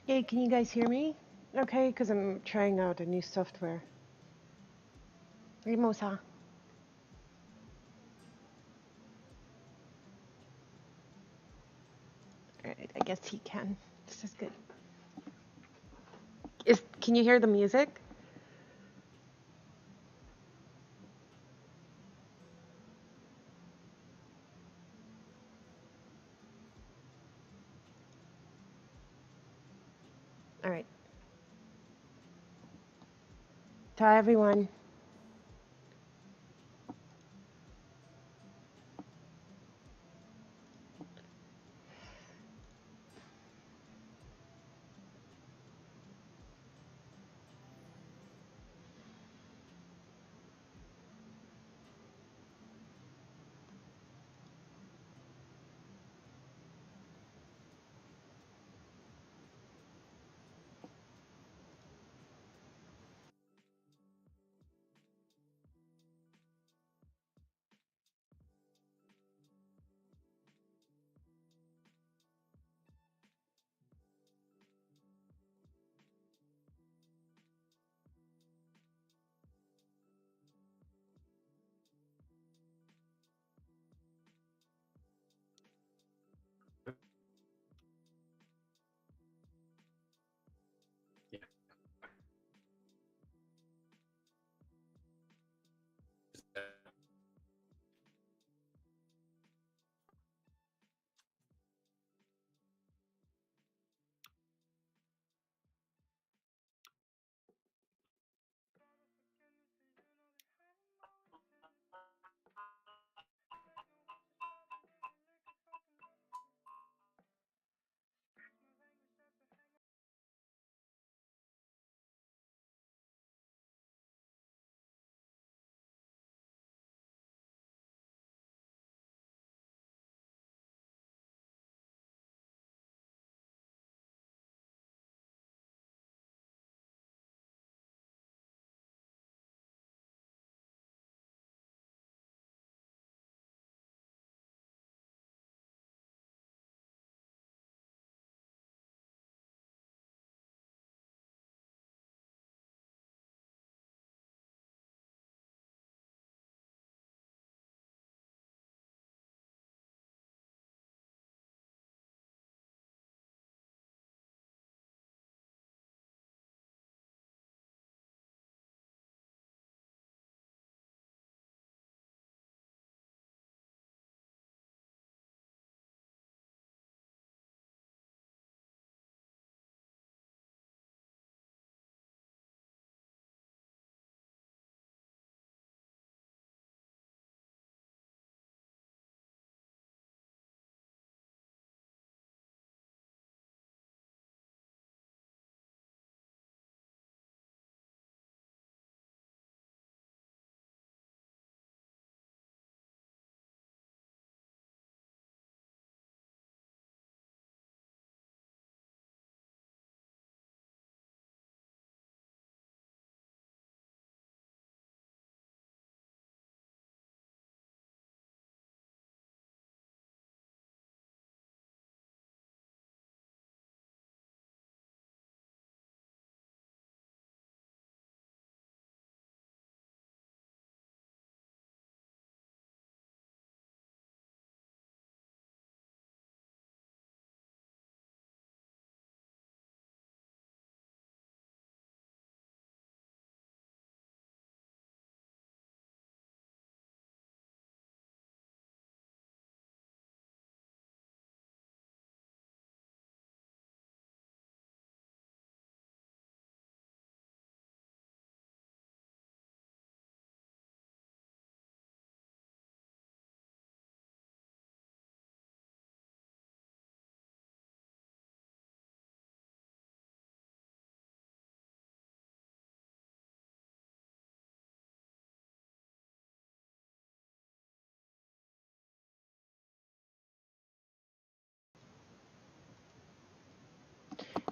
Hey, can you guys hear me? Okay, because I'm trying out a new software. Rimosa. Alright, I guess he can. This is good. Can you hear the music? Alright. Ta everyone.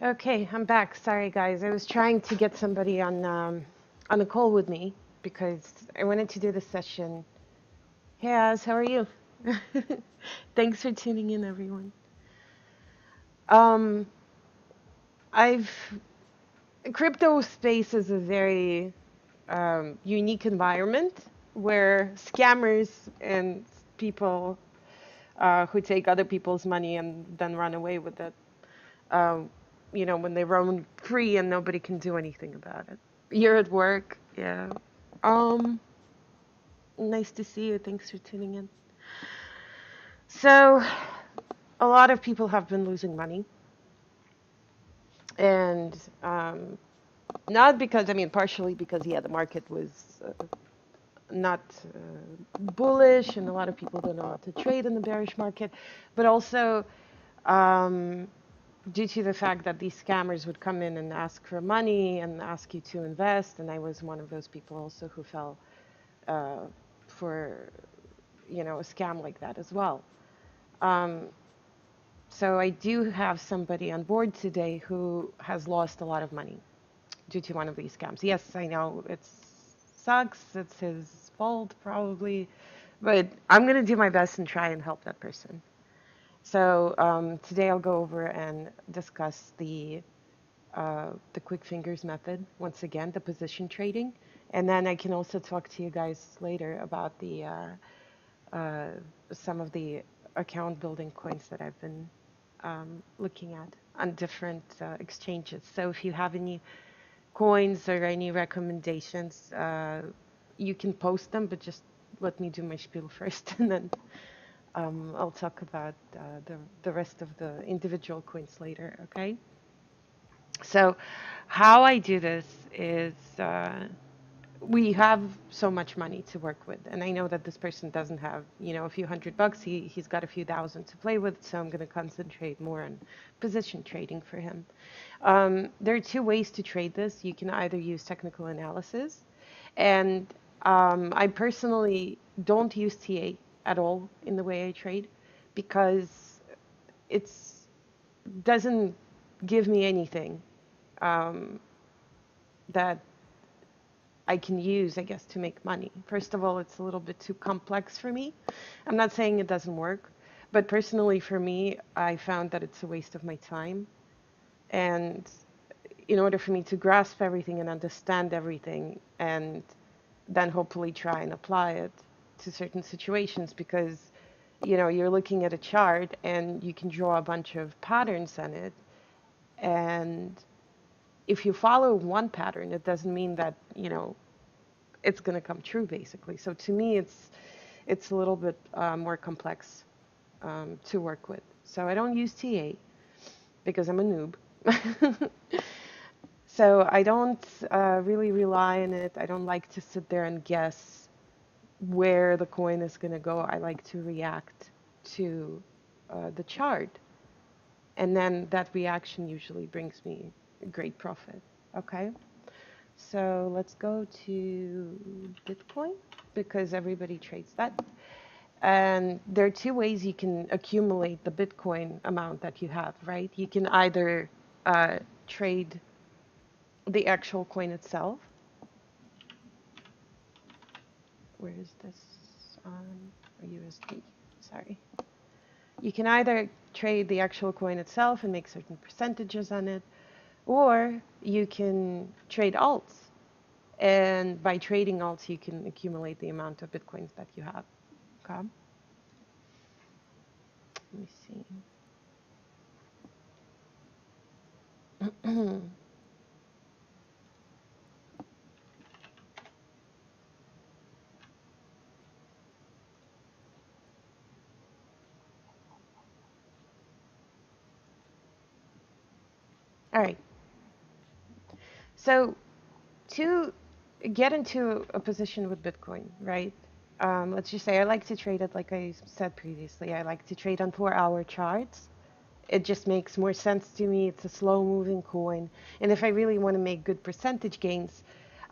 Okay, I'm back. Sorry guys. I was trying to get somebody on the call with me because I wanted to do the session. Hey Az, how are you? Thanks for tuning in everyone. Um I've crypto space is a very unique environment where scammers and people who take other people's money and then run away with it. Um, when they roam free and nobody can do anything about it. You're at work, yeah. Um, Nice to see you. Thanks for tuning in. So, a lot of people have been losing money, and not because, I mean, partially because, yeah, the market was not bullish, and a lot of people don't know how to trade in the bearish market, but also um, due to the fact that these scammers would come in and ask for money and ask you to invest, and I was one of those people also who fell uh, for a scam like that as well. Um, so I do have somebody on board today who has lost a lot of money due to one of these scams. Yes, I know it sucks. It's his fault probably, but I'm gonna do my best and try and help that person. So today I'll go over and discuss the quick fingers method once again, the position trading, and then I can also talk to you guys later about the uh, some of the account building coins that I've been looking at on different exchanges. So if you have any coins or any recommendations, you can post them, but just let me do my spiel first, and then I'll talk about the rest of the individual coins later. Okay. So, how I do this is we have so much money to work with, and I know that this person doesn't have, a few $100. He's got a few thousand to play with, so I'm going to concentrate more on position trading for him. There are two ways to trade this. You can either use technical analysis, and I personally don't use TA at all in the way I trade because it's doesn't give me anything um, that I can use, I guess, to make money. First of all, it's a little bit too complex for me. I'm not saying it doesn't work, but personally for me, I found that it's a waste of my time. And in order for me to grasp everything and understand everything, and then hopefully try and apply it to certain situations, because you're looking at a chart and you can draw a bunch of patterns on it, and if you follow one pattern, it doesn't mean that, it's going to come true, basically. So to me, it's a little bit more complex to work with. So I don't use TA because I'm a noob. So I don't really rely on it. I don't like to sit there and guess where the coin is going to go. I like to react to the chart. And then that reaction usually brings me a great profit. Okay. So let's go to Bitcoin because everybody trades that. And there are two ways you can accumulate the Bitcoin amount that you have, right? You can either trade the actual coin itself. Where is this on USD? Sorry. You can either trade the actual coin itself and make certain percentages on it, or you can trade alts. And by trading alts, you can accumulate the amount of Bitcoins that you have. Okay. Let me see. All right. So to get into a position with Bitcoin, right? Let's just say I like to trade it like I said previously. I like to trade on 4-hour charts. It just makes more sense to me. It's a slow moving coin. And if I really want to make good percentage gains,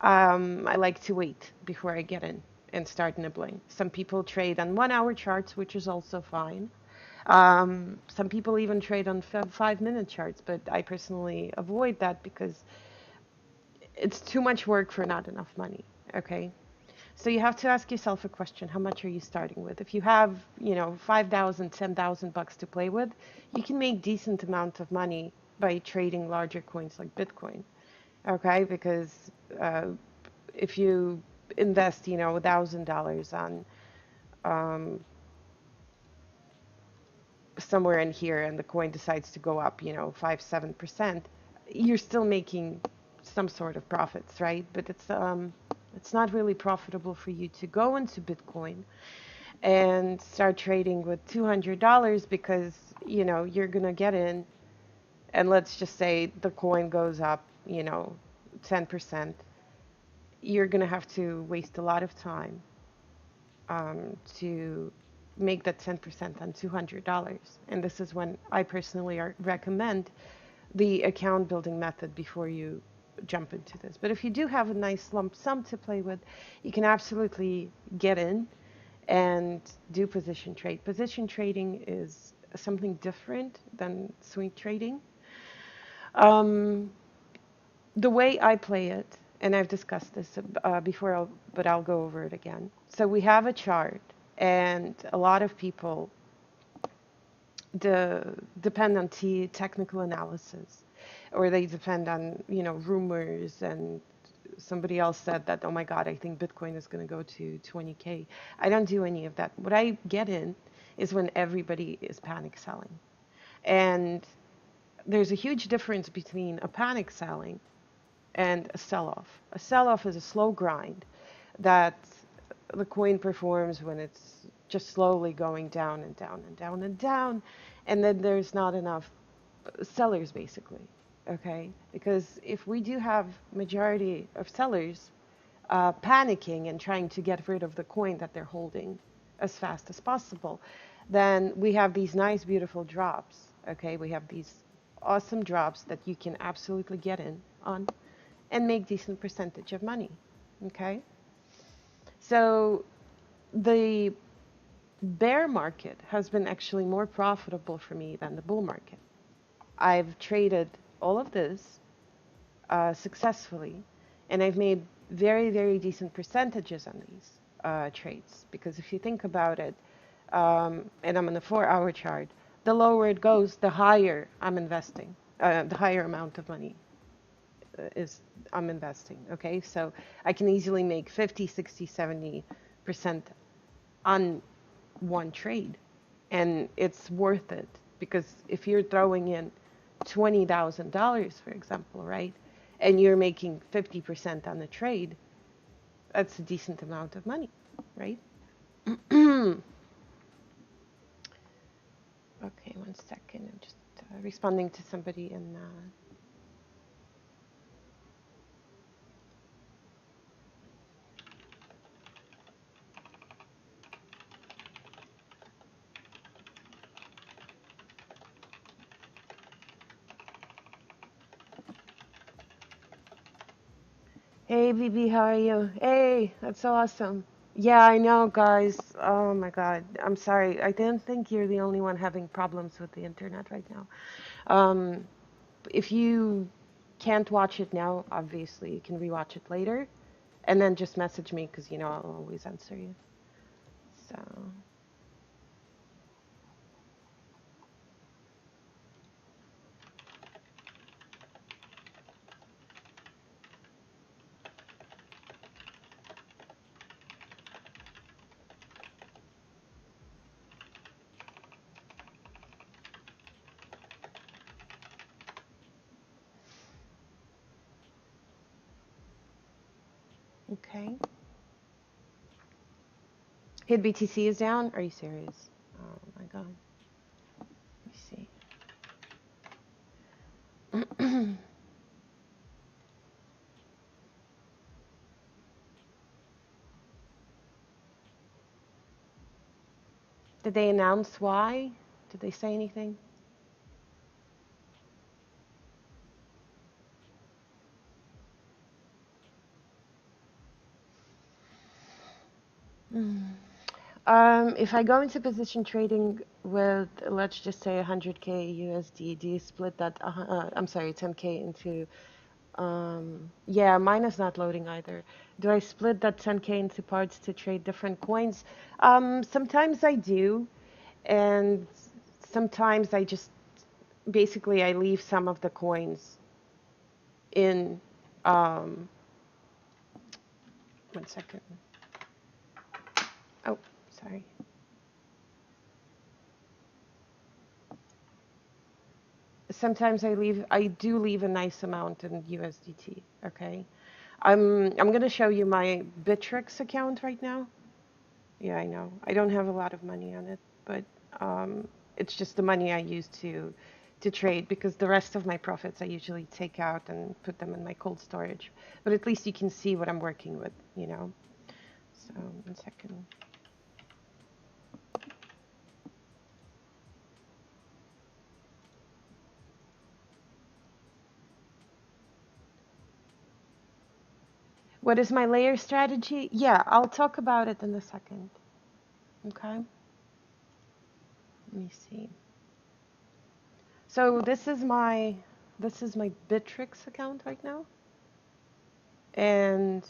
I like to wait before I get in and start nibbling. Some people trade on 1-hour charts, which is also fine. Some people even trade on 5-minute charts, but I personally avoid that because it's too much work for not enough money. Okay. So you have to ask yourself a question. How much are you starting with? If you have, 5,000, 10,000 bucks to play with, you can make decent amount of money by trading larger coins like Bitcoin. Okay, because uh, if you invest, $1,000 on um, somewhere in here and the coin decides to go up, 5, 7%, you're still making some sort of profits, right? But it's not really profitable for you to go into Bitcoin and start trading with $200 because, you're gonna get in and let's just say the coin goes up, 10%. You're gonna have to waste a lot of time to make that 10% on $200. And this is when I personally recommend the account building method before you jump into this. But if you do have a nice lump sum to play with, you can absolutely get in and do position trade. Position trading is something different than swing trading. Um, the way I play it, and I've discussed this before, but I'll go over it again. So we have a chart, and a lot of people depend on technical analysis, or they depend on rumors. And somebody else said that, oh my God, I think Bitcoin is going to go to 20K. I don't do any of that. What I get in is when everybody is panic selling, and there's a huge difference between a panic selling and a sell-off. A sell-off is a slow grind that the coin performs when it's just slowly going down and down and down and down, and then there's not enough sellers basically. Okay, because if we do have majority of sellers panicking and trying to get rid of the coin that they're holding as fast as possible, then we have these nice beautiful drops. Okay, we have these awesome drops that you can absolutely get in on and make decent percentage of money. Okay, so the bear market has been actually more profitable for me than the bull market. I've traded all of this successfully, and I've made very, very decent percentages on these trades. Because if you think about it, and I'm on a 4-hour chart, the lower it goes, the higher I'm investing, the higher amount of money is I'm investing. Okay, so I can easily make 50, 60, 70% on one trade, and it's worth it because if you're throwing in $20,000, for example, right, and you're making 50% on the trade, that's a decent amount of money, right? Okay, one second. I'm just responding to somebody in. Hey, BB, how are you? Hey, that's awesome. Yeah, I know, guys. Oh my God. I'm sorry. I didn't think you're the only one having problems with the internet right now. Um, if you can't watch it now, obviously, you can rewatch it later. And then just message me because, I'll always answer you. So, okay. Hit BTC is down? Are you serious? Oh my God. Let me see. Did they announce why? Did they say anything? Mm. If I go into position trading with, let's just say 100K USD, do you split that, I'm sorry, 10K into, yeah, mine is not loading either. Do I split that 10K into parts to trade different coins? Sometimes I do, and sometimes I just basically I leave some of the coins in, um, 1 second. Oh, sorry. Sometimes I do leave a nice amount in USDT, okay? I'm gonna show you my Bittrex account right now. Yeah, I know. I don't have a lot of money on it, but it's just the money I use to trade because the rest of my profits I usually take out and put them in my cold storage. But at least you can see what I'm working with, you know. So, 1 second. What is my layer strategy? Yeah, I'll talk about it in a second. Okay. Let me see. So this is my Bittrex account right now, and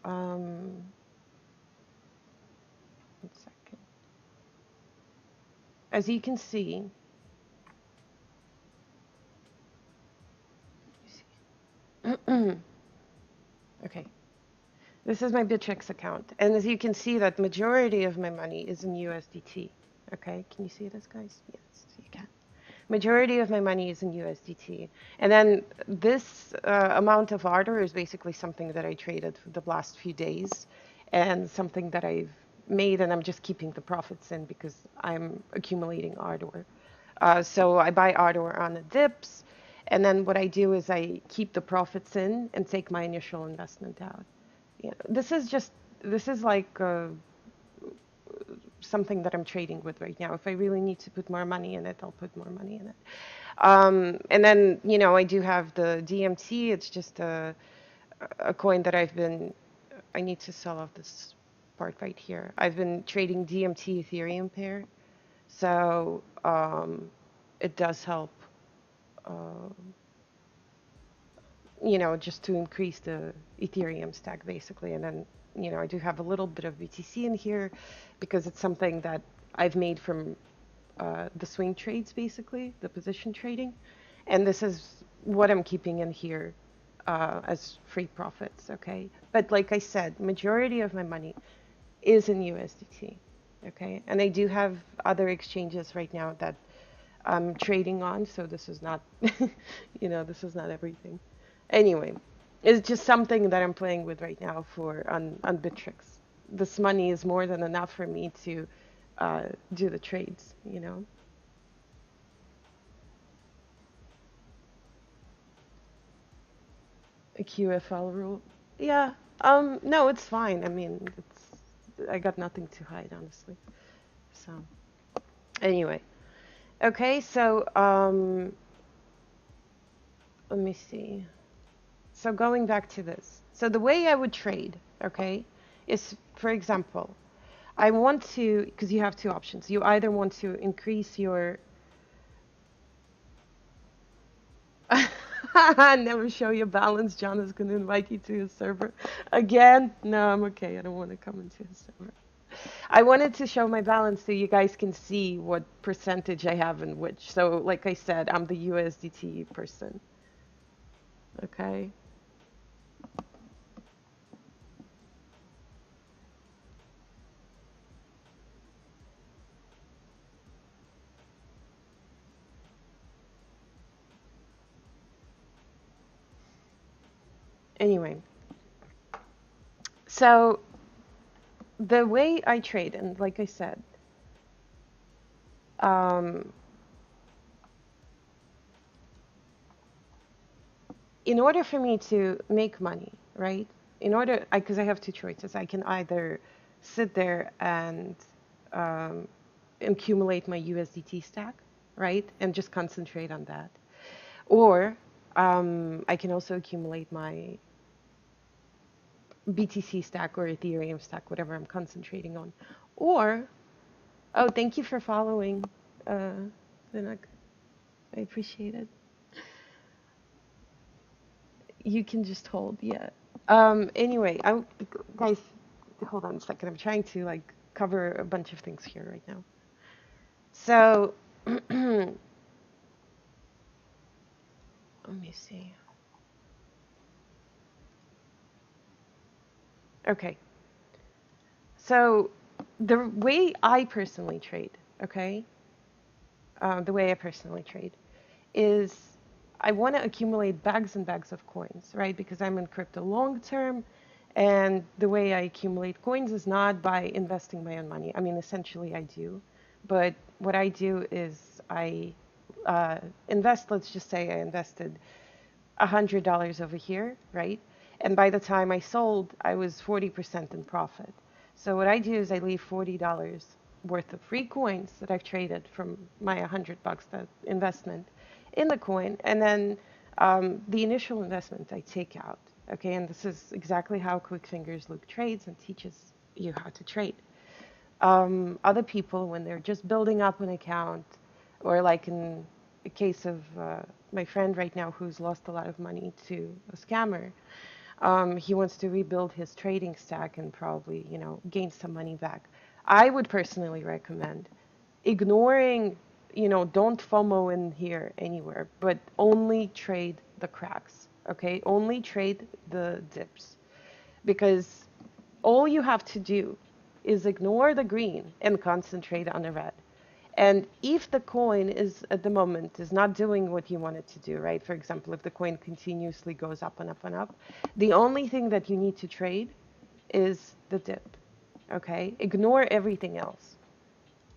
um, 1 second. As you can see, okay, this is my Bittrex account, and as you can see, that majority of my money is in USDT. Okay, can you see this, guys? Yes, you can. Majority of my money is in USDT, and then this amount of order is basically something that I traded for the last few days, and something that I've made, and I'm just keeping the profits in because I'm accumulating ardor. So I buy ardor on the dips, and then what I do is I keep the profits in and take my initial investment out. Yeah, this is like something that I'm trading with right now. If I really need to put more money in it, I'll put more money in it. And then, I do have the DMT. It's just a coin that I need to sell off this part right here. I've been trading DMT Ethereum pair. So it does help, uh, just to increase the Ethereum stack basically. And then, I do have a little bit of BTC in here because it's something that I've made from the swing trades, basically, the position trading. And this is what I'm keeping in here as free profits, okay? But like I said, majority of my money is in USDT, okay? And I do have other exchanges right now that I'm trading on, so this is not, this is not everything. Anyway, it's just something that I'm playing with right now on Bittrex. This money is more than enough for me to do the trades. A QFL rule. Yeah. No, it's fine. I mean, I got nothing to hide, honestly. So, anyway. Okay, so let me see. So going back to this. So the way I would trade, okay, is, for example, I want to, because you have two options. You either want to increase your never show your balance. John is going to invite you to his server again. No, I'm okay. I don't want to come into his server. I wanted to show my balance so you guys can see what percentage I have in which. So, like I said, I'm the USDT person. Okay. Anyway, so the way I trade, and like I said, um, in order for me to make money, right? Because I have two choices. I can either sit there and um, accumulate my USDT stack, right? And just concentrate on that. Or I can also accumulate my BTC stack or Ethereum stack, whatever I'm concentrating on. Or, oh, thank you for following, Vinag. I appreciate it. You can just hold, yeah. Anyway, guys, hold on a second. I'm trying to like cover a bunch of things here right now. So, Let me see. Okay. So the way I personally trade, okay, the way I personally trade is I want to accumulate bags and bags of coins, right? Because I'm in crypto long term. And the way I accumulate coins is not by investing my own money. I mean, essentially, I do. But what I do is I invest, let's just say I invested $100 over here, right? And by the time I sold, I was 40% in profit. So what I do is I leave $40 worth of free coins that I've traded from my 100 bucks that investment in the coin, and then the initial investment I take out. Okay, and this is exactly how Quick Fingers Luke trades and teaches you how to trade. Other people, when they're just building up an account, or like in the case of my friend right now who's lost a lot of money to a scammer, he wants to rebuild his trading stack and probably, gain some money back. I would personally recommend ignoring, don't FOMO in here anywhere, but only trade the cracks, okay? Only trade the dips because all you have to do is ignore the green and concentrate on the red. And if the coin is at the moment is not doing what you want it to do, right? For example, if the coin continuously goes up and up and up, the only thing that you need to trade is the dip. Okay? Ignore everything else.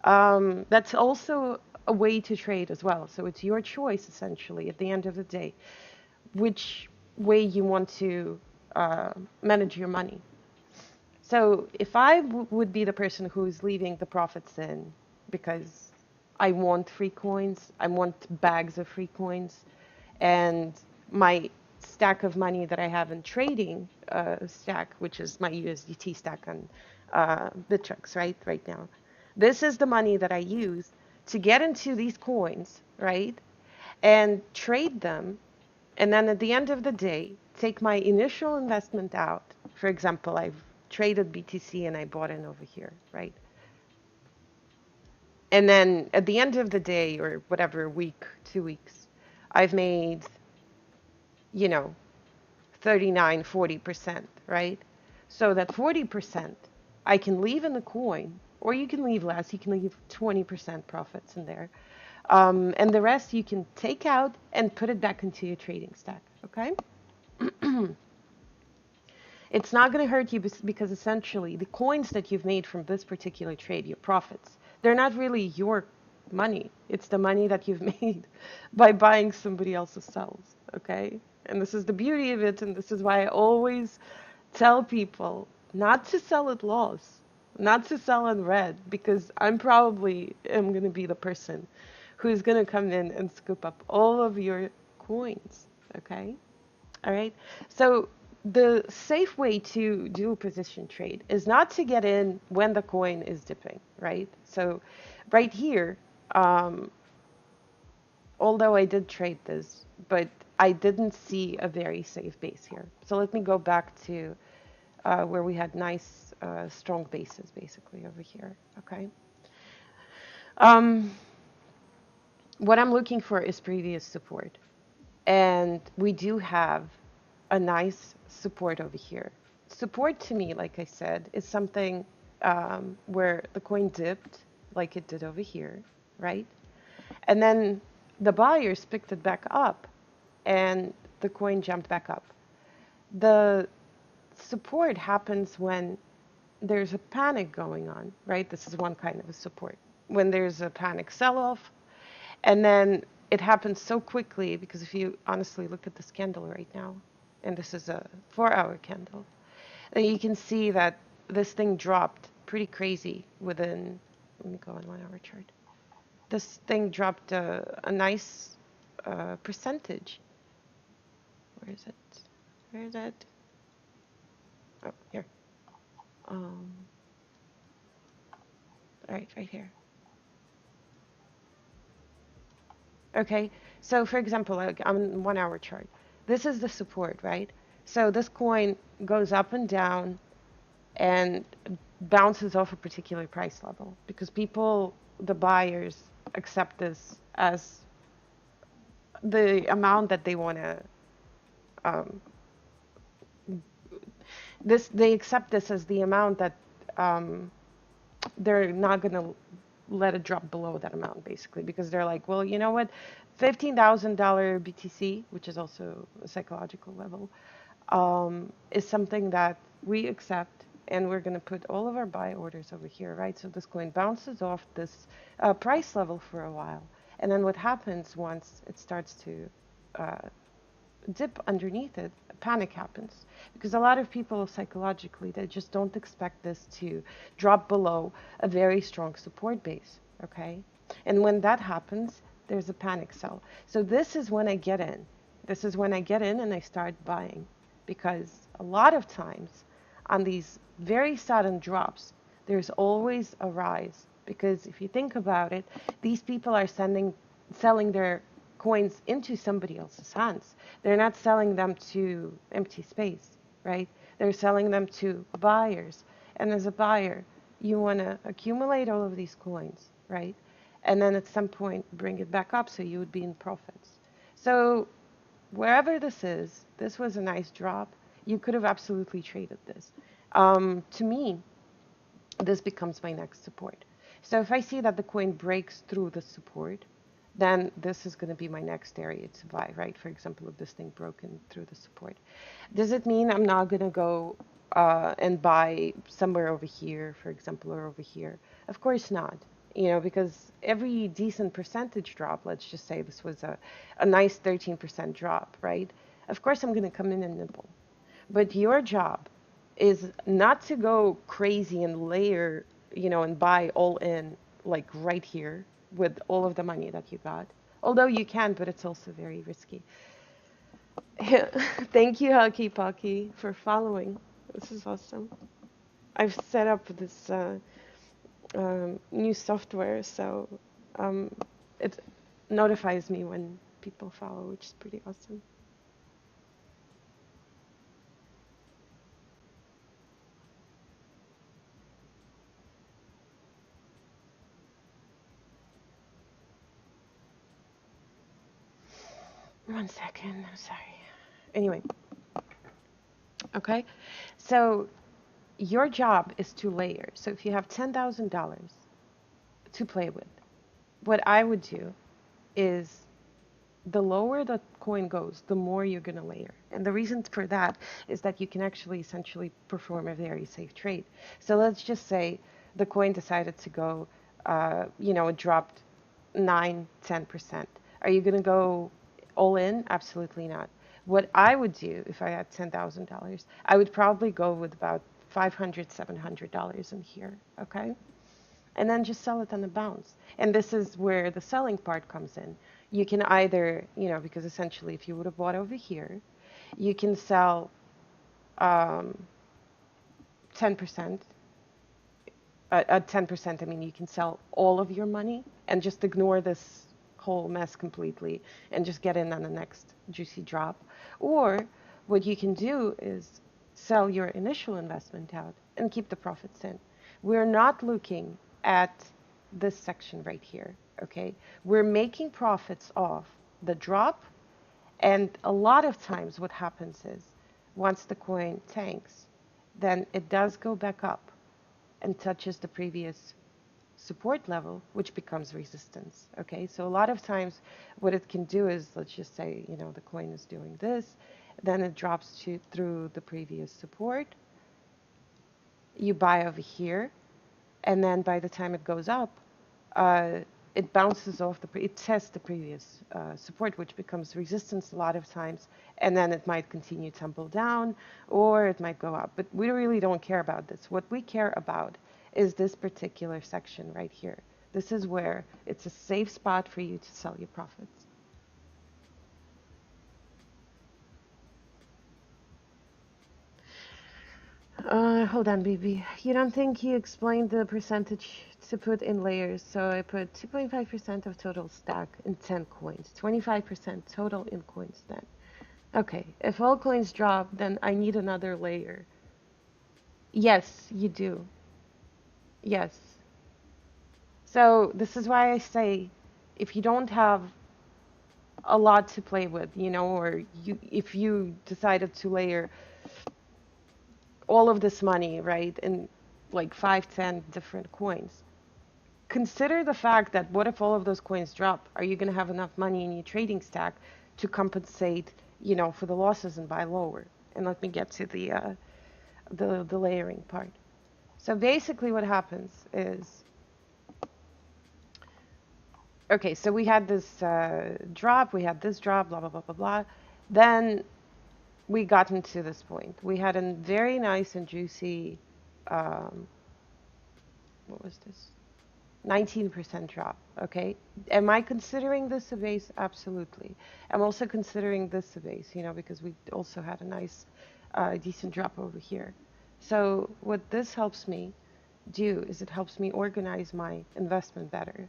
That's also a way to trade as well. So it's your choice essentially at the end of the day, which way you want to manage your money. So if I would be the person who's leaving the profits in because I want free coins, I want bags of free coins, and my stack of money that I have in trading stack, which is my USDT stack on Bittrex, right now. This is the money that I use to get into these coins, right, and trade them, and then at the end of the day, take my initial investment out. For example, I've traded BTC and I bought in over here, right? And then at the end of the day, or whatever, week, 2 weeks, I've made, you know, 39, 40%, right? So that 40% I can leave in the coin, or you can leave less, you can leave 20% profits in there. And the rest you can take out and put it back into your trading stack, okay? It's not going to hurt you because essentially the coins that you've made from this particular trade, your profits, they're not really your money. It's the money that you've made by buying somebody else's cells, okay? And this is the beauty of it, and this is why I always tell people not to sell at loss, not to sell in red, because I'm probably am going to be the person who's going to come in and scoop up all of your coins, okay? All right. So the safe way to do a position trade is not to get in when the coin is dipping, right? So right here, um, although I did trade this, but I didn't see a very safe base here. So let me go back to where we had nice, strong bases basically over here. Okay. Um, what I'm looking for is previous support. And we do have a nice support over here. Support to me, like I said, is something where the coin dipped like it did over here, right? And then the buyers picked it back up and the coin jumped back up. The support happens when there's a panic going on, right? This is one kind of a support. When there's a panic sell-off, and then it happens so quickly because if you honestly look at this candle right now, and this is a 4-hour candle, then you can see that this thing dropped pretty crazy within, let me go on 1 hour chart. This thing dropped a nice percentage. Where is it? Where is it? Oh, here. Um, all right here. Okay, so for example, like on 1 hour chart, this is the support, right? So this coin goes up and down and bounces off a particular price level because people, the buyers, accept this as the amount that they want to um, they accept this as the amount that um, they're not going to let it drop below that amount, basically, because they're like, well, you know what, $15,000 BTC, which is also a psychological level, is something that we accept, and we're going to put all of our buy orders over here, right? So this coin bounces off this price level for a while, and then what happens once it starts to uh, dip underneath it, panic happens. Because a lot of people psychologically, they just don't expect this to drop below a very strong support base, okay? And when that happens, there's a panic sell. So this is when I get in. This is when I get in and I start buying. Because a lot of times on these very sudden drops, there's always a rise. Because if you think about it, these people are selling their coins into somebody else's hands. They're not selling them to empty space, right? They're selling them to buyers. And as a buyer, you want to accumulate all of these coins, right? And then at some point bring it back up so you would be in profits. So wherever this was a nice drop. You could have absolutely traded this. To me, this becomes my next support. So if I see that the coin breaks through the support, then this is going to be my next area to buy, right? For example, if this thing broken through the support. Does it mean I'm not going to go and buy somewhere over here, for example, or over here? Of course not. You know, because every decent percentage drop, let's just say this was a nice 13% drop, right? Of course, I'm going to come in and nibble. But your job is not to go crazy and layer, you know, and buy all in, like right here with all of the money that you got. Although you can, but it's also very risky. Thank you, Hockey Pocky, for following. This is awesome. I've set up this new software, so um, it notifies me when people follow, which is pretty awesome. 1 second, I'm sorry. Anyway, okay. So your job is to layer. So if you have $10,000 to play with, what I would do is the lower the coin goes, the more you're going to layer. And the reason for that is that you can actually essentially perform a very safe trade. So let's just say the coin decided to go, you know, it dropped 9, 10%. Are you going to go all in? Absolutely not. What I would do if I had $10,000, I would probably go with about $500, $700 in here, okay? And then just sell it on the bounce. And this is where the selling part comes in. You can either, you know, because essentially if you would have bought over here, you can sell 10%. At 10%, I mean, you can sell all of your money and just ignore this whole mess completely and just get in on the next juicy drop. Or what you can do is sell your initial investment out and keep the profits in. We're not looking at this section right here, okay? We're making profits off the drop, and a lot of times what happens is once the coin tanks, then it does go back up and touches the previous support level, which becomes resistance. Okay, so a lot of times what it can do is, let's just say, you know, the coin is doing this, then it drops through the previous support. You buy over here, and then by the time it goes up, uh, it bounces off it tests the previous support, which becomes resistance a lot of times, and then it might continue to tumble down, or it might go up. But we really don't care about this. What we care about is this particular section right here. This is where it's a safe spot for you to sell your profits. Hold on, baby. You don't think you explained the percentage to put in layers? So I put 2.5% of total stack in 10 coins, 25% total in coins then. Okay, if all coins drop, then I need another layer. Yes, you do. Yes. So this is why I say if you don't have a lot to play with, you know, or if you decided to layer all of this money, right, in like 5, 10 different coins, consider the fact that what if all of those coins drop? Are you going to have enough money in your trading stack to compensate, you know, for the losses and buy lower? And let me get to the layering part. So basically, what happens is, okay, so we had this drop, we had this drop, blah blah blah blah blah. Then we got into this point. We had a very nice and juicy, um, what was this? 19% drop. Okay. Am I considering this a base? Absolutely. I'm also considering this a base, you know, because we also had a nice, decent drop over here. So what this helps me do is it helps me organize my investment better.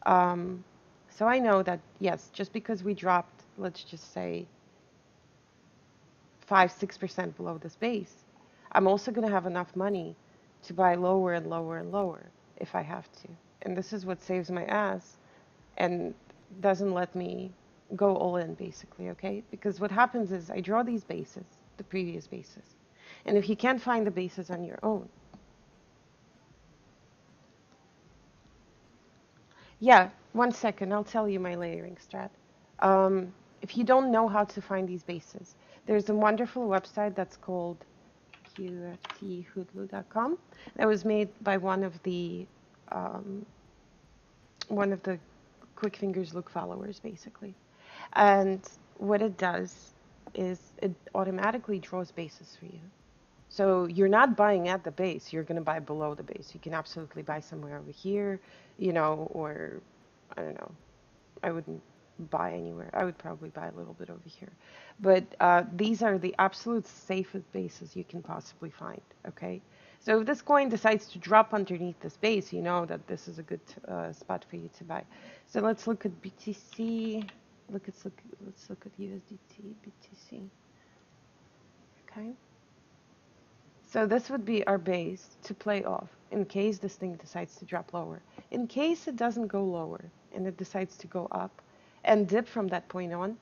Um, so I know that, yes, just because we dropped, let's just say 5, 6% below this base, I'm also going to have enough money to buy lower and lower and lower if I have to. And this is what saves my ass and doesn't let me go all in, basically, okay? Because what happens is I draw these bases, the previous bases. And if you can't find the bases on your own, yeah, 1 second, I'll tell you my layering strat. If you don't know how to find these bases, there's a wonderful website that's called qfthoodloo.com that was made by um, one of the quick fingers look followers, basically. And what it does is it automatically draws bases for you. So you're not buying at the base, you're going to buy below the base. You can absolutely buy somewhere over here, you know, or I don't know. I wouldn't buy anywhere. I would probably buy a little bit over here. But these are the absolute safest bases you can possibly find, okay? So if this coin decides to drop underneath this base, you know that this is a good spot for you to buy. So let's look at BTC. Let's look at USDT, BTC. Okay. So this would be our base to play off in case this thing decides to drop lower. In case it doesn't go lower and it decides to go up and dip from that point on,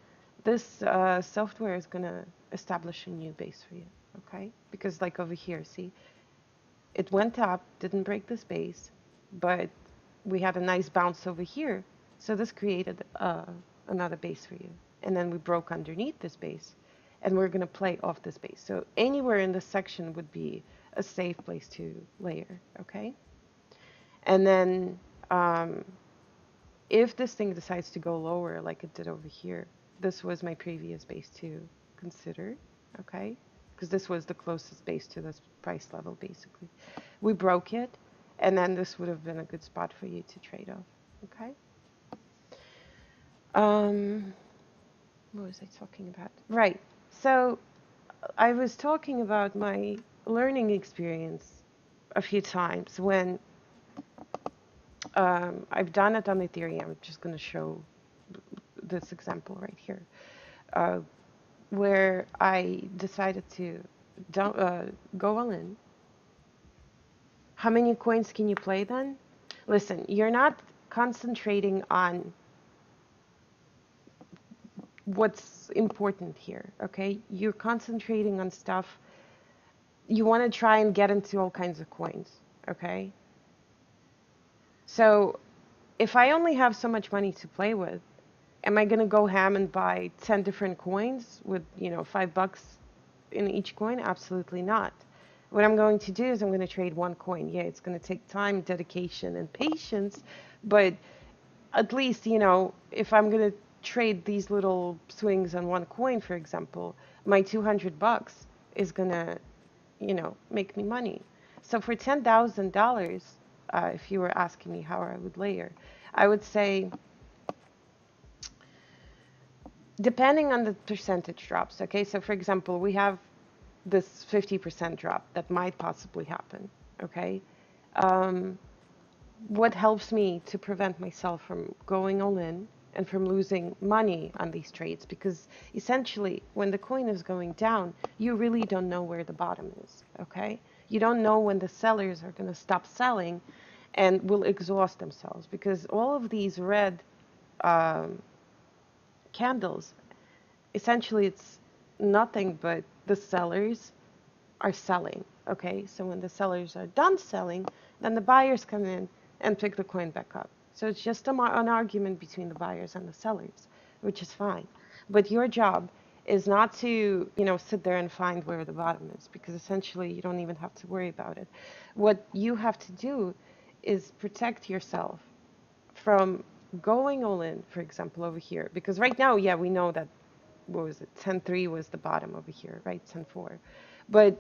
this software is going to establish a new base for you, okay? Because like over here, see, it went up, didn't break this base, but we had a nice bounce over here. So this created another base for you. And then we broke underneath this base and we're going to play off this base. So anywhere in this section would be a safe place to layer, okay? And then if this thing decides to go lower like it did over here, this was my previous base to consider, okay? Because this was the closest base to this price level, basically. We broke it, and then this would have been a good spot for you to trade off, okay? What was I talking about? Right. So I was talking about my learning experience a few times when I've done it on Ethereum. I'm just going to show this example right here, where I decided to go all in. How many coins can you play then? Listen, you're not concentrating on what's important here, okay? You're concentrating on stuff. You want to try and get into all kinds of coins, okay? So if I only have so much money to play with, am I going to go ham and buy 10 different coins with, you know, $5 in each coin? Absolutely not. What I'm going to do is I'm going to trade one coin. Yeah, it's going to take time, dedication, and patience, but at least, you know, if I'm going to trade these little swings on one coin, for example, my $200 is going to, you know, make me money. So for $10,000, if you were asking me how I would layer, I would say, depending on the percentage drops, okay? So for example, we have this 50% drop that might possibly happen, okay? What helps me to prevent myself from going all in and from losing money on these trades? Because essentially, when the coin is going down, you really don't know where the bottom is, okay? You don't know when the sellers are going to stop selling and will exhaust themselves, because all of these red um, candles, essentially it's nothing but the sellers are selling. Okay, so when the sellers are done selling, then the buyers come in and pick the coin back up. So it's just an argument between the buyers and the sellers, which is fine. But your job is not to, sit there and find where the bottom is, because essentially you don't even have to worry about it. What you have to do is protect yourself from going all in, for example, over here. Because right now, yeah, we know that, what was it, 10.3 was the bottom over here, right? 10.4. But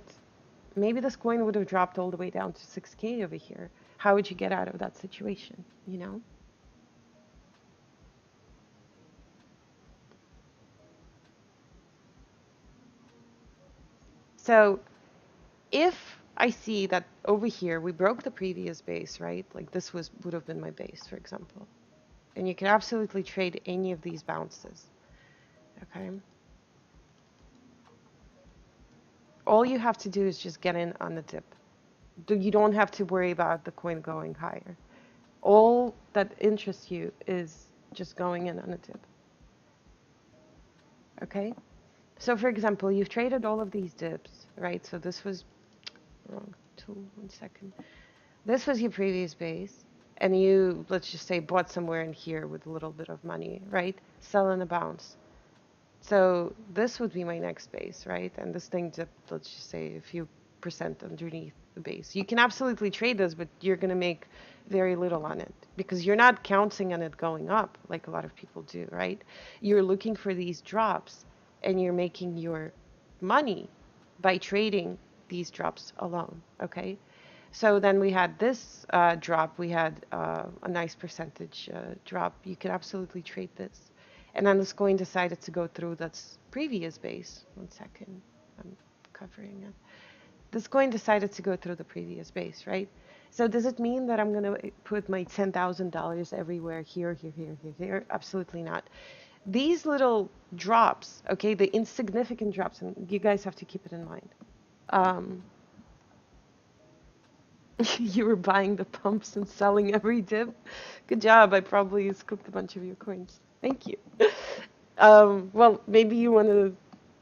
maybe this coin would have dropped all the way down to 6K over here. How would you get out of that situation, So if I see that over here we broke the previous base, right? Like this would have been my base, for example. And you can absolutely trade any of these bounces, okay? All you have to do is just get in on the dip. You don't have to worry about the coin going higher. All that interests you is just going in on a dip, okay? So for example, you've traded all of these dips, right? So this was wrong tool, 1 second. This was your previous base, and you, let's just say, bought somewhere in here with a little bit of money, right? Sell in a bounce. So this would be my next base, right? And this thing dipped, let's just say, a few percent underneath the base. You can absolutely trade this, but you're going to make very little on it because you're not counting on it going up like a lot of people do, right? You're looking for these drops and you're making your money by trading these drops alone, okay? So then we had this drop. We had a nice percentage drop. You could absolutely trade this. And then this coin decided to go through that's previous base. 1 second, I'm covering it. This coin decided to go through the previous base, right? So does it mean that I'm going to put my $10,000 everywhere, here, here, here, here, here? Absolutely not. These little drops, okay, the insignificant drops, and you guys have to keep it in mind. Um, You were buying the pumps and selling every dip. Good job. I probably scooped a bunch of your coins. Thank you. Well, maybe you want to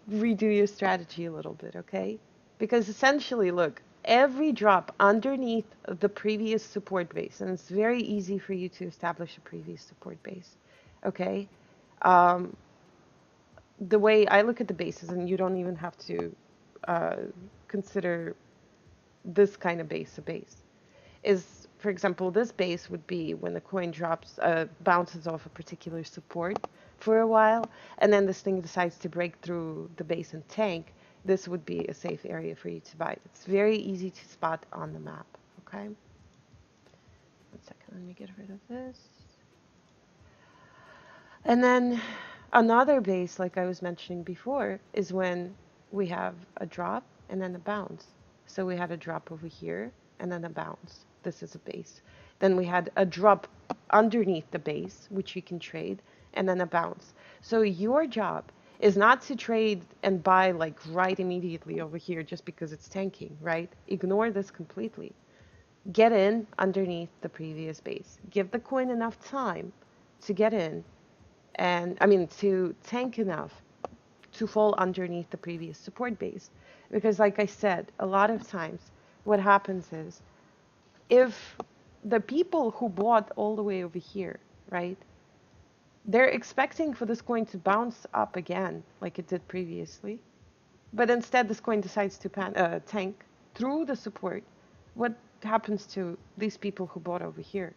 redo your strategy a little bit, okay? Because essentially, look, every drop underneath the previous support base, and it's very easy for you to establish a previous support base, okay? Um, the way I look at the bases, and you don't even have to uh, consider this kind of base a base, is, for example, this base would be when the coin drops, bounces off a particular support for a while, and then this thing decides to break through the base and tank. This would be a safe area for you to buy. It's very easy to spot on the map, okay? 1 second, let me get rid of this. And then another base, like I was mentioning before, is when we have a drop and then a bounce. So we had a drop over here and then a bounce. This is a base. Then we had a drop underneath the base, which you can trade, and then a bounce. So your job is not to trade and buy like right immediately over here just because it's tanking, right? Ignore this completely. Get in underneath the previous base. Give the coin enough time to get in, and I mean to tank enough to fall underneath the previous support base. Because like I said, a lot of times what happens is if the people who bought all the way over here, right, they're expecting for this coin to bounce up again like it did previously, but instead this coin decides to tank through the support. What happens to these people who bought over here?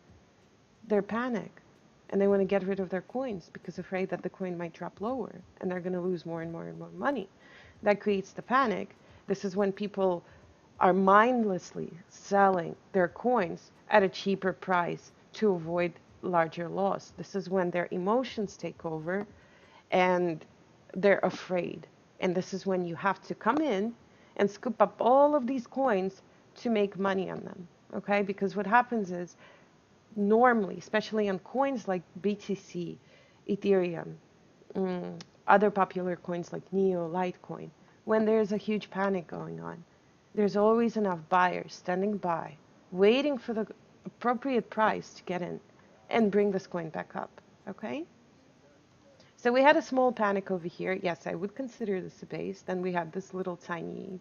They're panic and they want to get rid of their coins because afraid that the coin might drop lower and they're going to lose more and more and more money. That creates the panic. This is when people are mindlessly selling their coins at a cheaper price to avoid larger loss. This is when their emotions take over and they're afraid. And this is when you have to come in and scoop up all of these coins to make money on them. Okay? Because what happens is normally, especially on coins like BTC, Ethereum, other popular coins like Neo, Litecoin, when there's a huge panic going on, there's always enough buyers standing by, waiting for the appropriate price to get in and bring this coin back up. Okay? So we had a small panic over here. Yes, I would consider this a base. Then we had this little tiny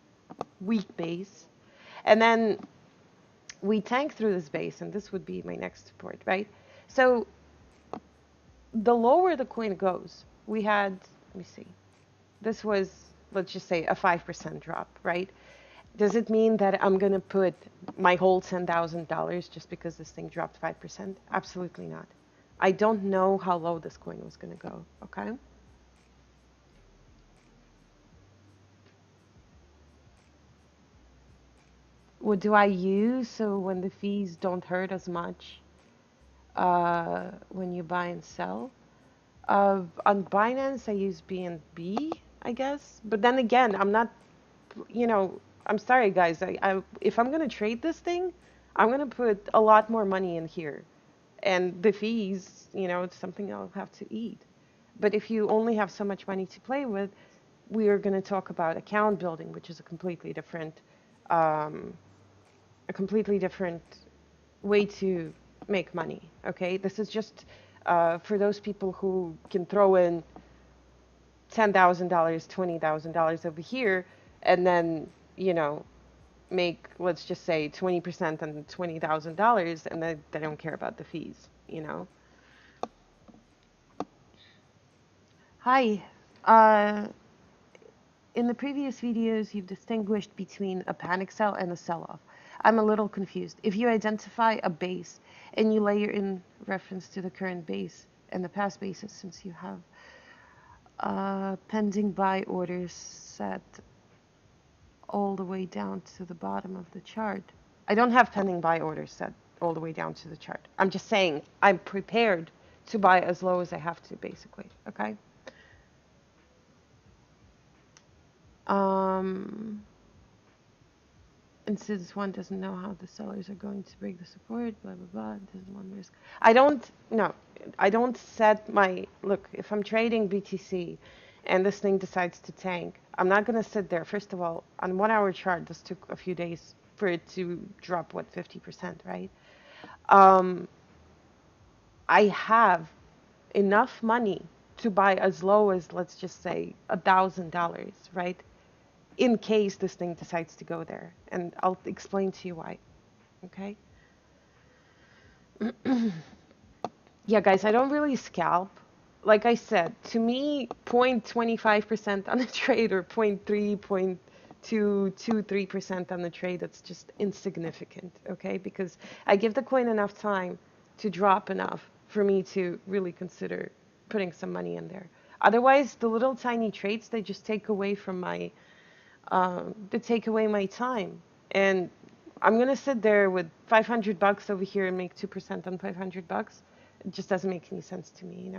weak base. And then we tank through this base, and this would be my next support, right? So the lower the coin goes, we had, let me see, this was, let's just say, a 5% drop, right? Does it mean that I'm going to put my whole $10,000 just because this thing dropped 5%? Absolutely not. I don't know how low this coin was going to go, okay? What do I use so when the fees don't hurt as much when you buy and sell? On Binance, I use BNB, I guess. But then again, I'm not, I'm sorry, guys. If I'm going to trade this thing, I'm going to put a lot more money in here. And the fees, it's something I'll have to eat. But if you only have so much money to play with, we are going to talk about account building, which is um, a completely different way to make money. Okay, this is just for those people who can throw in $10,000, $20,000 over here, and then make, let's just say, 20% on $20,000, and then they don't care about the fees. Hi. Uh, in the previous videos, you've distinguished between a panic sell and a sell-off. I'm a little confused. If you identify a base and you layer in reference to the current base and the past bases, since you have pending buy orders set all the way down to the bottom of the chart. I don't have pending buy orders set all the way down to the chart. I'm just saying I'm prepared to buy as low as I have to, basically. Okay. Um, and since one doesn't know how the sellers are going to break the support, blah blah blah, there's one risk. I don't set my look. If I'm trading BTC, and this thing decides to tank, I'm not gonna sit there. First of all, on 1 hour chart, this took a few days for it to drop, what, 50%, right? Um, I have enough money to buy as low as, let's just say, $1,000, right? In case this thing decides to go there. And I'll explain to you why. Okay? Yeah, guys, I don't really scalp. Like I said, to me, 0.25% on a trade or 0.223% on the trade, that's just insignificant, okay? Because I give the coin enough time to drop enough for me to really consider putting some money in there. Otherwise, the little tiny trades, they just take away from they take away my time. And I'm gonna sit there with $500 over here and make 2% on $500. It just doesn't make any sense to me.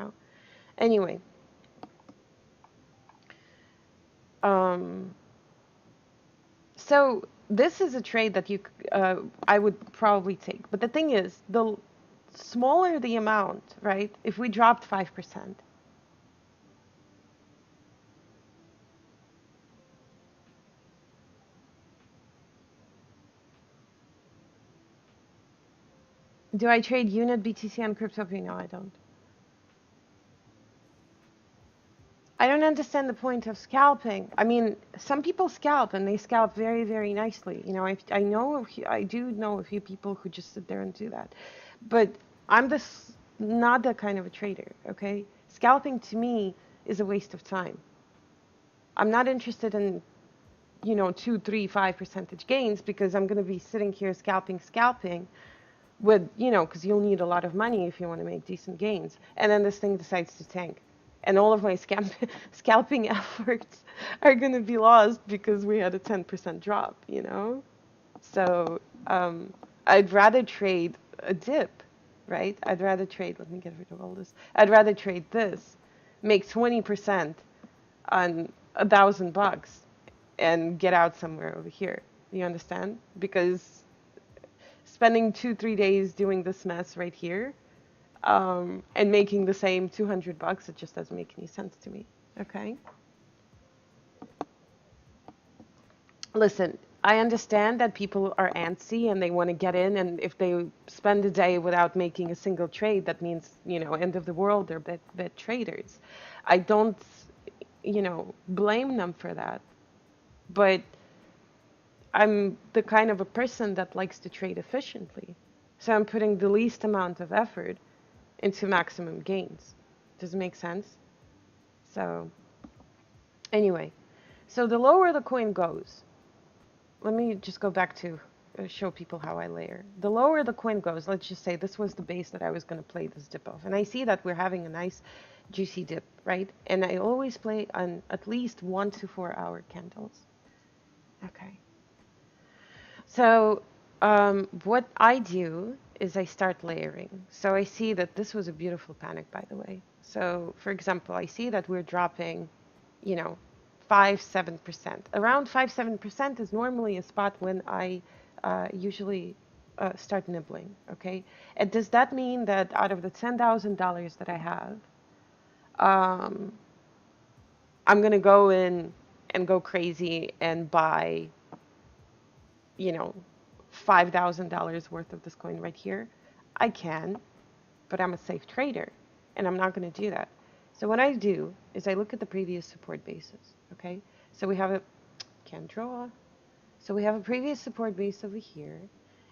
Anyway, um, so this is a trade that I would probably take. But the thing is, the smaller the amount, right? If we dropped 5%, do I trade unit BTC on Cryptopia? No, I don't. I don't understand the point of scalping. I mean, some people scalp and they scalp very, very nicely. I do know a few people who just sit there and do that. But I'm not that kind of a trader, okay? Scalping to me is a waste of time. I'm not interested in, 2, 3, 5% gains because I'm going to be sitting here scalping with, because you'll need a lot of money if you want to make decent gains. And then this thing decides to tank. And all of my scalping efforts are going to be lost because we had a 10% drop. So I'd rather trade a dip, right? I'd rather trade, let me get rid of all this. I'd rather trade this, make 20% on $1,000 and get out somewhere over here. You understand? Because spending 2, 3 days doing this mess right here, and making the same $200, it just doesn't make any sense to me. Okay. Listen, I understand that people are antsy and they want to get in, and if they spend a day without making a single trade, that means, end of the world, they're bad traders. I don't, blame them for that. But I'm the kind of a person that likes to trade efficiently. So I'm putting the least amount of effort into maximum gains. Does it make sense? So, anyway, so the lower the coin goes, let me just go back to show people how I layer. The lower the coin goes, let's just say this was the base that I was going to play this dip of. And I see that we're having a nice juicy dip, right? And I always play on at least 1 to 4 hour candles. Okay. So what I do is I start layering. So I see that this was a beautiful panic, by the way. So for example, I see that we're dropping, you know, 5-7%. Around 5-7% is normally a spot when I usually start nibbling. Okay, and does that mean that out of the $10,000 that I have, um, I'm gonna go in and go crazy and buy, you know, $5,000 worth of this coin right here? I can, but I'm a safe trader, and I'm not going to do that. So what I do is I look at the previous support bases, okay? So we have a, can't draw. So we have a previous support base over here,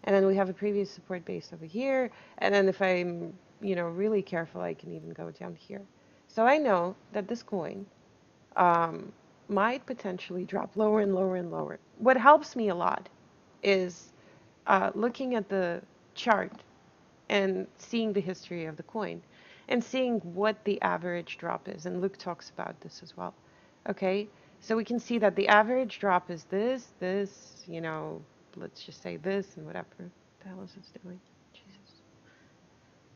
and then we have a previous support base over here, and then if I'm, really careful, I can even go down here. So I know that this coin um, might potentially drop lower and lower and lower. What helps me a lot is looking at the chart and seeing the history of the coin and seeing what the average drop is. And Luke talks about this as well. Okay, so we can see that the average drop is this, let's just say this and whatever. What the hell is this doing? Jesus.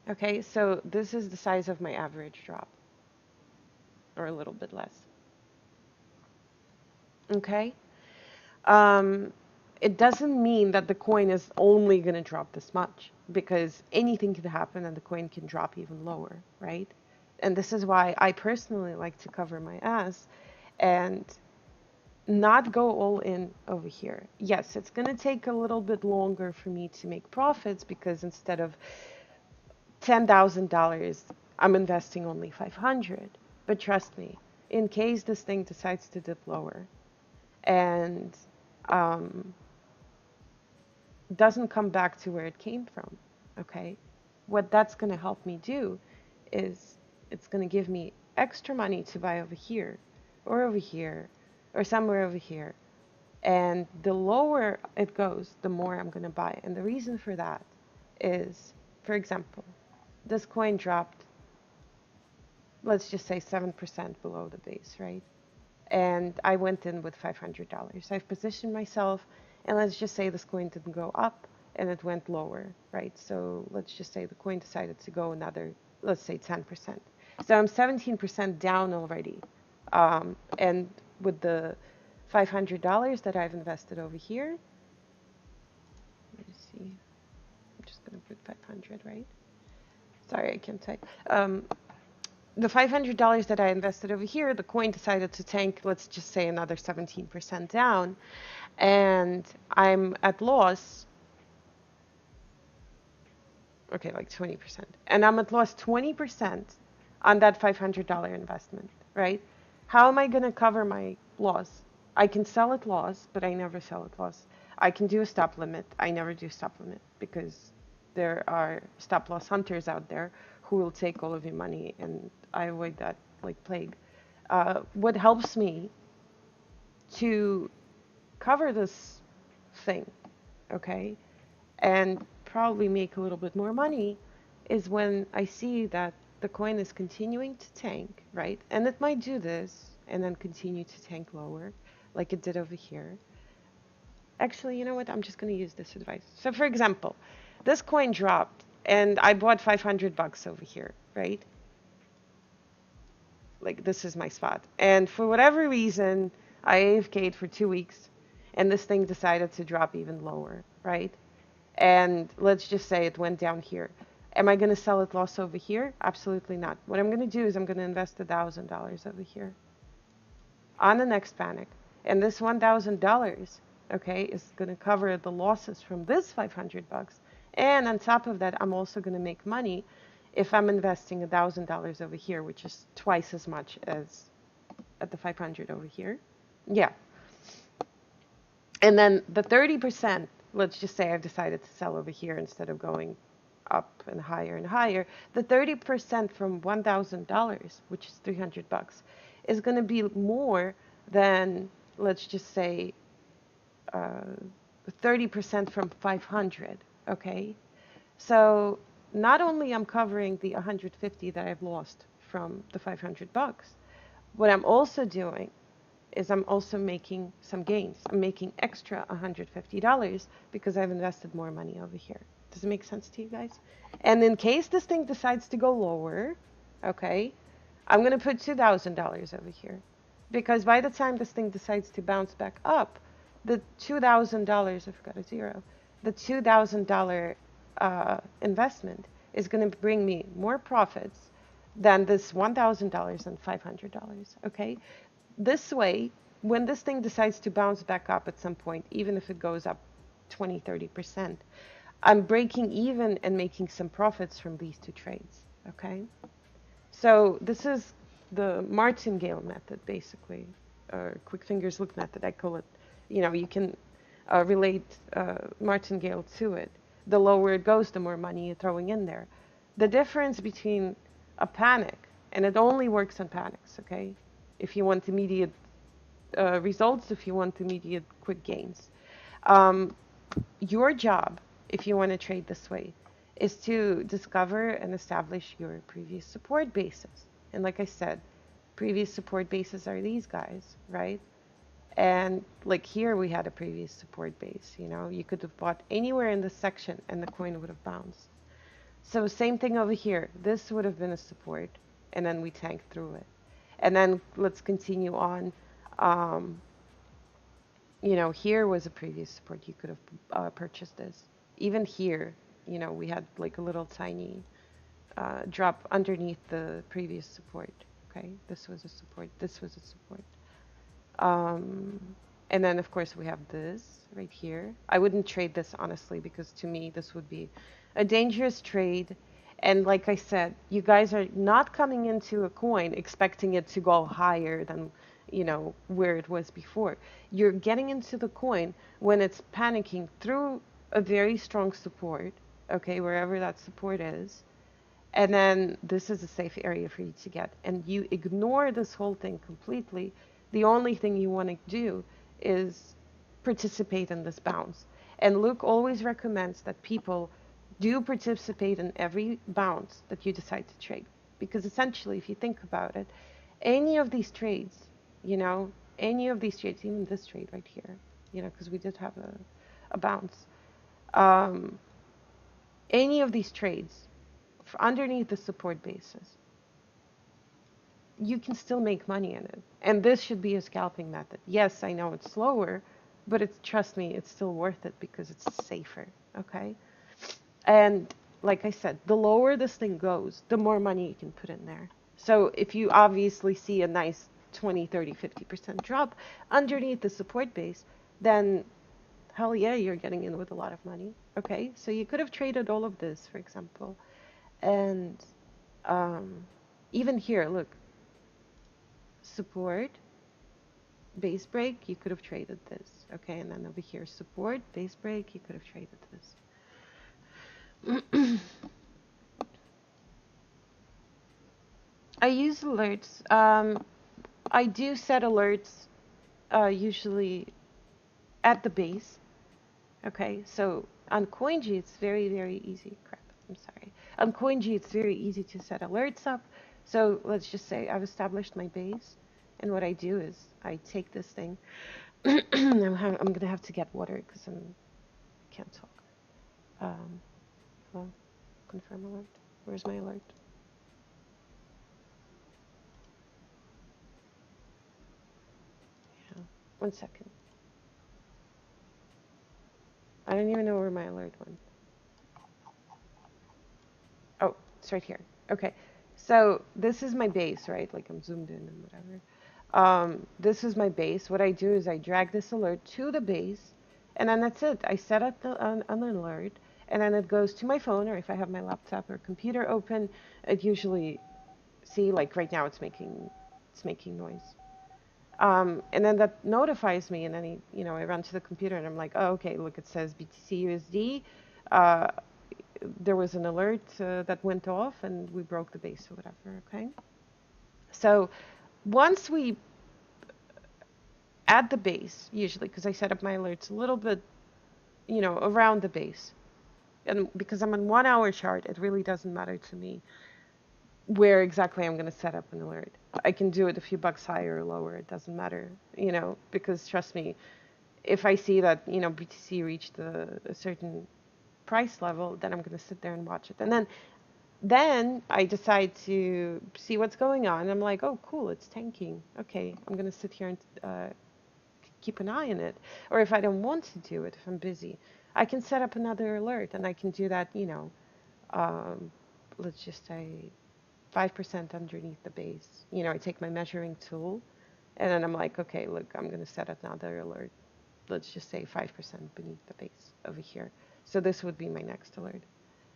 Okay, so this is the size of my average drop, or a little bit less. Okay, um, it doesn't mean that the coin is only going to drop this much, because anything can happen and the coin can drop even lower, right? And this is why I personally like to cover my ass and not go all in over here. Yes, it's going to take a little bit longer for me to make profits, because instead of $10,000, I'm investing only 500. But trust me, in case this thing decides to dip lower and um, doesn't come back to where it came from, okay? What that's going to help me do is it's going to give me extra money to buy over here, or somewhere over here. And the lower it goes, the more I'm going to buy. And the reason for that is, for example, this coin dropped, let's just say 7% below the base, right? And I went in with $500. I've positioned myself, and let's just say this coin didn't go up and it went lower, right? So let's just say the coin decided to go another, let's say 10%. So I'm 17% down already. And with the $500 that I've invested over here, let me see, I'm just going to put 500, right? Sorry, I can't type. The $500 that I invested over here, the coin decided to tank, let's just say another 17% down, and I'm at loss, okay, like 20%. And I'm at loss 20% on that $500 investment, right? How am I going to cover my loss? I can sell at loss, but I never sell at loss. I can do a stop limit. I never do stop limit, because there are stop loss hunters out there who will take all of your money, and I avoid that like plague. What helps me to cover this thing, okay, and probably make a little bit more money, is when I see that the coin is continuing to tank, right? And it might do this and then continue to tank lower, like it did over here. Actually, you know what? I'm just going to use this advice. So for example, this coin dropped and I bought 500 bucks over here, right? Like this is my spot. And for whatever reason, I AFK'd for 2 weeks and this thing decided to drop even lower, right? And let's just say it went down here. Am I going to sell at loss over here? Absolutely not. What I'm going to do is I'm going to invest $1,000 over here on the next panic. And this $1,000 okay, is going to cover the losses from this 500 bucks. And on top of that, I'm also going to make money if I'm investing $1,000 over here, which is twice as much as at the 500 over here. Yeah. And then the 30%, let's just say I've decided to sell over here instead of going up and higher. The 30% from $1,000, which is 300 bucks, is going to be more than, let's just say, 30% from 500, okay? So not only I'm covering the 150 that I've lost from the 500 bucks, what I'm also doing is I'm also making some gains. I'm making extra $150 because I've invested more money over here. Does it make sense to you guys? And in case this thing decides to go lower, okay, I'm going to put $2,000 over here because by the time this thing decides to bounce back up, the $2,000, I forgot a zero, the $2,000 investment is going to bring me more profits than this $1,000 and $500, okay? This way, when this thing decides to bounce back up at some point, even if it goes up 20, 30%, I'm breaking even and making some profits from these two trades, okay? So this is the martingale method, basically, or quick fingers look method, I call it. You know, you can relate martingale to it. The lower it goes, the more money you're throwing in there. The difference between a panic, and it only works on panics, okay? If you want immediate results, if you want immediate quick gains. Um, your job, if you want to trade this way, is to discover and establish your previous support bases. And like I said, previous support bases are these guys, right? And like here we had a previous support base, you know, you could have bought anywhere in this section and the coin would have bounced. So same thing over here. This would have been a support and then we tanked through it. And then let's continue on. Um, you know, here was a previous support. You could have purchased this. Even here, you know, we had like a little tiny drop underneath the previous support. Okay, this was a support. This was a support. Um, and then, of course, we have this right here. I wouldn't trade this, honestly, because to me, this would be a dangerous trade. And like I said, you guys are not coming into a coin expecting it to go higher than, you know, where it was before. You're getting into the coin when it's panicking through a very strong support, okay, wherever that support is. And then this is a safe area for you to get. And you ignore this whole thing completely. The only thing you want to do is participate in this bounce. And Luke always recommends that people do participate in every bounce that you decide to trade. Because essentially, if you think about it, any of these trades, you know, any of these trades, even this trade right here, you know, because we did have a bounce, um, any of these trades, underneath the support basis, you can still make money in it. And this should be a scalping method. Yes, I know it's slower, but it's, trust me, it's still worth it because it's safer, okay? And like I said, the lower this thing goes, the more money you can put in there. So if you obviously see a nice 20, 30, 50% drop underneath the support base, then hell yeah, you're getting in with a lot of money, okay? So you could have traded all of this, for example. And even here, look, support, base break, you could have traded this, okay? And then over here, support, base break, you could have traded this. I use alerts. I do set alerts usually at the base, okay? So on CoinG, it's very, very easy. Crap, I'm sorry. On CoinG, it's very easy to set alerts up. So let's just say I've established my base. And what I do is I take this thing. I'm going to have to get water because I can't talk. Well, confirm alert. Where's my alert? Yeah, 1 second. I don't even know where my alert went. Oh, it's right here. Okay, so this is my base, right? Like I'm zoomed in and whatever. This is my base. What I do is I drag this alert to the base, and then that's it. I set up an alert, and then it goes to my phone, or if I have my laptop or computer open, it usually see like right now it's making noise. And then that notifies me, and then I run to the computer and I'm like, oh, okay, look, it says BTC USD. Uh, there was an alert that went off, and we broke the base or whatever. Okay. So once we at the base, usually, because I set up my alerts a little bit, around the base, and because I'm on 1 hour chart, it really doesn't matter to me where exactly I'm going to set up an alert. I can do it a few bucks higher or lower. It doesn't matter, because trust me, if I see that, BTC reached a certain price level, then I'm going to sit there and watch it. And then I decide to see what's going on. I'm like, oh, cool, it's tanking. Okay, I'm going to sit here and keep an eye on it. Or if I don't want to do it, if I'm busy, I can set up another alert, and I can do that, um, let's just say 5% underneath the base. I take my measuring tool, and then I'm like, okay, look, I'm going to set another alert. Let's just say 5% beneath the base over here. So this would be my next alert.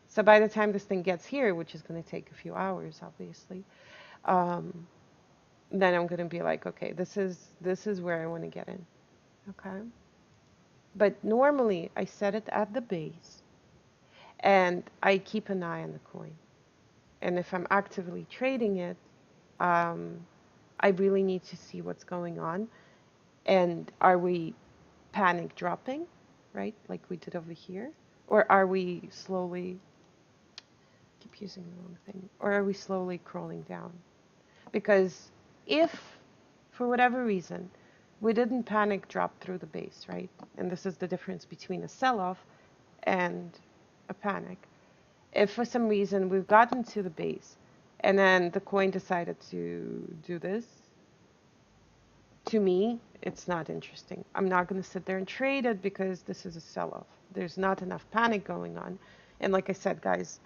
So by the time this thing gets here, which is going to take a few hours, obviously, um, then I'm going to be like, okay, this is where I want to get in. Okay. But normally I set it at the base, and I keep an eye on the coin. And if I'm actively trading it, um, I really need to see what's going on. And are we panic dropping, right? Like we did over here? Or are we slowly, keep using the wrong thing, or are we slowly crawling down? Because if, for whatever reason, we didn't panic drop through the base, right? And this is the difference between a sell-off and a panic. If for some reason we've gotten to the base and then the coin decided to do this, to me, it's not interesting. I'm not going to sit there and trade it because this is a sell-off. There's not enough panic going on. And like I said, guys,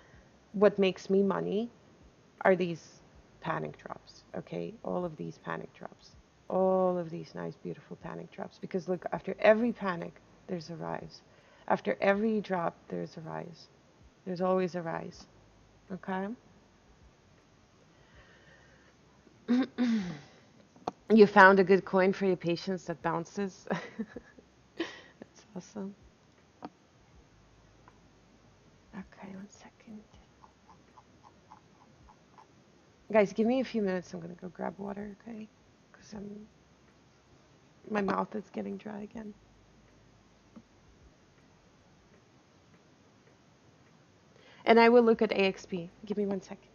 what makes me money are these panic drops, okay? All of these panic drops. All of these nice, beautiful panic drops. Because look, after every panic, there's a rise. After every drop, there's a rise. There's always a rise, okay? You found a good coin for your patience that bounces. That's awesome. Okay, 1 second. Guys, give me a few minutes. I'm gonna go grab water, okay? Because my mouth is getting dry again. And I will look at AXP. Give me 1 second.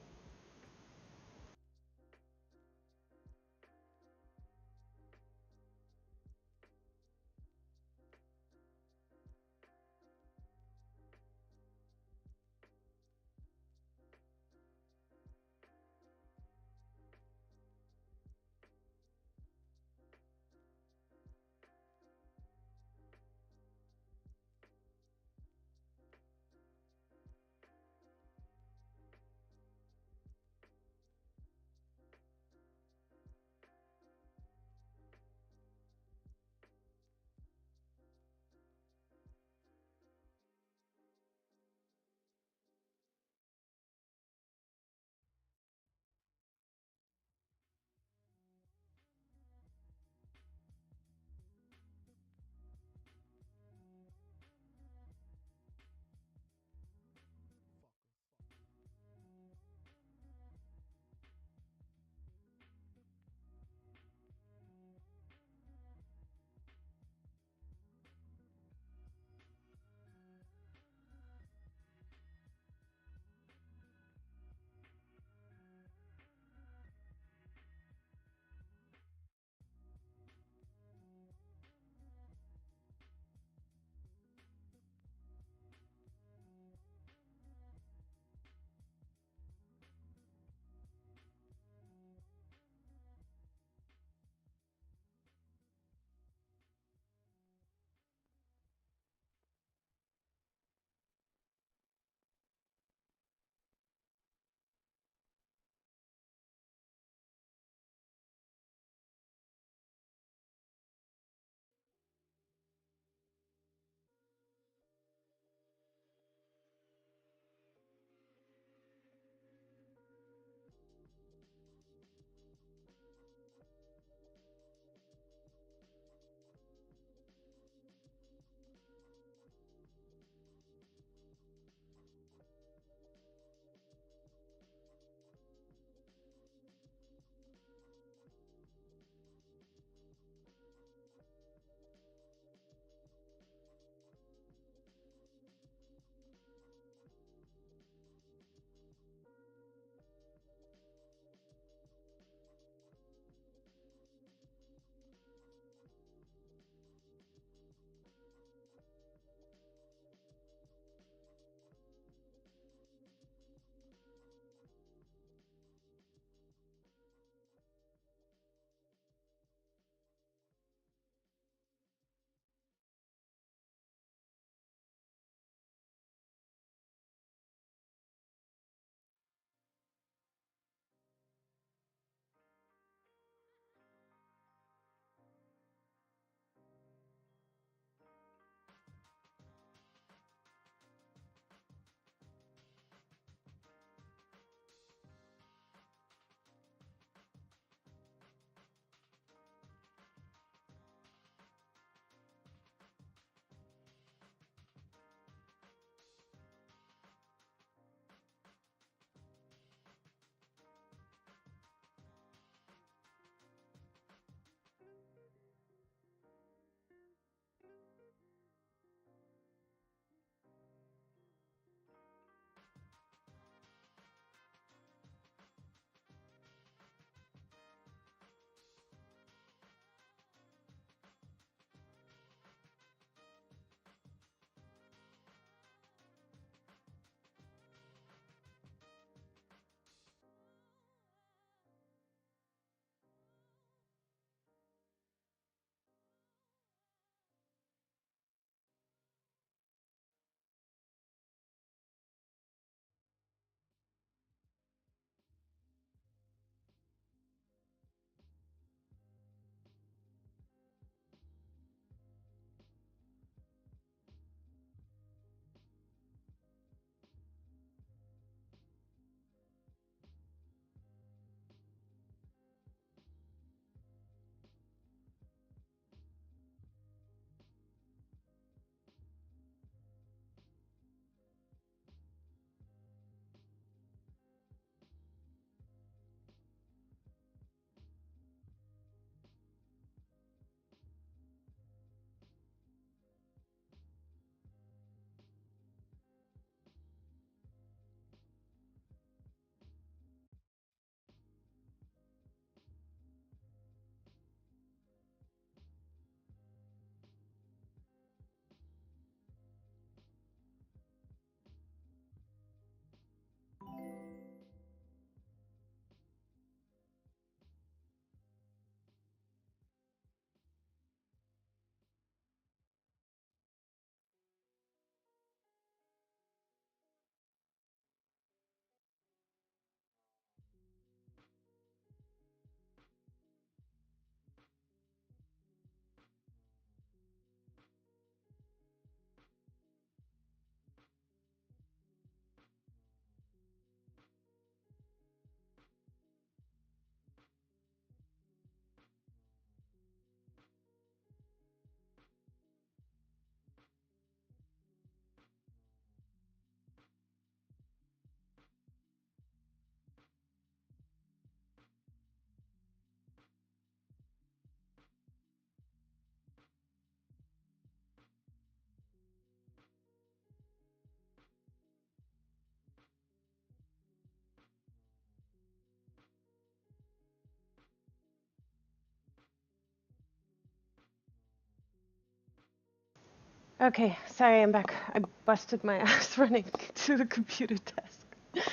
Okay, sorry, I'm back. I busted my ass running to the computer desk.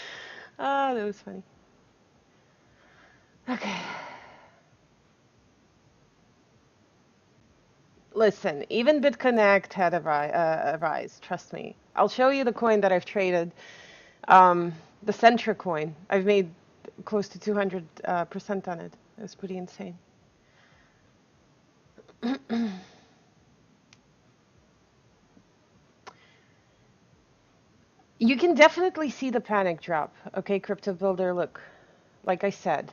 Ah, that was funny. Okay. Listen, even BitConnect had a rise, trust me. I'll show you the coin that I've traded. The Centra coin. I've made close to 200% on it. It was pretty insane. You can definitely see the panic drop. Okay, Crypto Builder, look. Like I said,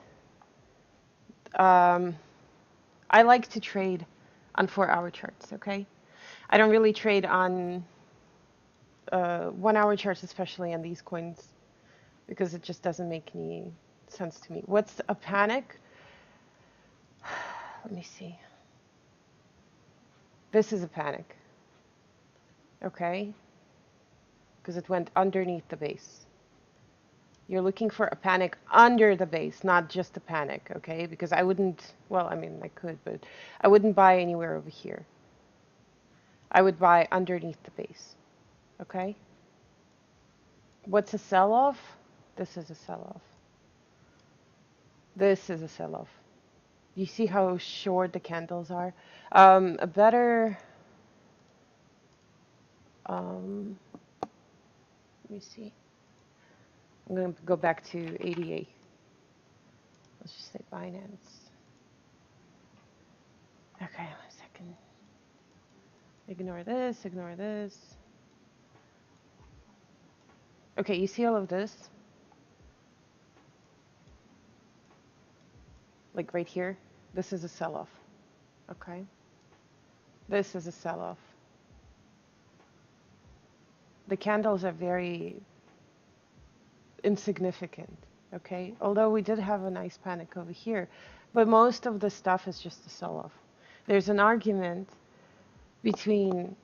um, I like to trade on 4-hour charts, okay? I don't really trade on 1-hour charts, especially on these coins, because it just doesn't make any sense to me. What's a panic? Let me see. This is a panic, okay? Because it went underneath the base. You're looking for a panic under the base, not just a panic, okay? Because I wouldn't, well, I mean, I could, but I wouldn't buy anywhere over here. I would buy underneath the base, okay? What's a sell-off? This is a sell-off. This is a sell-off. You see how short the candles are? A better, let me see. I'm going to go back to ADA. Let's just say Binance. Okay, 1 second. Ignore this, ignore this. Okay, you see all of this? Like right here? This is a sell-off. Okay? This is a sell-off. The candles are very insignificant, okay? Although we did have a nice panic over here, but most of the stuff is just a sell-off. There's an argument between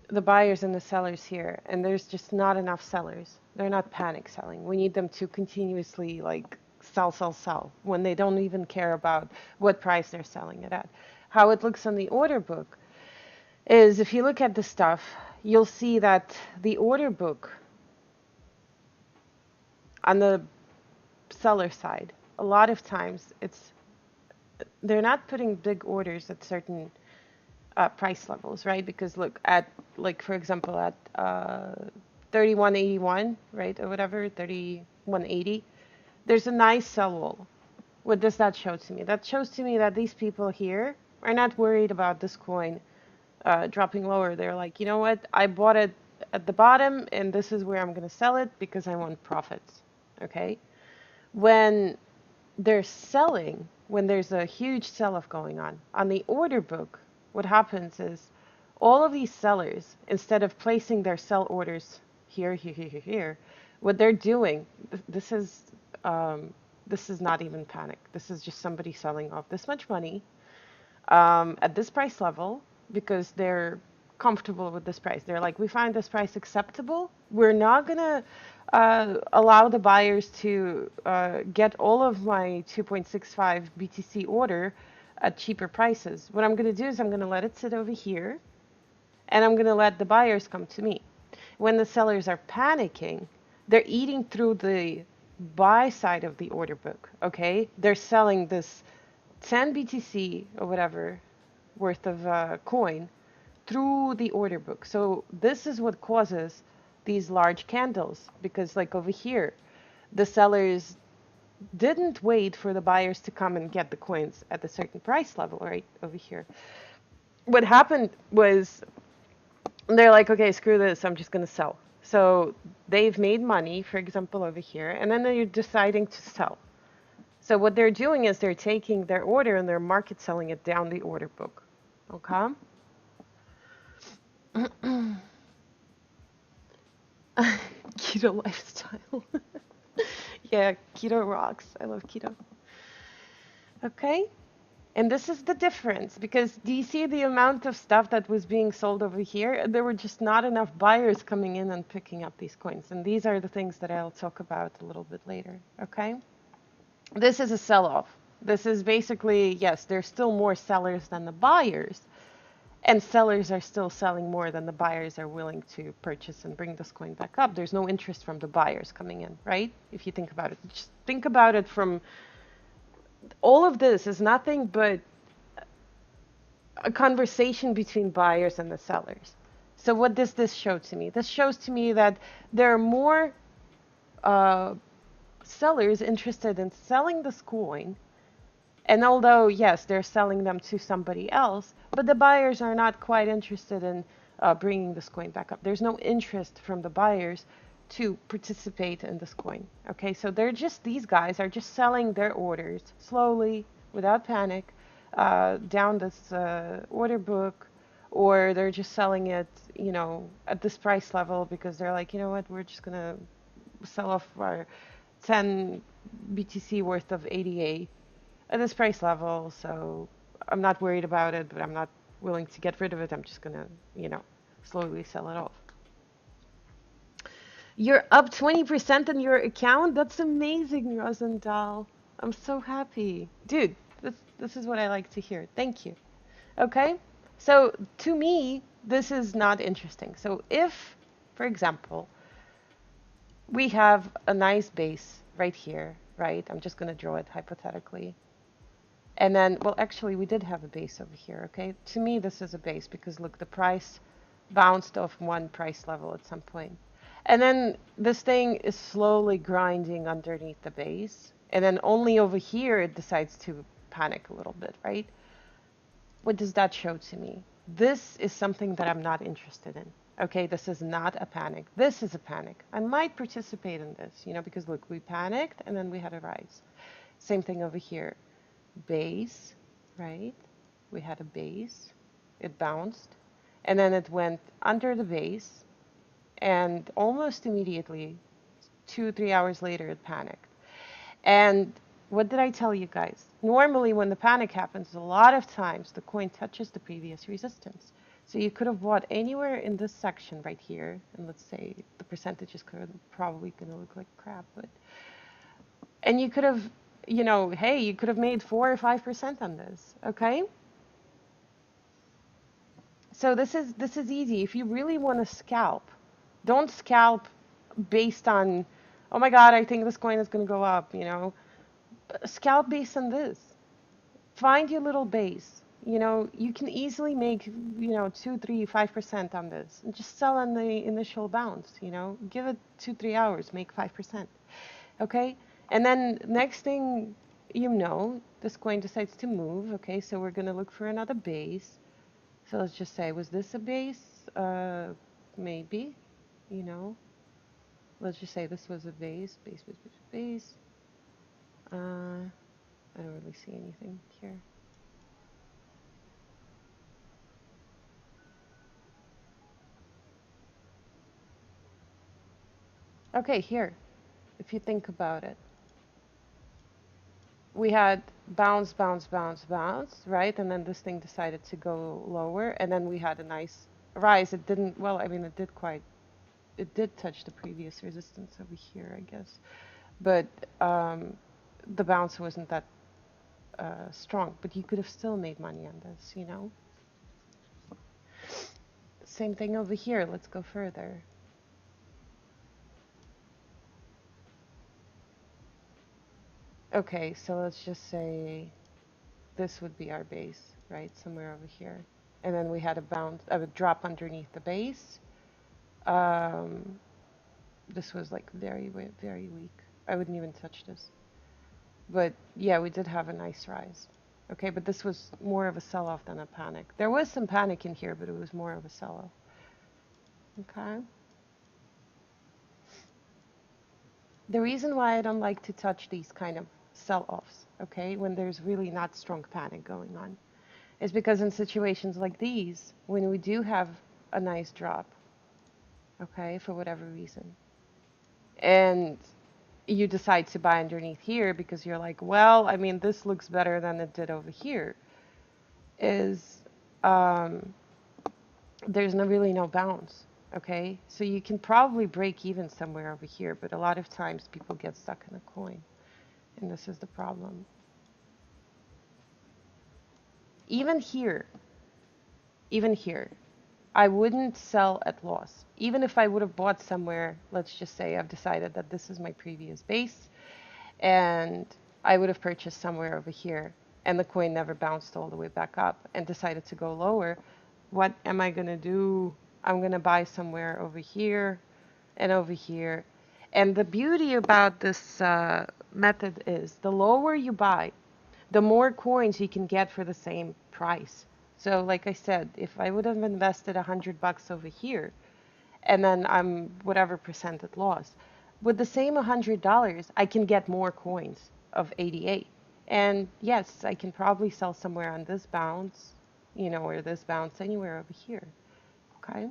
the buyers and the sellers here, and there's just not enough sellers. They're not panic selling. We need them to continuously like sell, sell, sell when they don't even care about what price they're selling it at. How it looks on the order book is if you look at the stuff, you'll see that the order book on the seller side, a lot of times they're not putting big orders at certain price levels, right? Because look at, like, for example, at 3181, right, or whatever, 3180, there's a nice sell wall. What does that show to me? That shows to me that these people here are not worried about this coin dropping lower. They're like, you know what? I bought it at the bottom, and this is where I'm going to sell it because I want profits. Okay? When they're selling, when there's a huge sell-off going on the order book, what happens is all of these sellers, instead of placing their sell orders here, here, here, here, here, what they're doing, this is not even panic. This is just somebody selling off this much money at this price level because they're comfortable with this price. They're like, we find this price acceptable. We're not going to allow the buyers to get all of my 2.65 BTC order at cheaper prices. What I'm going to do is I'm going to let it sit over here, and I'm going to let the buyers come to me. When the sellers are panicking, they're eating through the buy side of the order book, okay? They're selling this 10 BTC or whatever worth of coin through the order book. So this is what causes these large candles, because like over here, the sellers didn't wait for the buyers to come and get the coins at a certain price level, right over here. What happened was they're like, okay, screw this, I'm just going to sell. So they've made money, for example, over here, and then they're deciding to sell. So what they're doing is they're taking their order and they're market selling it down the order book. Okay? Keto lifestyle. Yeah, keto rocks. I love keto. Okay? And this is the difference, because do you see the amount of stuff that was being sold over here? There were just not enough buyers coming in and picking up these coins. And these are the things that I'll talk about a little bit later. Okay? This is a sell-off. This is basically, yes, there's still more sellers than the buyers. And sellers are still selling more than the buyers are willing to purchase and bring this coin back up. There's no interest from the buyers coming in, right? If you think about it, just think about it from all of this is nothing but a conversation between buyers and the sellers. So what does this show to me? This shows to me that there are more uh, sellers interested in selling this coin. And although, yes, they're selling them to somebody else, but the buyers are not quite interested in bringing this coin back up. There's no interest from the buyers to participate in this coin. Okay, so they're just, these guys are just selling their orders slowly, without panic, down this order book, or they're just selling it, you know, at this price level because they're like, you know what, we're just gonna sell off our 10 BTC worth of ADA at this price level, so I'm not worried about it, but I'm not willing to get rid of it. I'm just gonna, you know, slowly sell it off. You're up 20% on your account? That's amazing, Rosendahl. I'm so happy. Dude, this is what I like to hear. Thank you. Okay? So to me, this is not interesting. So if, for example, we have a nice base right here, right? I'm just gonna draw it hypothetically. And then, well, actually, we did have a base over here, okay? To me, this is a base because, look, the price bounced off one price level at some point. And then this thing is slowly grinding underneath the base. And then only over here, it decides to panic a little bit, right? What does that show to me? This is something that I'm not interested in. Okay, this is not a panic. This is a panic. I might participate in this, you know, because look, we panicked and then we had a rise. Same thing over here. Base, right? We had a base, it bounced, and then it went under the base, and almost immediately, 2, 3 hours later, it panicked. And what did I tell you guys? Normally, when the panic happens, a lot of times the coin touches the previous resistance. So you could have bought anywhere in this section right here, and let's say the percentage is probably going to look like crap, but and you could have, you know, hey, you could have made 4 or 5% on this, okay? So this is easy. If you really want to scalp, don't scalp based on, oh my God, I think this coin is going to go up, you know. Scalp based on this. Find your little base. You know, you can easily make, you know, 2, 3, 5% on this. And just sell on the initial bounce, you know. Give it 2, 3 hours, make 5%. Okay? And then next thing you know, this coin decides to move. Okay, so we're going to look for another base. So let's just say, was this a base? Maybe, you know. Let's just say this was a base, base, base, base, base. I don't really see anything here. Okay, here, if you think about it. We had bounce, bounce, bounce, bounce, right? And then this thing decided to go lower, and then we had a nice rise. It didn't, well, I mean, it did touch the previous resistance over here, I guess. But the bounce wasn't that strong, but you could have still made money on this, you know? Same thing over here. Let's go further. Okay, so let's just say this would be our base, right? Somewhere over here. And then we had a bounce, a drop underneath the base. This was like very, very weak. I wouldn't even touch this. But yeah, we did have a nice rise. Okay, but this was more of a sell-off than a panic. There was some panic in here, but it was more of a sell-off. Okay. The reason why I don't like to touch these kind of sell-offs, okay, when there's really not strong panic going on, is because in situations like these, when we do have a nice drop, okay, for whatever reason, and you decide to buy underneath here because you're like, well, I mean, this looks better than it did over here, is there's really no bounce, okay? So you can probably break even somewhere over here, but a lot of times people get stuck in a coin, and this is the problem. Even here, even here, I wouldn't sell at loss. Even if I would have bought somewhere, let's just say I've decided that this is my previous base, and I would have purchased somewhere over here, and the coin never bounced all the way back up and decided to go lower. What am I going to do? I'm going to buy somewhere over here and over here. And the beauty about this method is the lower you buy, the more coins you can get for the same price. So, like I said, if I would have invested $100 over here, and then I'm whatever percent at loss, with the same $100, I can get more coins of 88. And yes, I can probably sell somewhere on this bounce, or this bounce anywhere over here. Okay,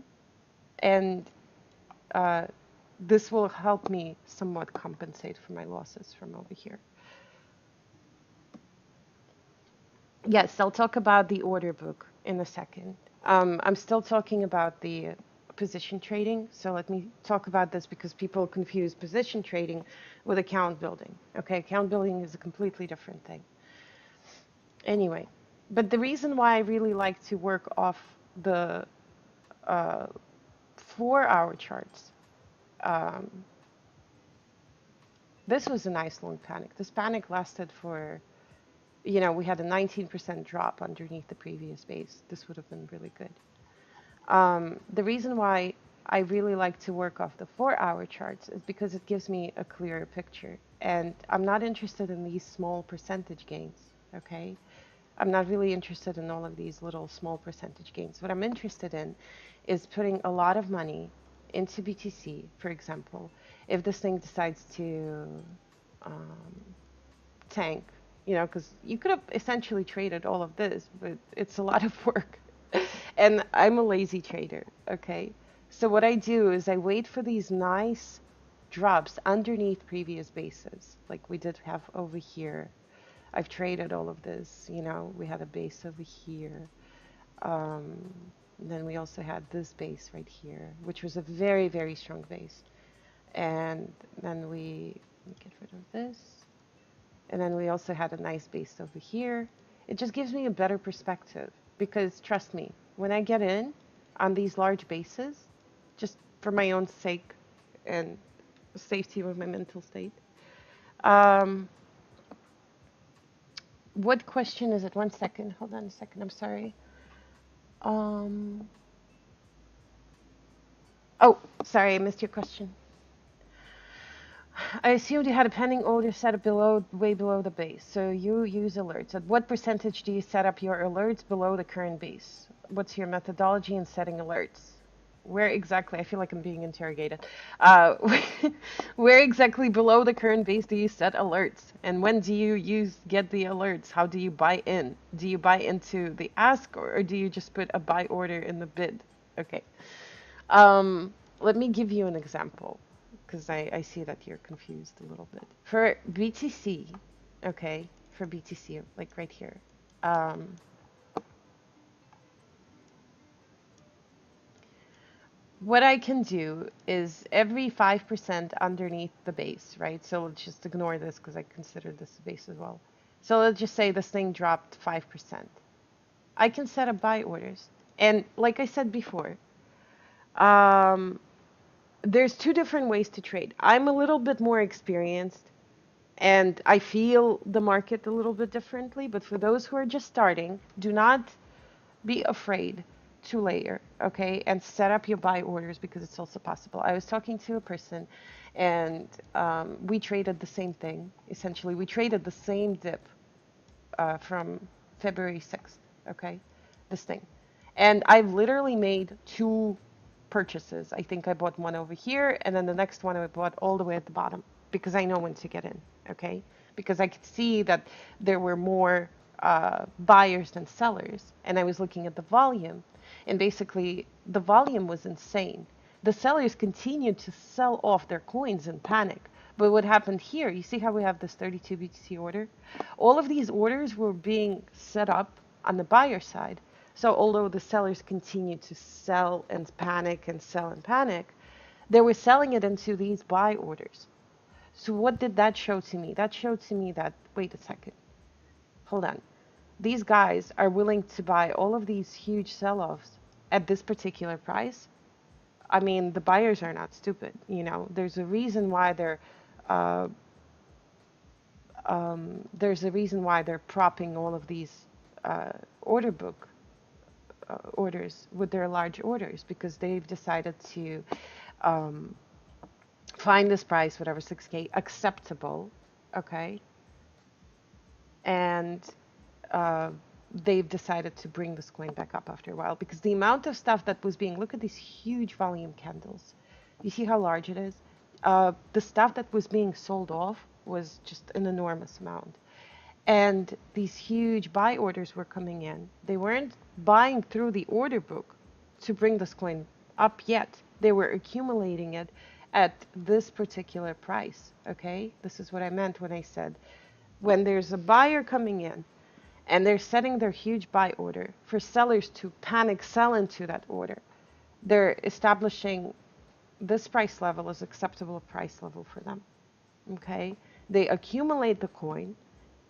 and uh, this will help me somewhat compensate for my losses from over here. Yes, I'll talk about the order book in a second. I'm still talking about the position trading, so let me talk about this because people confuse position trading with account building. Okay, account building is a completely different thing. Anyway, but the reason why I really like to work off the uh, 4-hour charts, um, this was a nice long panic. This panic lasted for, we had a 19% drop underneath the previous base. This would have been really good. The reason why I really like to work off the 4-hour charts is because it gives me a clearer picture. And I'm not interested in these small percentage gains, okay? I'm not really interested in all of these little small percentage gains. What I'm interested in is putting a lot of money into BTC, for example, if this thing decides to um, tank, because you could have essentially traded all of this, but it's a lot of work. And I'm a lazy trader, okay? So what I do is I wait for these nice drops underneath previous bases, like we did have over here. I've traded all of this, we had a base over here. Um, then we also had this base right here, which was a very, very strong base. And then let me get rid of this. And then we also had a nice base over here. It just gives me a better perspective because trust me, when I get in on these large bases, just for my own sake and safety of my mental state, um, what question is it? One second. Hold on a second. I'm sorry. Um, oh, sorry, I missed your question. I assumed you had a pending order set up way below the base, so you use alerts. At what percentage do you set up your alerts below the current base? What's your methodology in setting alerts? Where exactly? I feel like I'm being interrogated. Uh, where exactly below the current base do you set alerts? And when do you get the alerts? How do you buy in? Do you buy into the ask or do you just put a buy order in the bid? Okay. Let me give you an example because I see that you're confused a little bit. For BTC, okay, for BTC, like right here. Um, what I can do is every 5% underneath the base, right? So let's just ignore this because I consider this a base as well. So let's just say this thing dropped 5%. I can set up buy orders. And like I said before, um, there's two different ways to trade. I'm a little bit more experienced and I feel the market a little bit differently, but for those who are just starting, do not be afraid to layer, okay, and set up your buy orders because it's also possible. I was talking to a person and we traded the same thing. Essentially, we traded the same dip from February 6th, okay, this thing. And I've literally made two purchases. I think I bought one over here, and then the next one I bought all the way at the bottom because I know when to get in, okay? Because I could see that there were more buyers than sellers, and I was looking at the volume, and basically the volume was insane. The sellers continued to sell off their coins in panic. But what happened here, you see how we have this 32 BTC order? All of these orders were being set up on the buyer side. So although the sellers continued to sell and panic and sell and panic, they were selling it into these buy orders. So what did that show to me? That showed to me that, wait a second, hold on. these guys are willing to buy all of these huge sell-offs at this particular price. I mean, the buyers are not stupid, you know. Uh, there's a reason why they're propping all of these uh, order book orders with their large orders, because they've decided to um, find this price, whatever 6K, acceptable, okay, and uh, they've decided to bring this coin back up after a while, because the amount of stuff that was being, look at these huge volume candles. You see how large it is? The stuff that was being sold off was just an enormous amount. And these huge buy orders were coming in. They weren't buying through the order book to bring this coin up yet. They were accumulating it at this particular price. Okay? This is what I meant when I said when there's a buyer coming in and they're setting their huge buy order for sellers to panic sell into that order, they're establishing this price level as acceptable price level for them. Okay? They accumulate the coin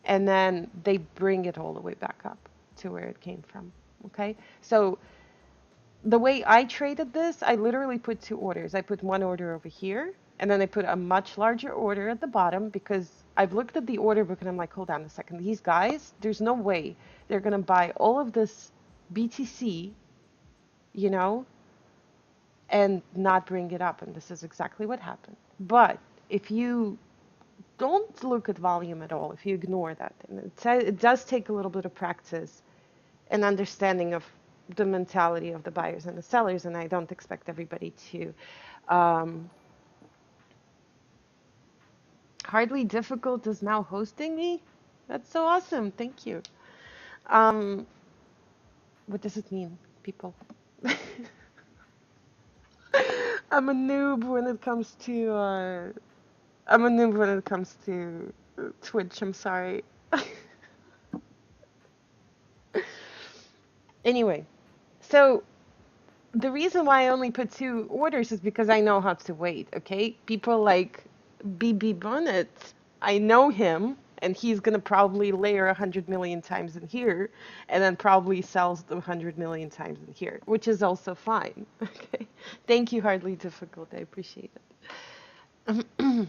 and then they bring it all the way back up to where it came from. Okay? So the way I traded this, I literally put two orders. I put one order over here, and then I put a much larger order at the bottom, because I've looked at the order book and I'm like, hold on a second. These guys, there's no way they're going to buy all of this BTC, you know, and not bring it up. And this is exactly what happened. But if you don't look at volume at all, if you ignore that, and it does take a little bit of practice and understanding of the mentality of the buyers and the sellers, and I don't expect everybody to. Um, Hardly Difficult is now hosting me. That's so awesome. Thank you. Um, what does it mean, people? I'm a noob when it comes to. I'm a noob when it comes to Twitch. I'm sorry. Anyway, so the reason why I only put two orders is because I know how to wait, okay? People like BB Bonnet, I know him, and he's gonna probably layer 100 million times in here, and then probably sells the 100 million times in here, which is also fine, okay? Thank you, Hardly Difficult, I appreciate it.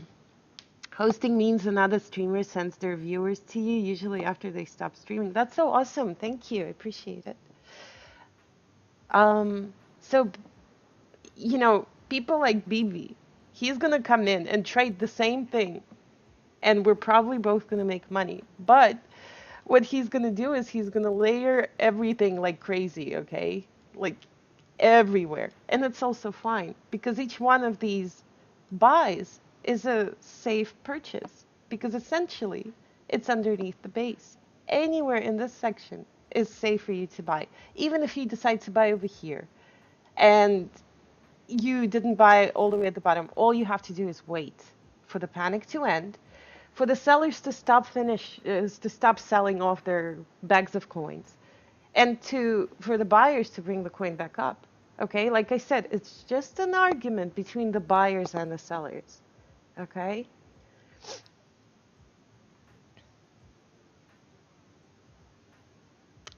Hosting means another streamer sends their viewers to you, usually after they stop streaming. That's so awesome, thank you, I appreciate it. So you know, people like BB, he's going to come in and trade the same thing, and we're probably both going to make money. But what he's going to do is he's going to layer everything like crazy, okay? Like everywhere. And it's also fine, because each one of these buys is a safe purchase, because essentially it's underneath the base. Anywhere in this section is safe for you to buy, even if you decide to buy over here. And you didn't buy all the way at the bottom. All you have to do is wait for the panic to end, for the sellers to stop selling off their bags of coins, and for the buyers to bring the coin back up. Okay, like I said, it's just an argument between the buyers and the sellers. Okay.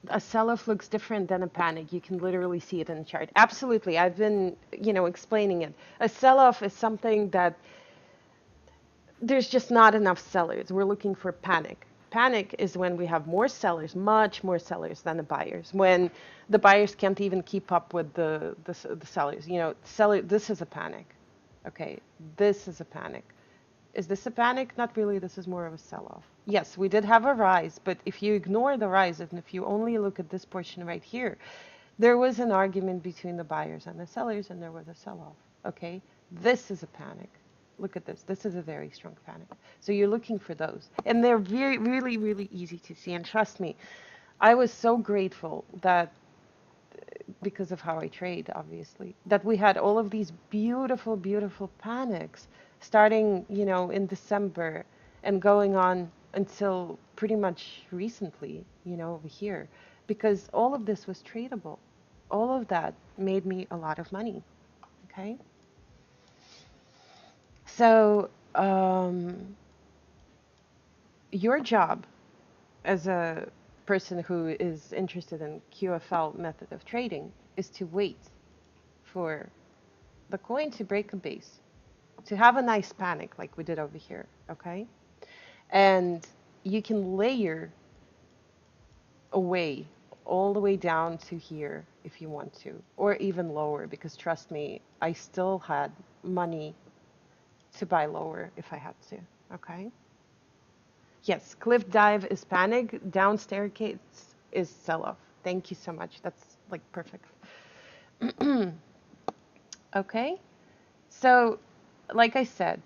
A sell-off looks different than a panic. You can literally see it in the chart. Absolutely. I've been, explaining it. A sell-off is something that there's just not enough sellers. We're looking for panic. Panic is when we have more sellers, much more sellers than the buyers. When the buyers can't even keep up with the sellers. This is a panic. Okay, this is a panic. Is this a panic? Not really. This is more of a sell-off. Yes, we did have a rise, but if you ignore the rise and if you only look at this portion right here, there was an argument between the buyers and the sellers, and there was a sell-off. Okay, this is a panic. Look at this. This is a very strong panic. So you're looking for those. And they're very, really, really easy to see. And trust me, I was so grateful that, because of how I trade, obviously, that we had all of these beautiful, beautiful panics starting, in December and going on until pretty much recently, over here, because all of this was tradable. All of that made me a lot of money. Okay. So, your job as a person who is interested in QFL method of trading is to wait for the coin to break a base, to have a nice panic like we did over here, okay? And you can layer away all the way down to here if you want to, or even lower, because trust me, I still had money to buy lower if I had to, okay? Yes, cliff dive is panic, down staircase is sell-off. Thank you so much. That's like perfect. Okay, so like I said,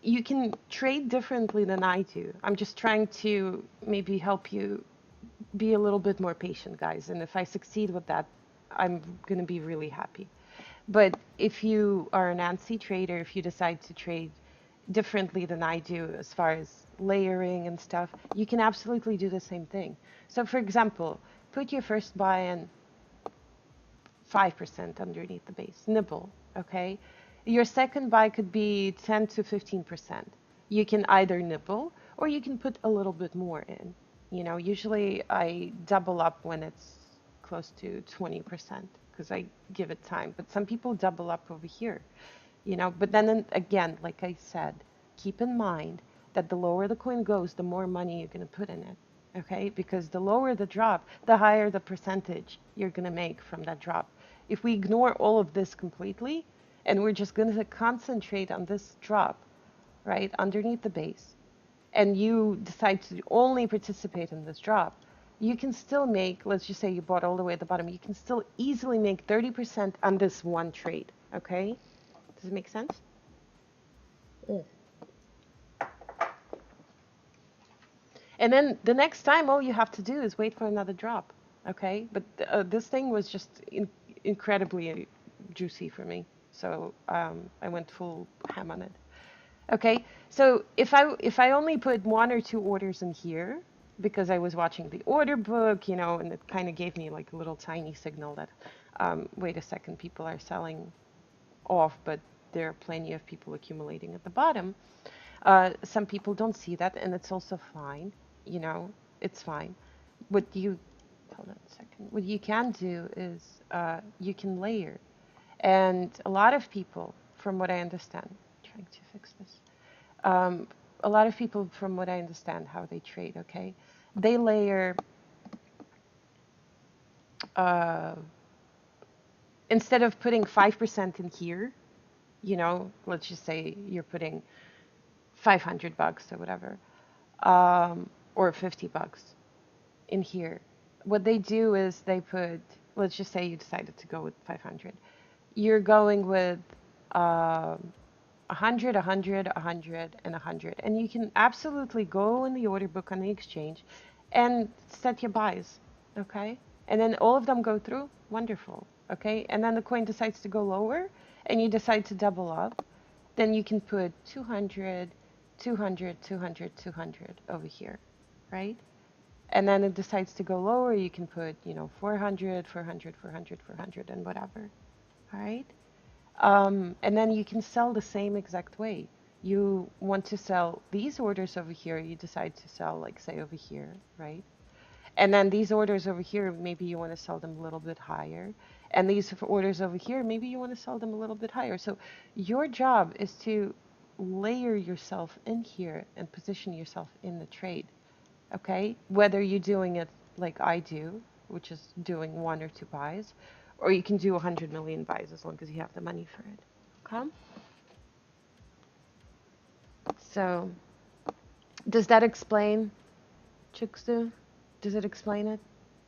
you can trade differently than I do. I'm just trying to maybe help you be a little bit more patient, guys. And if I succeed with that, I'm going to be really happy. But if you are an ANSI trader, if you decide to trade differently than I do as far as layering and stuff, you can absolutely do the same thing. So for example, put your first buy in 5% underneath the base, nibble, okay? Your second buy could be 10 to 15%. You can either nibble or you can put a little bit more in. You know, usually I double up when it's close to 20% because I give it time. But some people double up over here, you know. But then again, like I said, keep in mind that the lower the coin goes, the more money you're going to put in it. Okay, because the lower the drop, the higher the percentage you're going to make from that drop. If we ignore all of this completely and we're just going to concentrate on this drop, right, underneath the base, and you decide to only participate in this drop, you can still make, let's just say you bought all the way at the bottom, you can still easily make 30% on this one trade. Okay? Does it make sense? And then the next time, all you have to do is wait for another drop. Okay? But this thing was just incredibly juicy for me. So I went full ham on it. Okay, so if I only put one or two orders in here because I was watching the order book, you know, and it kind of gave me like a little tiny signal that, wait a second, people are selling off, but there are plenty of people accumulating at the bottom. Some people don't see that, and it's also fine. You know, it's fine. What you hold on a second. What you can do is you can layer, and a lot of people, from what I understand, trying to fix this. A lot of people, from what I understand, how they trade, okay, they layer, uh, instead of putting 5% in here, you know, let's just say you're putting $500 or whatever, or $50 in here. What they do is they put, let's just say you decided to go with 500. You're going with 100, 100, 100, and 100. And you can absolutely go in the order book on the exchange and set your buys, okay? And then all of them go through, wonderful, okay? And then the coin decides to go lower and you decide to double up, then you can put 200, 200, 200, 200 over here, right? And then it decides to go lower, you can put, you know, 400, 400, 400, 400, and whatever, all right? And then you can sell the same exact way. You want to sell these orders over here, you decide to sell, like, say, over here, right? And then these orders over here, maybe you want to sell them a little bit higher. And these orders over here, maybe you want to sell them a little bit higher. So your job is to layer yourself in here and position yourself in the trade, okay? Whether you're doing it like I do, which is doing one or two buys, or you can do 100 million buys as long as you have the money for it, okay? So does that explain, Chuksu? Does it explain it?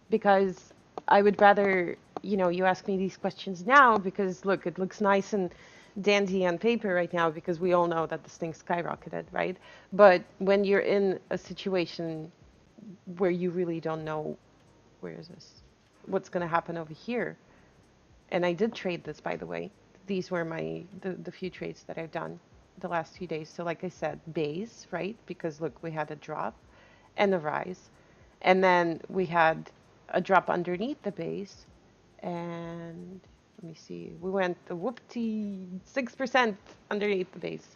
Because I would rather, you know, you ask me these questions now because look, it looks nice and dandy on paper right now because we all know that this thing skyrocketed, right? But when you're in a situation where you really don't know, where is this? What's going to happen over here? And I did trade this, by the way. These were the few trades that I've done the last few days. So like I said, base, right? Because look, we had a drop and a rise. And then we had a drop underneath the base. And let me see, we went a whoopty 6% underneath the base.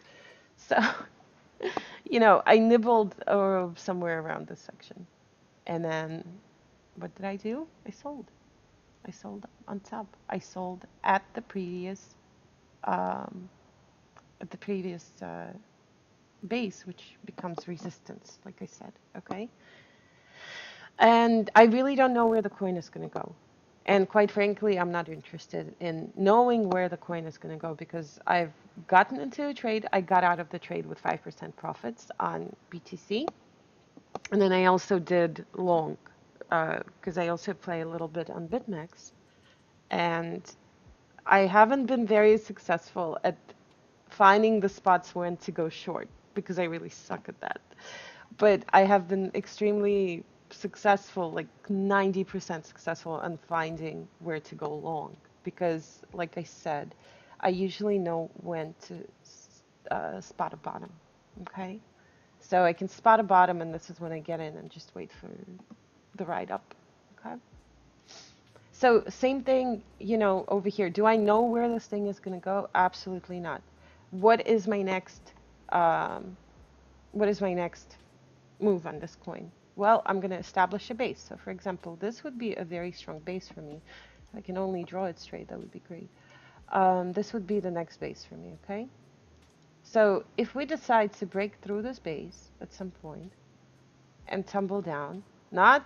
So, you know, I nibbled somewhere around this section. And then what did I do? I sold. I sold on top. I sold um, at the previous base, which becomes resistance, like I said. Okay. And I really don't know where the coin is going to go. And quite frankly, I'm not interested in knowing where the coin is going to go because I've gotten into a trade. I got out of the trade with 5% profits on BTC. And then I also did long because I also play a little bit on BitMEX. And I haven't been very successful at finding the spots when to go short because I really suck at that. But I have been extremely successful, like 90% successful in finding where to go long because, like I said, I usually know when to spot a bottom. Okay. So I can spot a bottom, and this is when I get in and just wait for the ride up. Okay. So same thing, over here. Do I know where this thing is going to go? Absolutely not. What is my next um, what is my next move on this coin? Well, I'm going to establish a base. So for example, this would be a very strong base for me. If I can only draw it straight, that would be great. This would be the next base for me, okay? So if we decide to break through this base at some point and tumble down, not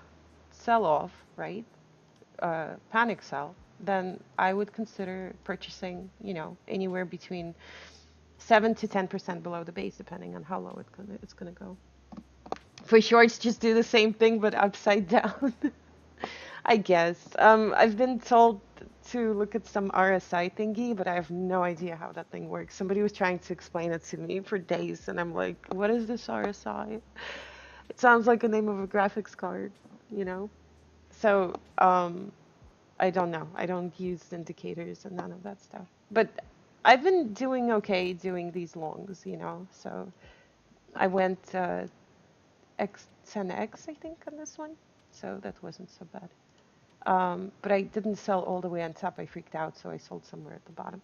sell off, right? Panic sell, then I would consider purchasing, anywhere between 7 to 10% below the base, depending on how low it's gonna go. For shorts, just do the same thing but upside down, I guess. I've been told to look at some RSI thingy, but I have no idea how that thing works. Somebody was trying to explain it to me for days, and I'm like, what is this RSI? It sounds like the name of a graphics card, you know? So, I don't know. I don't use indicators and none of that stuff. But I've been doing okay doing these longs, So I went X 10X, I think, on this one. So that wasn't so bad. But I didn't sell all the way on top. I freaked out, so I sold somewhere at the bottom.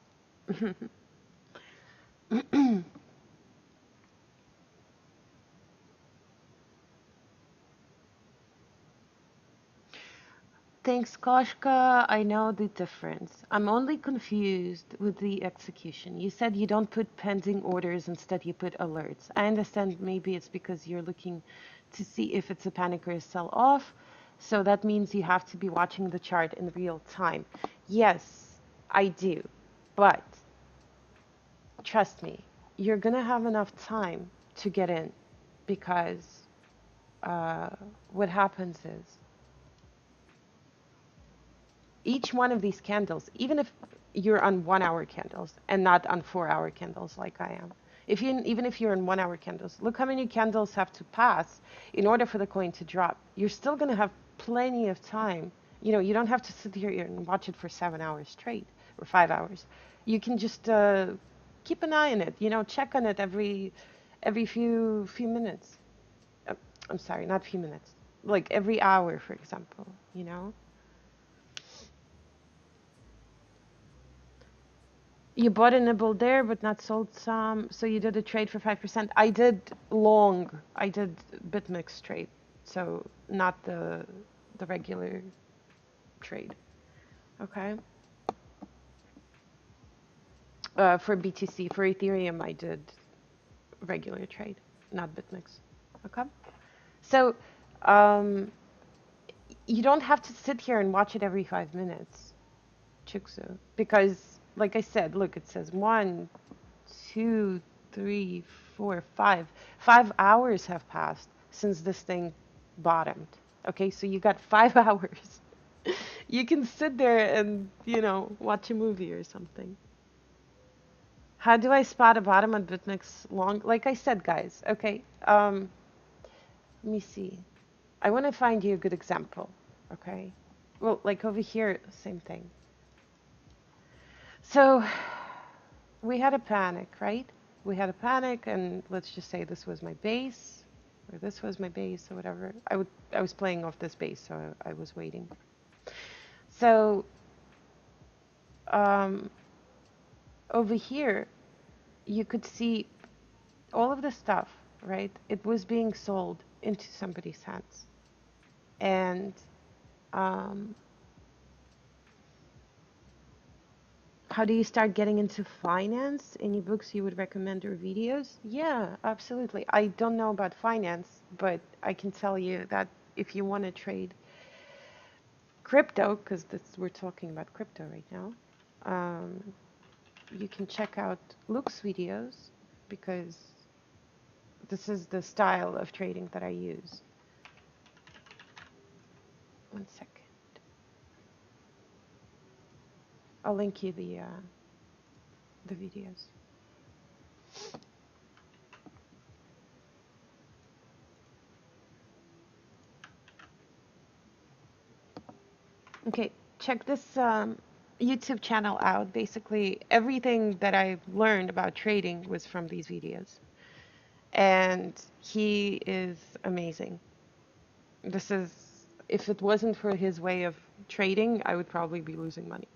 Thanks, Koshka. I know the difference. I'm only confused with the execution. You said you don't put pending orders, instead you put alerts. I understand maybe it's because you're looking to see if it's a panic or a sell off. So that means you have to be watching the chart in real time. Yes, I do. But trust me, you're going to have enough time to get in because uh, what happens is each one of these candles, even if you're on 1 hour candles and not on 4 hour candles like I am, even if you're in 1 hour candles, look how many candles have to pass in order for the coin to drop. You're still going to have plenty of time. You don't have to sit here and watch it for 7 hours straight or 5 hours. You can just keep an eye on it. Check on it every few minutes. Uh, I'm sorry, not few minutes. Like every hour, for example. You bought a nibble there, but not sold some. So you did a trade for 5%. I did long. I did BitMEX trade. So not the regular trade. Okay. For BTC, for Ethereum, I did regular trade, not BitMEX. Okay. So um, you don't have to sit here and watch it every 5 minutes, Chuksu, because like I said, look, it says 1, 2, 3, 4, 5. 5 hours have passed since this thing bottomed. Okay, so you got 5 hours. You can sit there and, watch a movie or something. How do I spot a bottom on BitMEX long? Like I said, guys, okay, let me see. I want to find you a good example, okay? Well, like over here, same thing. So we had a panic, right? We had a panic, and let's just say this was my base, or this was my base, or whatever. I was playing off this base, so I was waiting. So um, over here, you could see all of the stuff, right? It was being sold into somebody's hands. And um, how do you start getting into finance? Any books you would recommend or videos? Yeah, absolutely. I don't know about finance, but I can tell you that if you want to trade crypto, because we're talking about crypto right now, um, you can check out Luke's videos because this is the style of trading that I use. One second. I'll link you the videos. Okay, check this YouTube channel out. Basically, everything that I've learned about trading was from these videos. And he is amazing. This is, if it wasn't for his way of trading, I would probably be losing money.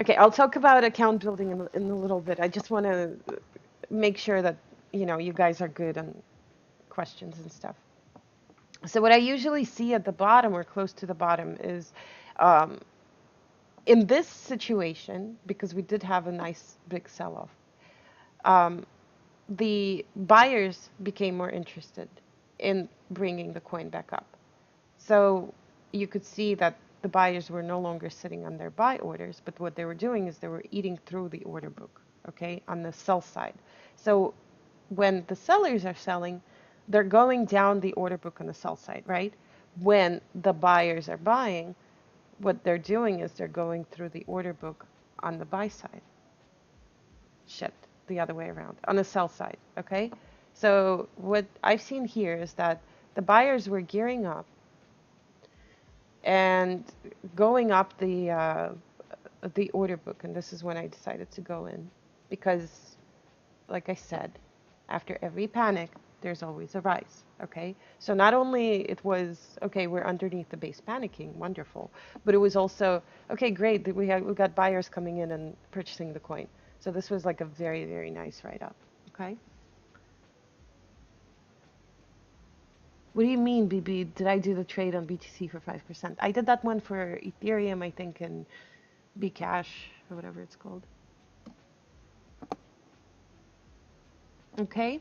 Okay, I'll talk about account building in a little bit. I just want to make sure that, you guys are good on questions and stuff. So what I usually see at the bottom or close to the bottom is um, in this situation, because we did have a nice big sell-off, um, the buyers became more interested in bringing the coin back up. So you could see that the buyers were no longer sitting on their buy orders, but what they were doing is they were eating through the order book, okay, on the sell side. So when the sellers are selling, they're going down the order book on the sell side, right? When the buyers are buying, what they're doing is they're going through the order book on the buy side. Shit, the other way around, on the sell side, okay? So what I've seen here is that the buyers were gearing up and going up the order book, and this is when I decided to go in because, like I said, after every panic, there's always a rise. Okay, so not only it was okay, we're underneath the base panicking, wonderful, but it was also okay, great that we got buyers coming in and purchasing the coin. So this was like a very, very nice write up. Okay, what do you mean, BB? Did I do the trade on BTC for 5%? I did that one for Ethereum, I think, and Bcash or whatever it's called. Okay,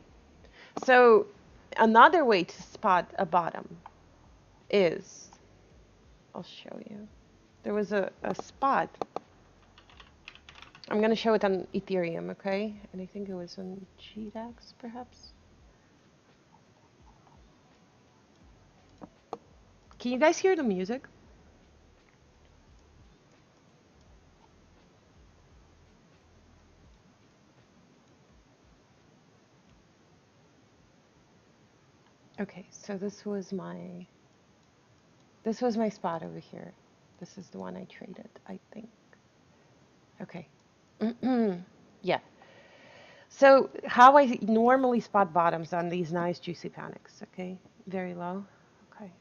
so another way to spot a bottom is, I'll show you. There was a spot. I'm going to show it on Ethereum, okay? And I think it was on GDAX, perhaps. Can you guys hear the music? Okay, so this was my spot over here. This is the one I traded, I think. Okay. Yeah. So how I normally spot bottoms on these nice juicy panics, okay? Very low. Okay.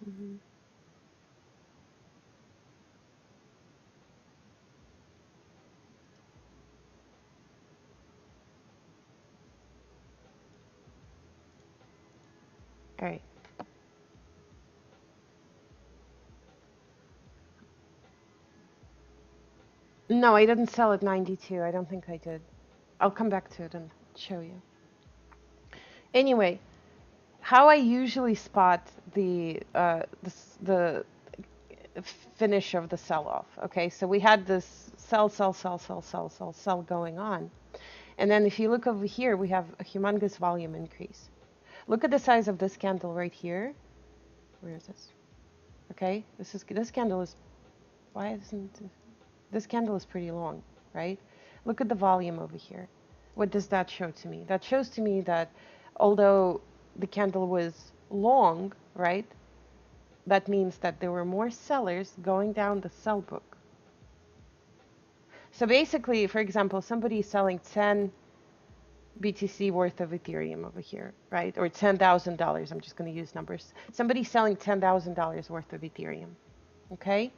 Mm-hmm. All right. No, I didn't sell at 92. I don't think I did. I'll come back to it and show you. Anyway, how I usually spot the finish of the sell-off. Okay, so we had this sell going on. And then if you look over here, we have a humongous volume increase. Look at the size of this candle right here. Where is this? Okay, this candle is, why isn't, this candle is pretty long, right? Look at the volume over here. What does that show to me? That shows to me that although the candle was long, right? That means that there were more sellers going down the sell book. So basically, for example, somebody is selling 10 BTC worth of Ethereum over here, right? Or $10,000. I'm just going to use numbers. Somebody's selling $10,000 worth of Ethereum, okay?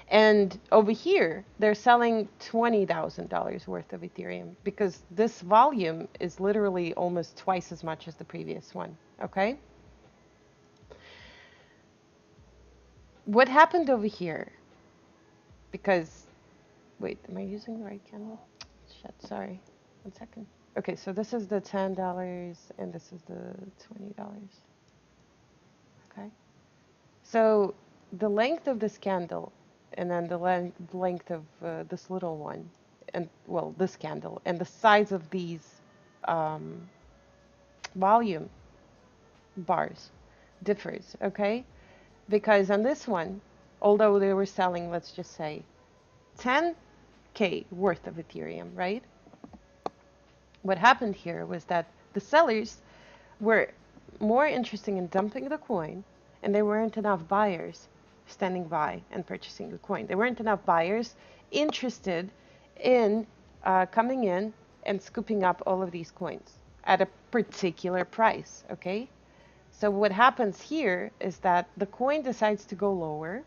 And over here, they're selling $20,000 worth of Ethereum because this volume is literally almost twice as much as the previous one. Okay? What happened over here? Because, wait, am I using the right candle? Shit, sorry. 1 second. Okay, so this is the $10 and this is the $20. Okay? So the length of this candle and then the length of this little one, and well, this candle, and the size of these um, volume bars differs, okay? Because on this one, although they were selling, let's just say, 10K worth of Ethereum, right? What happened here was that the sellers were more interested in dumping the coin, and there weren't enough buyers standing by and purchasing the coin. There weren't enough buyers interested in coming in and scooping up all of these coins at a particular price, okay? So what happens here is that the coin decides to go lower,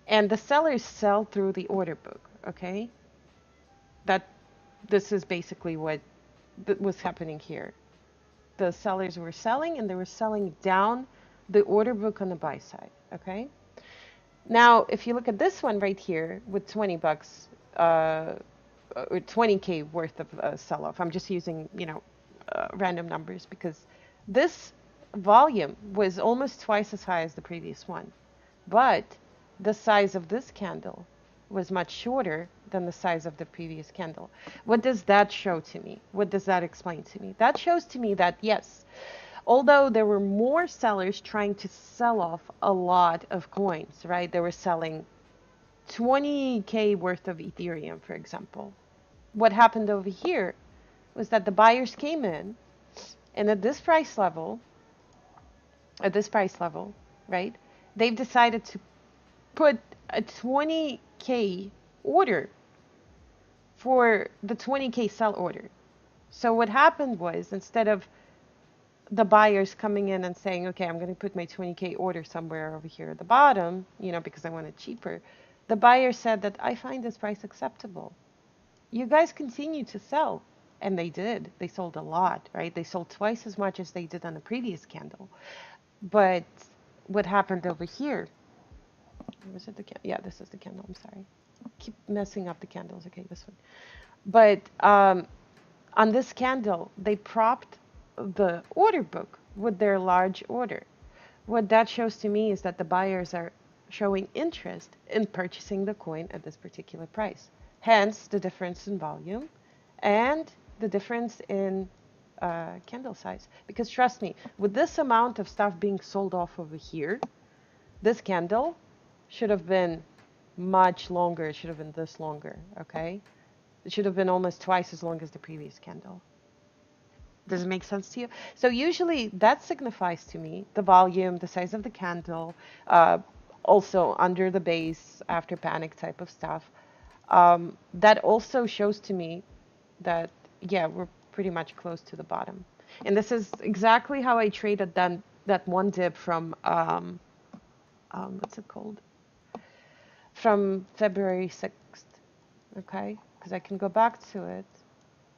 and the sellers sell through the order book, okay? That this is basically what was happening here. The sellers were selling and they were selling down the order book on the buy side, okay? Now, if you look at this one right here with 20 bucks or 20K worth of sell-off, I'm just using, random numbers because this volume was almost twice as high as the previous one. But the size of this candle was much shorter than the size of the previous candle. What does that show to me? What does that explain to me? That shows to me that yes, although there were more sellers trying to sell off a lot of coins, right? They were selling 20K worth of Ethereum, for example. What happened over here was that the buyers came in, and at this price level, right? They've decided to put a 20K order for the 20K sell order. So what happened was instead of the buyers coming in and saying, okay, I'm going to put my 20K order somewhere over here at the bottom, because I want it cheaper, the buyer said that I find this price acceptable. You guys continue to sell. And they did. They sold a lot, right? They sold twice as much as they did on the previous candle. But what happened over here? Was it the candle? Yeah, this is the candle. I'm sorry. Keep messing up the candles. Okay, this one. But on this candle, they propped the order book with their large order. What that shows to me is that the buyers are showing interest in purchasing the coin at this particular price. Hence, the difference in volume and the difference in candle size. Because trust me, with this amount of stuff being sold off over here, this candle should have been much longer. It should have been this longer, okay? It should have been almost twice as long as the previous candle. Does it make sense to you? So usually that signifies to me the volume, the size of the candle, also under the base, after panic type of stuff. That also shows to me that, yeah, we're pretty much close to the bottom. And this is exactly how I traded that one dip from, what's it called? From February 6th, okay? Because I can go back to it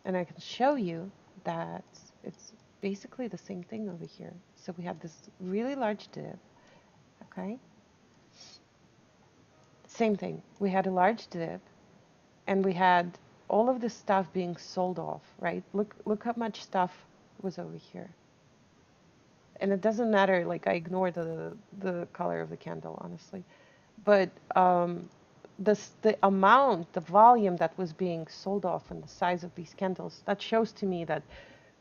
and I can show you that it's basically the same thing over here. So we had this really large dip, okay? Same thing. We had a large dip and we had all of this stuff being sold off, right? Look how much stuff was over here. And it doesn't matter, like I ignore the color of the candle, honestly. But the amount, the volume that was being sold off and the size of these candles, that shows to me that,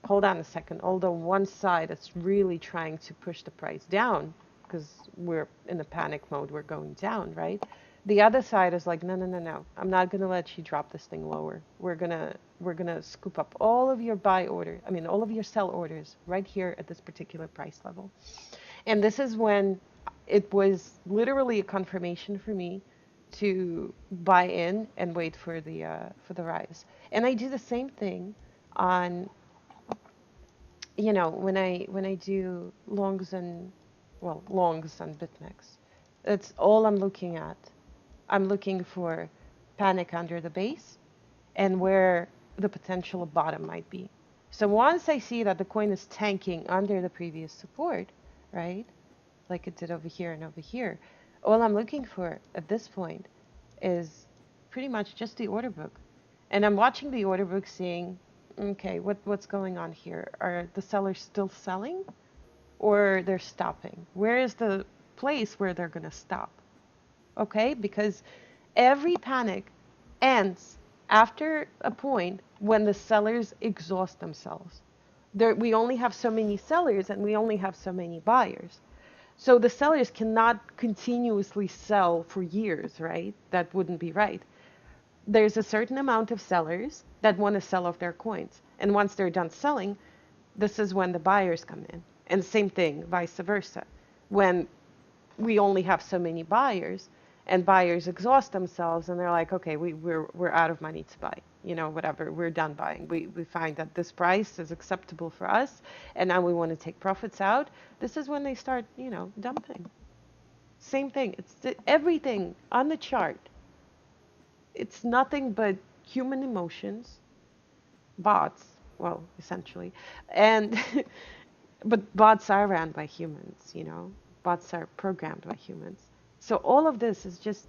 hold on a second, although one side is really trying to push the price down because we're in a panic mode, we're going down, right? The other side is like, no, no, no, no. I'm not gonna let you drop this thing lower. We're gonna scoop up all of your all of your sell orders right here at this particular price level. And this is when it was literally a confirmation for me to buy in and wait for the rise. And I do the same thing on, when I do longs on BitMEX. That's all I'm looking at I'm looking for panic under the base and where the potential bottom might be. So once I see that the coin is tanking under the previous support, right, like it did over here and over here, all I'm looking for at this point is pretty much just the order book. And I'm watching the order book seeing, okay, what's going on here? Are the sellers still selling or they're stopping? Where is the place where they're going to stop? Okay, because every panic ends after a point when the sellers exhaust themselves. We only have so many sellers and we only have so many buyers. So the sellers cannot continuously sell for years, right? That wouldn't be right. There's a certain amount of sellers that want to sell off their coins. And once they're done selling, this is when the buyers come in. And same thing, vice versa. When we only have so many buyers and buyers exhaust themselves and they're like, okay, we're out of money to buy, whatever, we're done buying. We find that this price is acceptable for us and now we want to take profits out. This is when they start, dumping. Same thing. It's everything on the chart. It's nothing but human emotions, bots, well, essentially. And but bots are ran by humans. Bots are programmed by humans. So all of this is just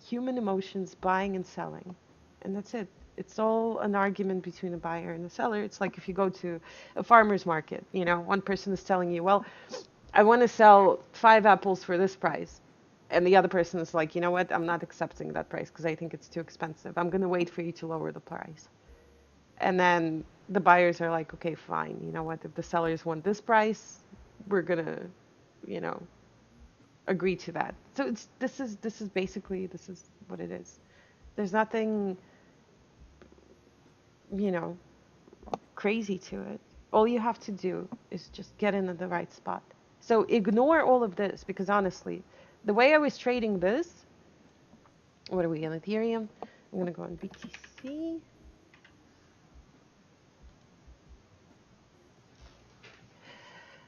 human emotions buying and selling. And that's it. It's all an argument between a buyer and a seller. It's like if you go to a farmer's market, one person is telling you, well, I want to sell 5 apples for this price. And the other person is like, you know what? I'm not accepting that price because I think it's too expensive. I'm going to wait for you to lower the price. And then the buyers are like, okay, fine. You know what? If the sellers want this price, we're going to, agree to that. So this is basically what it is. There's nothing, crazy to it. All you have to do is just get in at the right spot. So ignore all of this because honestly, the way I was trading this, what are we in Ethereum? I'm going to go on BTC.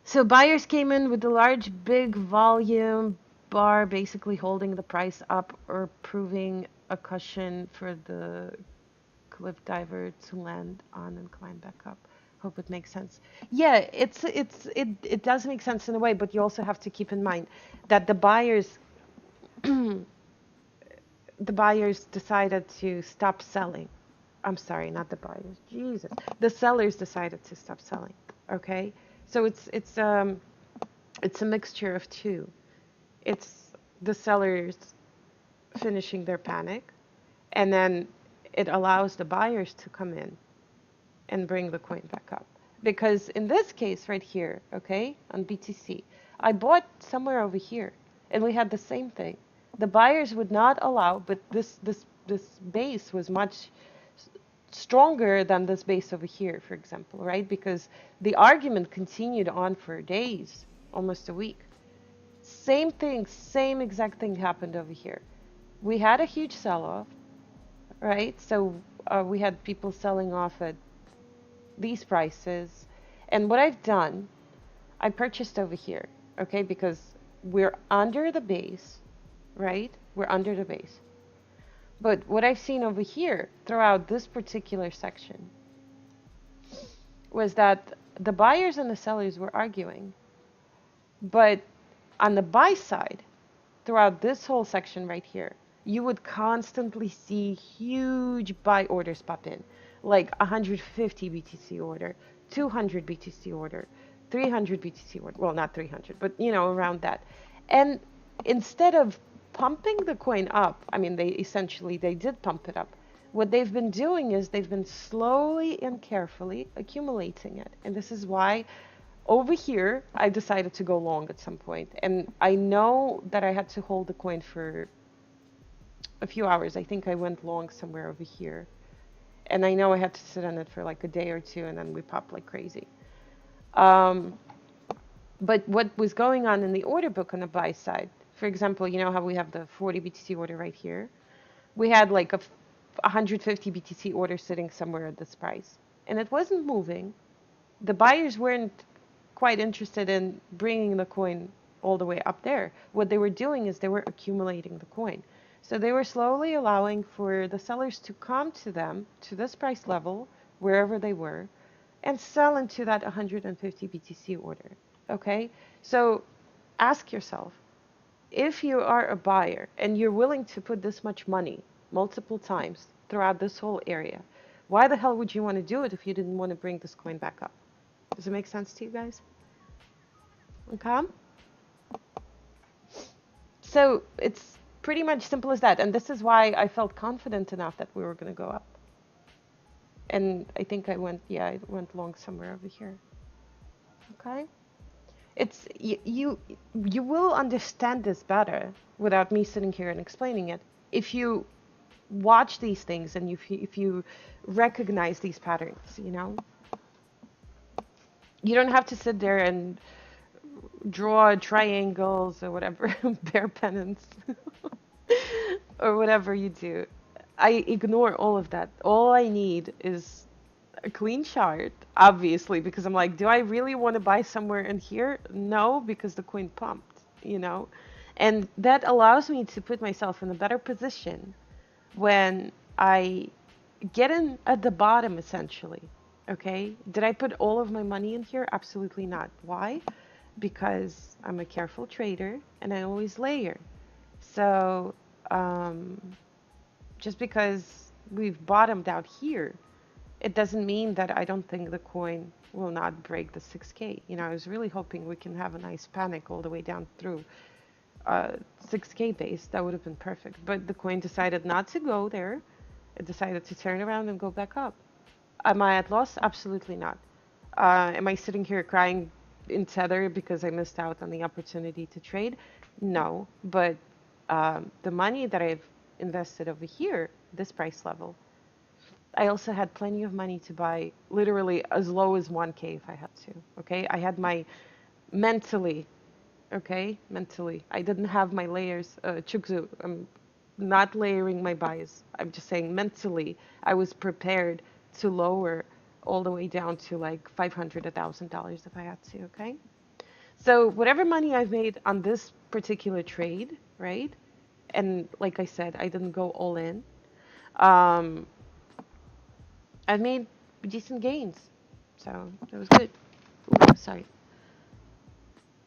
So buyers came in with a large, big volume bar, basically holding the price up or proving a cushion for the cliff diver to land on and climb back up. Hope it makes sense. Yeah, it does make sense in a way, but you also have to keep in mind that the buyers decided to stop selling. I'm sorry, not the buyers. Jesus. The sellers decided to stop selling. Okay? So it's a mixture of two. It's the sellers finishing their panic, and then it allows the buyers to come in and bring the coin back up. Because in this case right here, okay, on BTC, I bought somewhere over here, and we had the same thing. The buyers would not allow, but this base was much stronger than this base over here, for example, right? Because the argument continued on for days, almost a week. Same thing, same exact thing happened over here. We had a huge sell-off, right? So we had people selling off at these prices. And what I've done, I purchased over here, okay? Because we're under the base, right? We're under the base. But what I've seen over here throughout this particular section was that the buyers and the sellers were arguing. But on the buy side, throughout this whole section right here, you would constantly see huge buy orders pop in, like 150 BTC order, 200 BTC order, 300 BTC order. Well, not 300, but around that. And instead of pumping the coin up, I mean, they did pump it up. What they've been doing is they've been slowly and carefully accumulating it. And this is why over here, I decided to go long at some point. And I know that I had to hold the coin for a few hours. I think I went long somewhere over here. And I know I had to sit on it for like a day or two, and then we popped like crazy. But what was going on in the order book on the buy side, for example, you know how we have the 40 BTC order right here? We had like a 150 BTC order sitting somewhere at this price. And it wasn't moving. The buyers weren't quite interested in bringing the coin all the way up there. What they were doing is they were accumulating the coin. So they were slowly allowing for the sellers to come to them to this price level, wherever they were, and sell into that 150 BTC order. Okay? So ask yourself, if you are a buyer and you're willing to put this much money multiple times throughout this whole area, why the hell would you want to do it if you didn't want to bring this coin back up? Does it make sense to you guys? Okay? So it's pretty much simple as that. And this is why I felt confident enough that we were going to go up. And I think I went long somewhere over here. Okay? It's you will understand this better without me sitting here and explaining it if you watch these things and if you recognize these patterns, you know? You don't have to sit there and draw triangles or whatever, bear pennants, or whatever you do. I ignore all of that. All I need is a clean chart, obviously, because I'm like, do I really want to buy somewhere in here? No, because the coin pumped, you know? And that allows me to put myself in a better position when I get in at the bottom, essentially. Okay? Did I put all of my money in here? Absolutely not. Why? Because I'm a careful trader and I always layer. So, um, just because we've bottomed out here, it doesn't mean that I don't think the coin will not break the 6K. You know, I was really hoping we can have a nice panic all the way down through 6K base. That would have been perfect. But the coin decided not to go there. It decided to turn around and go back up. Am I at loss? Absolutely not. Am I sitting here crying in tether because I missed out on the opportunity to trade? No. But the money that I've invested over here, this price level, I also had plenty of money to buy literally as low as 1K if I had to. Okay. I had my mentally, okay, mentally. I didn't have my layers. Chukzu, I'm not layering my buys. I'm just saying mentally, I was prepared to lower all the way down to like 500, $1,000 if I had to, okay? So whatever money I've made on this particular trade, right? And like I said, I didn't go all in. Um, I've made decent gains. So that was good. Ooh, sorry.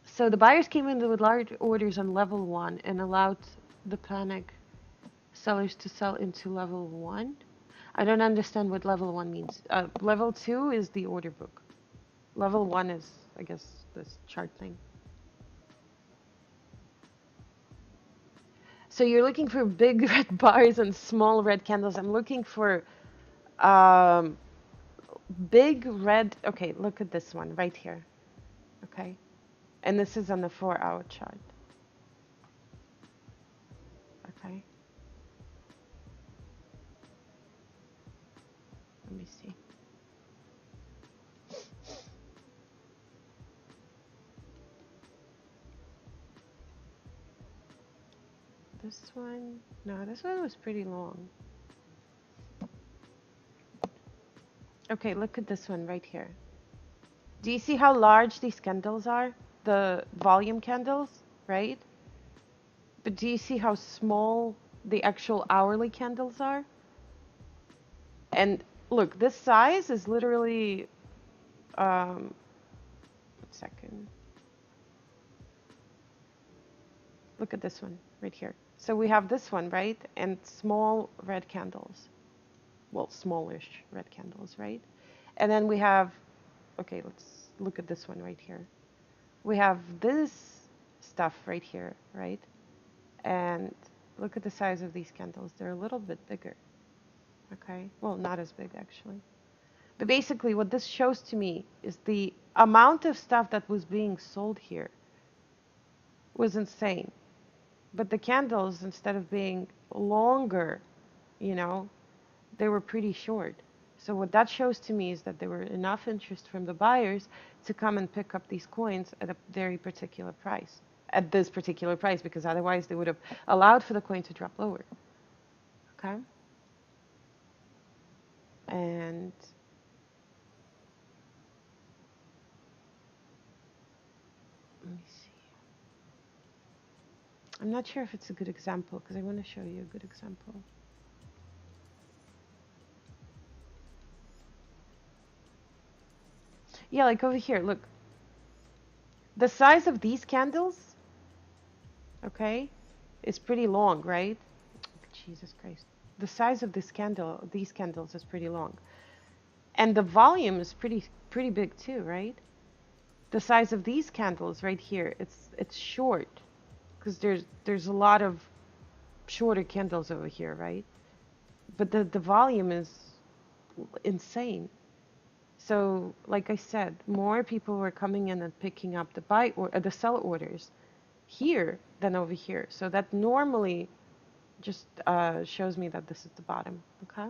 So the buyers came in with large orders on level 1 and allowed the panic sellers to sell into level 1. I don't understand what level 1 means. Level 2 is the order book. Level 1 is, I guess, this chart thing. So you're looking for big red bars and small red candles. I'm looking for um, big red. Okay, look at this one right here. Okay. And this is on the 4-hour chart. Okay. Let me see. This one, no, this one was pretty long. Okay, look at this one right here. Do you see how large these candles are? The volume candles, right? But do you see how small the actual hourly candles are? And look, this size is literally, 1 second. Look at this one right here. So we have this one, right? And small red candles. Well, smallish red candles, right? And then we have, okay, let's look at this one right here. We have this stuff right here, right? And look at the size of these candles. They're a little bit bigger, okay? Well, not as big actually. But basically what this shows to me is the amount of stuff that was being sold here was insane. But the candles, instead of being longer, you know, they were pretty short. So what that shows to me is that there were enough interest from the buyers to come and pick up these coins at a very particular price, at this particular price, because otherwise they would have allowed for the coin to drop lower. Okay? And let me see. I'm not sure if it's a good example because I want to show you a good example. Yeah, like over here, look. The size of these candles, okay, is pretty long, right? Jesus Christ. The size of this candle, these candles is pretty long. And the volume is pretty big too, right? The size of these candles right here, it's short because there's a lot of shorter candles over here, right? But the volume is insane. So, like I said, more people were coming in and picking up the buy or the sell orders here than over here. So that normally just shows me that this is the bottom. Okay.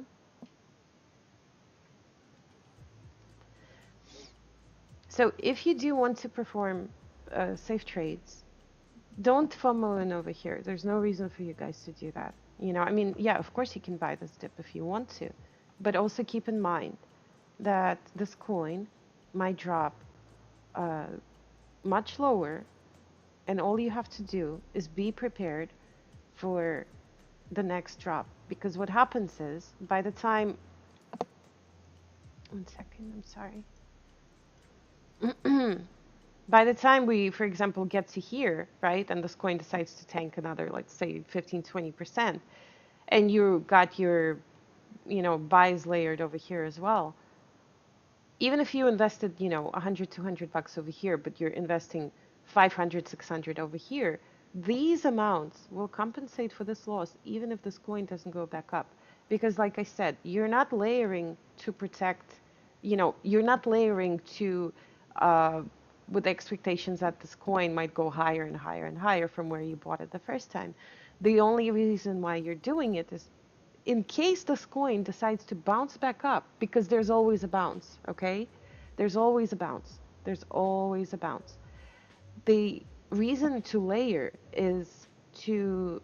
So if you do want to perform safe trades, don't FOMO in over here. There's no reason for you guys to do that. You know, I mean, yeah, of course you can buy this dip if you want to, but also keep in mind that this coin might drop uh, much lower, and all you have to do is be prepared for the next drop. Because what happens is, by the time, one second, I'm sorry. By the time we, for example, get to here, right, and this coin decides to tank another, let's say 15, 20%, and you got your, buys layered over here as well, even if you invested, 100, 200 bucks over here, but you're investing 500, 600 over here, these amounts will compensate for this loss, even if this coin doesn't go back up. Because like I said, you're not layering to protect, you're not layering to, uh, with expectations that this coin might go higher and higher and higher from where you bought it the first time. The only reason why you're doing it is in case this coin decides to bounce back up, because there's always a bounce, okay? There's always a bounce. There's always a bounce. The reason to layer is to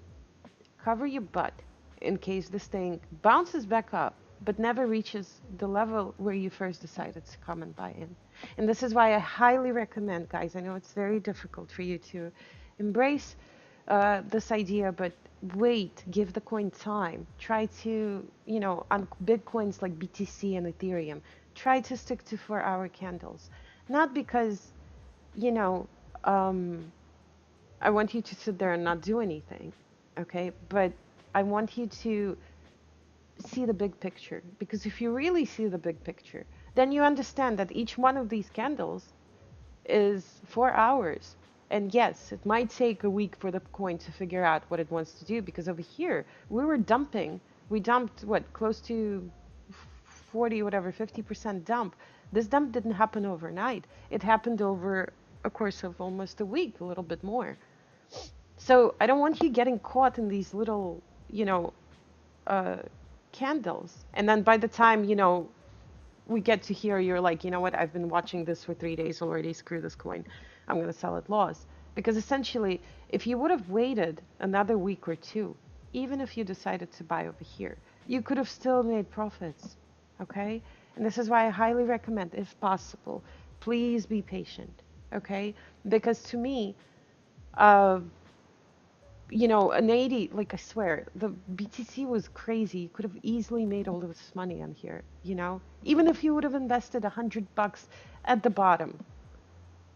cover your butt in case this thing bounces back up but never reaches the level where you first decided to come and buy in. And this is why I highly recommend, guys, I know it's very difficult for you to embrace this idea, but wait, give the coin time. Try to, on big coins like BTC and Ethereum, try to stick to 4-hour candles. Not because, you know, um, I want you to sit there and not do anything, okay? But I want you to see the big picture. Because if you really see the big picture, then you understand that each one of these candles is 4 hours. And yes, it might take a week for the coin to figure out what it wants to do, because over here we were dumping. We dumped what, close to 40, whatever, 50% dump. This dump didn't happen overnight. It happened over a course of almost a week, a little bit more. So I don't want you getting caught in these little, you know, uh, candles. And then by the time, we get to here, you're like, you know what, I've been watching this for 3 days already, screw this coin, I'm going to sell it loss. Because essentially, if you would have waited another week or two, even if you decided to buy over here, you could have still made profits, okay? And this is why I highly recommend, if possible, please be patient, okay? Because to me, uh, an 80, like I swear, the BTC was crazy. You could have easily made all of this money on here, Even if you would have invested 100 bucks at the bottom,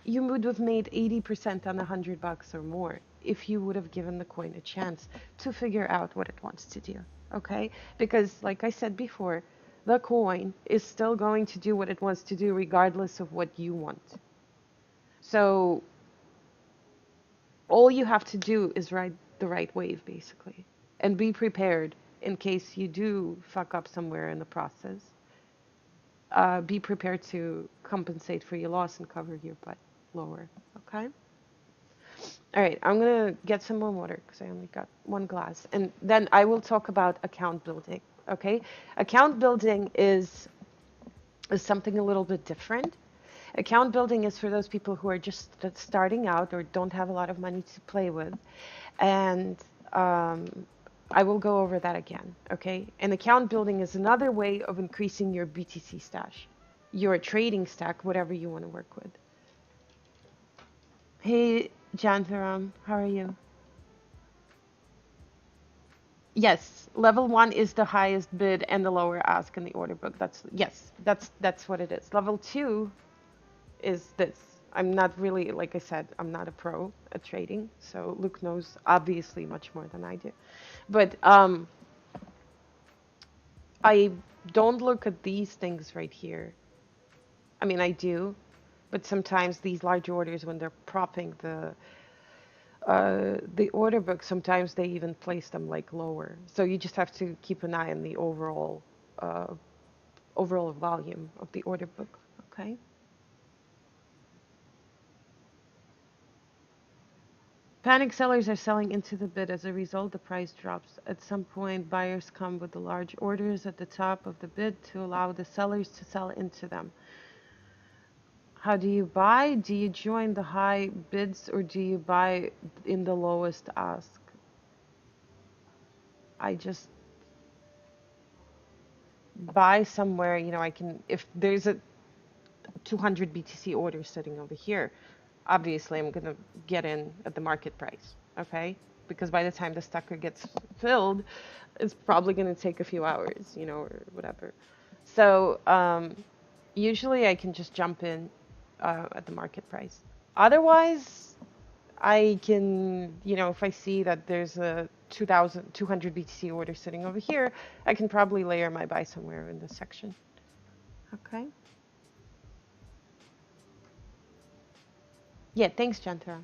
you would have made 80% on 100 bucks or more if you would have given the coin a chance to figure out what it wants to do, okay? Because, like I said before, the coin is still going to do what it wants to do regardless of what you want. So all you have to do is ride the right wave, basically, and be prepared in case you do fuck up somewhere in the process. Be prepared to compensate for your loss and cover your butt lower, okay? All right, I'm gonna get some more water because I only got one glass, and then I will talk about account building, okay? Account building is something a little bit different. Account building is for those people who are just starting out or don't have a lot of money to play with. And I will go over that again, okay? And account building is another way of increasing your BTC stash, your trading stack, whatever you want to work with. Hey, Jantharam, how are you? Yes, level one is the highest bid and the lower ask in the order book. That's yes, that's what it is. Level two is this. I'm not really, like I said, I'm not a pro at trading, so Luke knows obviously much more than I do. But I don't look at these things right here. I mean, I do, but sometimes these large orders, when they're propping the order book, sometimes they even place them like lower. So you just have to keep an eye on the uh, overall volume of the order book. Okay. Panic sellers are selling into the bid. As a result, the price drops. At some point, buyers come with the large orders at the top of the bid to allow the sellers to sell into them. How do you buy? Do you join the high bids or do you buy in the lowest ask? I just buy somewhere, I can, if there's a 200 BTC order sitting over here, obviously I'm going to get in at the market price, okay? Because by the time the stacker gets filled, it's probably going to take a few hours, or whatever. So usually I can just jump in at the market price. Otherwise, I can, if I see that there's a 2,200 BTC order sitting over here, I can probably layer my buy somewhere in this section. Okay. Yeah, thanks, Jantara.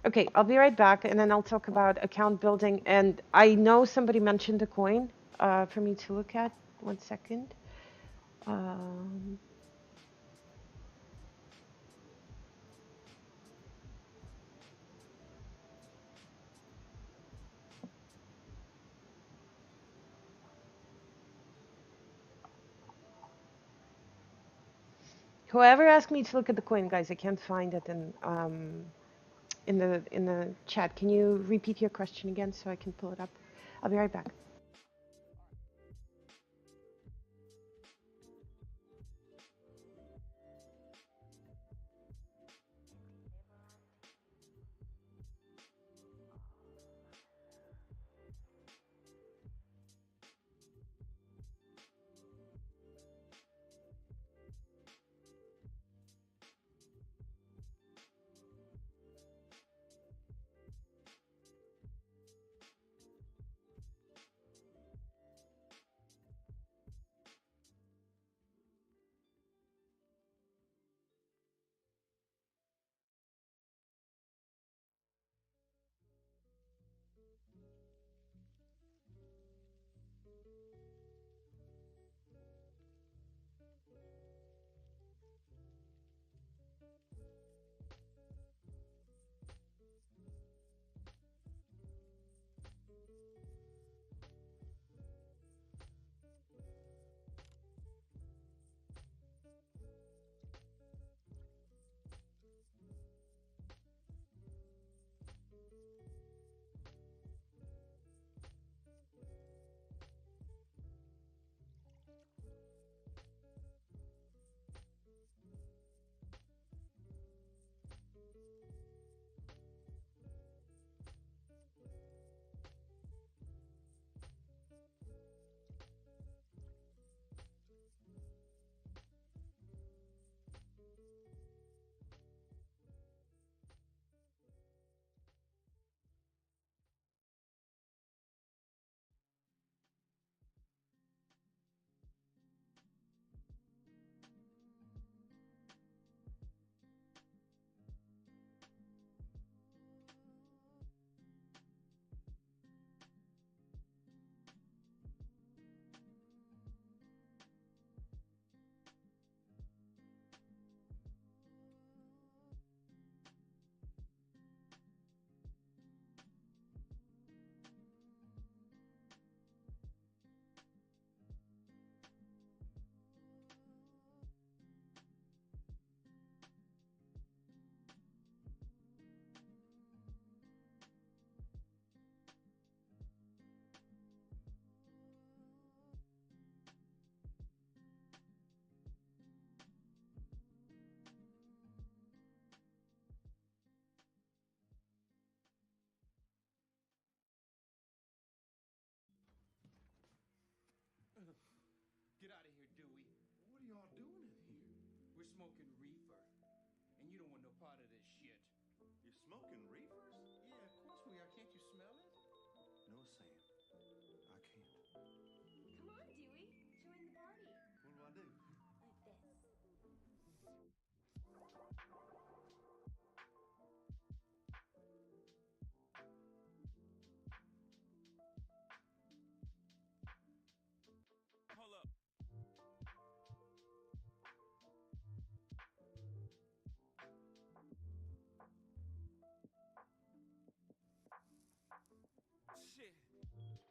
Okay, I'll be right back, and then I'll talk about account building. And I know somebody mentioned a coin for me to look at. 1 second. Um, Whoever asked me to look at the coin, guys, I can't find it in the chat. Can you repeat your question again so I can pull it up? I'll be right back. We're smoking reefer, and you don't want no part of this shit. You're smoking reefers? Yeah, of course we are. Can't you smell it? No, Sam. I can't. Come on, Dewey. Join the party. What do? Like this. Hold up. Shit. Like this.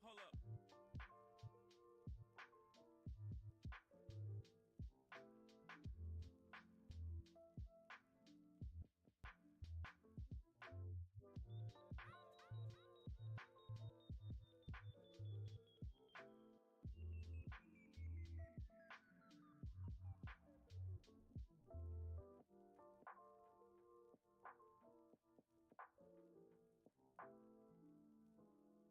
Hold up.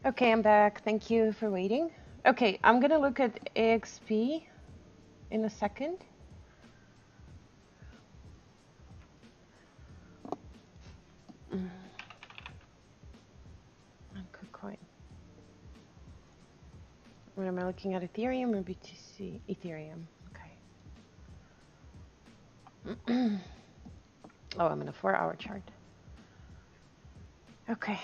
Okay, I'm back. Thank you for waiting. Okay, I'm gonna look at AXP in a second. On KuCoin. What am I looking at? Ethereum or BTC? Ethereum. Okay. Oh, I'm in a 4-hour chart. Okay.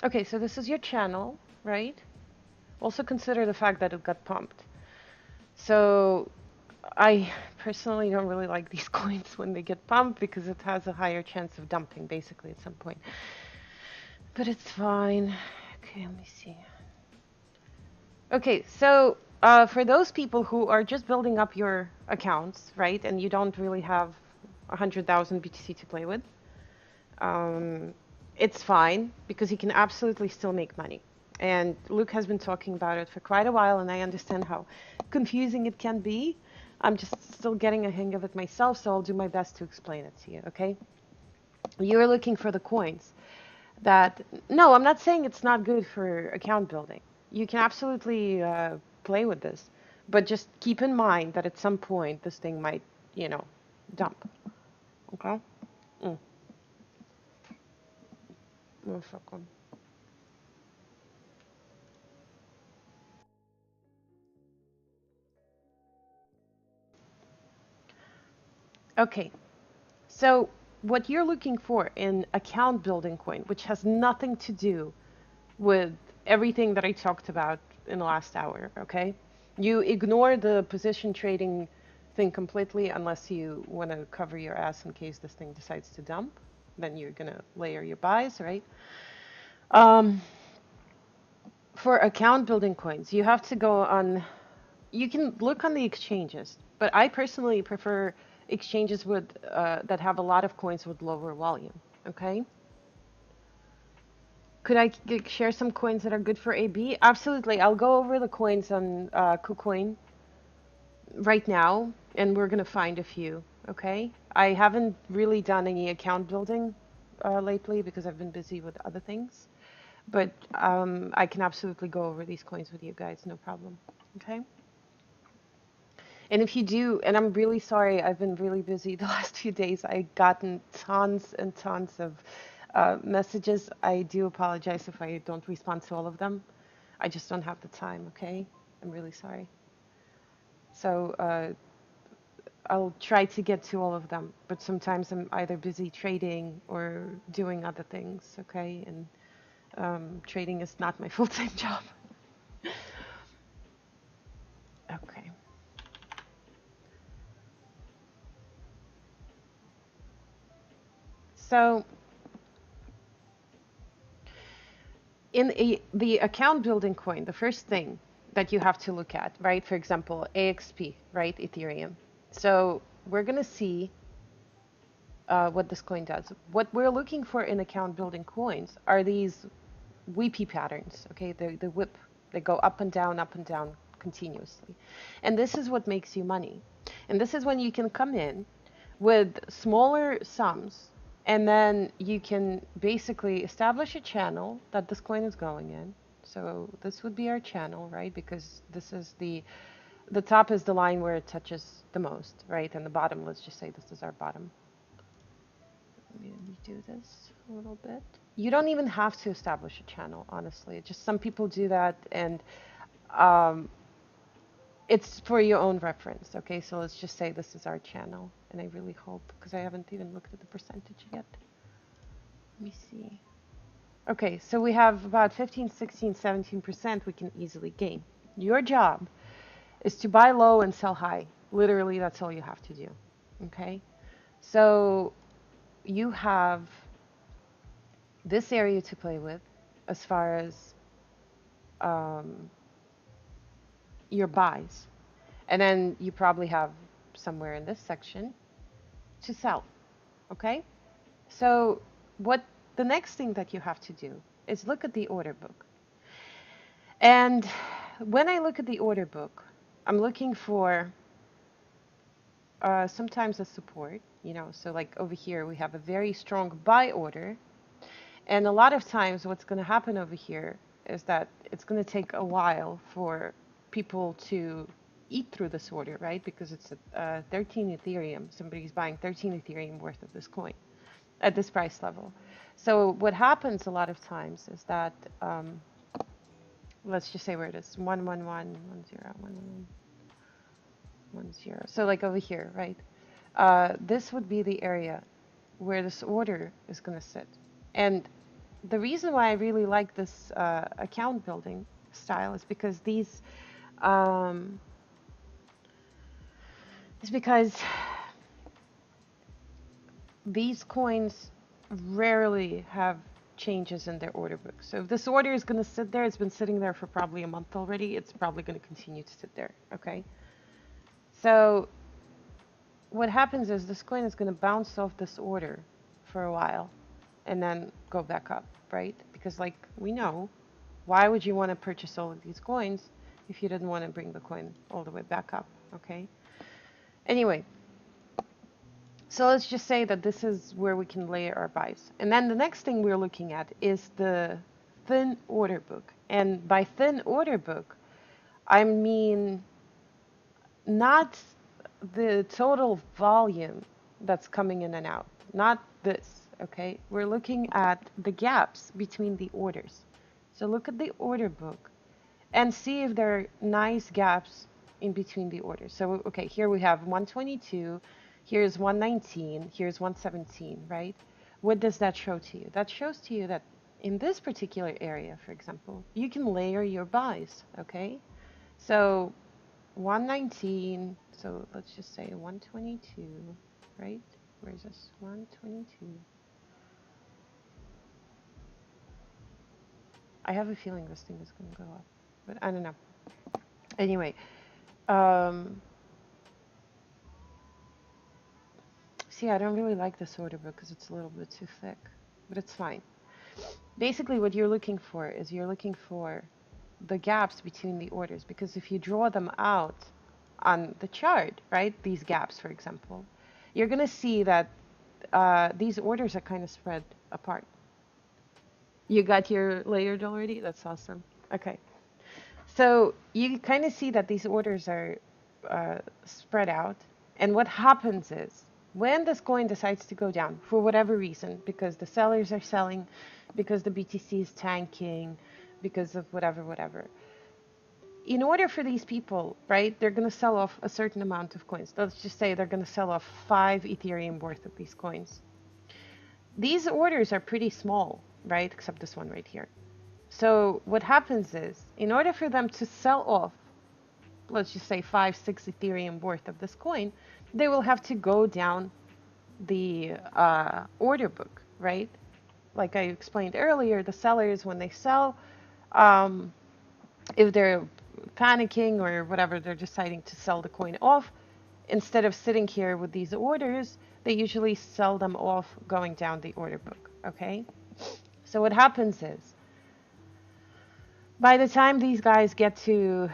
Okay, so this is your channel, right? Also consider the fact that it got pumped. So I personally don't really like these coins when they get pumped because it has a higher chance of dumping basically at some point. But it's fine. Okay, let me see. Okay, so for those people who are just building up your accounts, right, and you don't really have 100,000 BTC to play with, it's fine because you can absolutely still make money. And Luke has been talking about it for quite a while, and I understand how confusing it can be. I'm just still getting a hang of it myself, so I'll do my best to explain it to you, okay? You're looking for the coins that, no, I'm not saying it's not good for account building. You can absolutely play with this, but just keep in mind that at some point this thing might, you know, dump, okay? Mm. 1 second. Okay, so what you're looking for in account building coin, which has nothing to do with everything that I talked about in the last hour, okay? You ignore the position trading thing completely unless you want to cover your ass in case this thing decides to dump. Then you're going to layer your buys, right? Um, for account building coins, you have to go on, you can look on the exchanges. But I personally prefer exchanges with that have a lot of coins with lower volume. Okay. Could I share some coins that are good for AB? Absolutely. I'll go over the coins on KuCoin right now, and we're gonna find a few. Okay. I haven't really done any account building lately because I've been busy with other things. But I can absolutely go over these coins with you guys, no problem. Okay. And if you do, and I'm really sorry, I've been really busy the last few days. I've gotten tons and tons of messages. I do apologize if I don't respond to all of them. I just don't have the time, okay? I'm really sorry. So I'll try to get to all of them, but sometimes I'm either busy trading or doing other things, okay? And trading is not my full-time job. Okay. So in the account building coin, the first thing that you have to look at, right? For example, AXP, right? Ethereum. So we're going to see what this coin does. What we're looking for in account building coins are these weepy patterns, okay? The whip, they go up and down continuously. And this is what makes you money. And this is when you can come in with smaller sums and then you can basically establish a channel that this coin is going in. So this would be our channel, right? Because this is the top is the line where it touches the most, right? And the bottom, let's just say this is our bottom. Let me do this a little bit. You don't even have to establish a channel, honestly. Just some people do that, and um, it's for your own reference. Okay, so let's just say this is our channel, and I really hope, because I haven't even looked at the percentage yet. Let me see. Okay, so we have about 15, 16, 17% we can easily gain. Your job is to buy low and sell high. Literally, that's all you have to do. Okay, so you have this area to play with as far as um, your buys. And then you probably have somewhere in this section to sell. Okay? So, what the next thing that you have to do is look at the order book. And when I look at the order book, I'm looking for sometimes a support, so like over here we have a very strong buy order. And a lot of times what's going to happen over here is that it's going to take a while for people to eat through this order, right? Because it's 13 Ethereum. Somebody's buying 13 Ethereum worth of this coin at this price level. So what happens a lot of times is that, let's just say where it is, 11110. So like over here, right? This would be the area where this order is going to sit. And the reason why I really like this account building style um, is because these coins rarely have changes in their order book. So if this order is going to sit there, it's been sitting there for probably a month already, it's probably going to continue to sit there, okay? So what happens is this coin is going to bounce off this order for a while and then go back up, right? Because like we know, why would you want to purchase all of these coins if you didn't want to bring the coin all the way back up, okay? Anyway, so let's just say that this is where we can layer our buys. And then the next thing we're looking at is the thin order book. And by thin order book, I mean not the total volume that's coming in and out, not this, okay? We're looking at the gaps between the orders. So look at the order book and see if there are nice gaps in between the orders. So, okay, here we have 122, here's 119, here's 117, right? What does that show to you? That shows to you that in this particular area, for example, you can layer your buys, okay? So 119, so let's just say 122, right? Where's this? 122. I have a feeling this thing is going to go up, but I don't know. Anyway, um, See, I don't really like this order book because it's a little bit too thick, but it's fine. Basically, what you're looking for is you're looking for the gaps between the orders, because if you draw them out on the chart, right, these gaps, for example, you're going to see that these orders are kind of spread apart. You got your layered already? That's awesome. Okay. So you kind of see that these orders are spread out. And what happens is when this coin decides to go down for whatever reason, because the sellers are selling, because the BTC is tanking, because of whatever, in order for these people, right, they're going to sell off a certain amount of coins. Let's just say they're going to sell off 5 Ethereum worth of these coins. These orders are pretty small, right, except this one right here. So what happens is, in order for them to sell off, let's just say 5, 6 Ethereum worth of this coin, they will have to go down the order book, right? Like I explained earlier, the sellers, when they sell, um, if they're panicking or whatever, they're deciding to sell the coin off, instead of sitting here with these orders, they usually sell them off going down the order book, okay? So what happens is, by the time these guys get to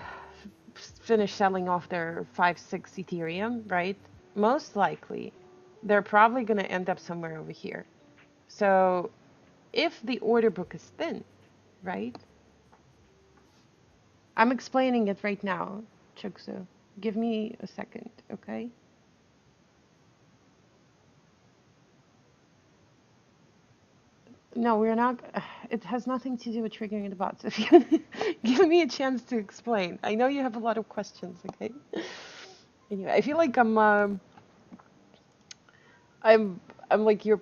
finish selling off their 5, 6 Ethereum, right? Most likely, they're probably going to end up somewhere over here. So if the order book is thin, right? I'm explaining it right now, Chuksu. Give me a second, okay? No, we're not. It has nothing to do with triggering the bots. If you give me a chance to explain, I know you have a lot of questions. Okay. Anyway, I feel like I'm I'm like your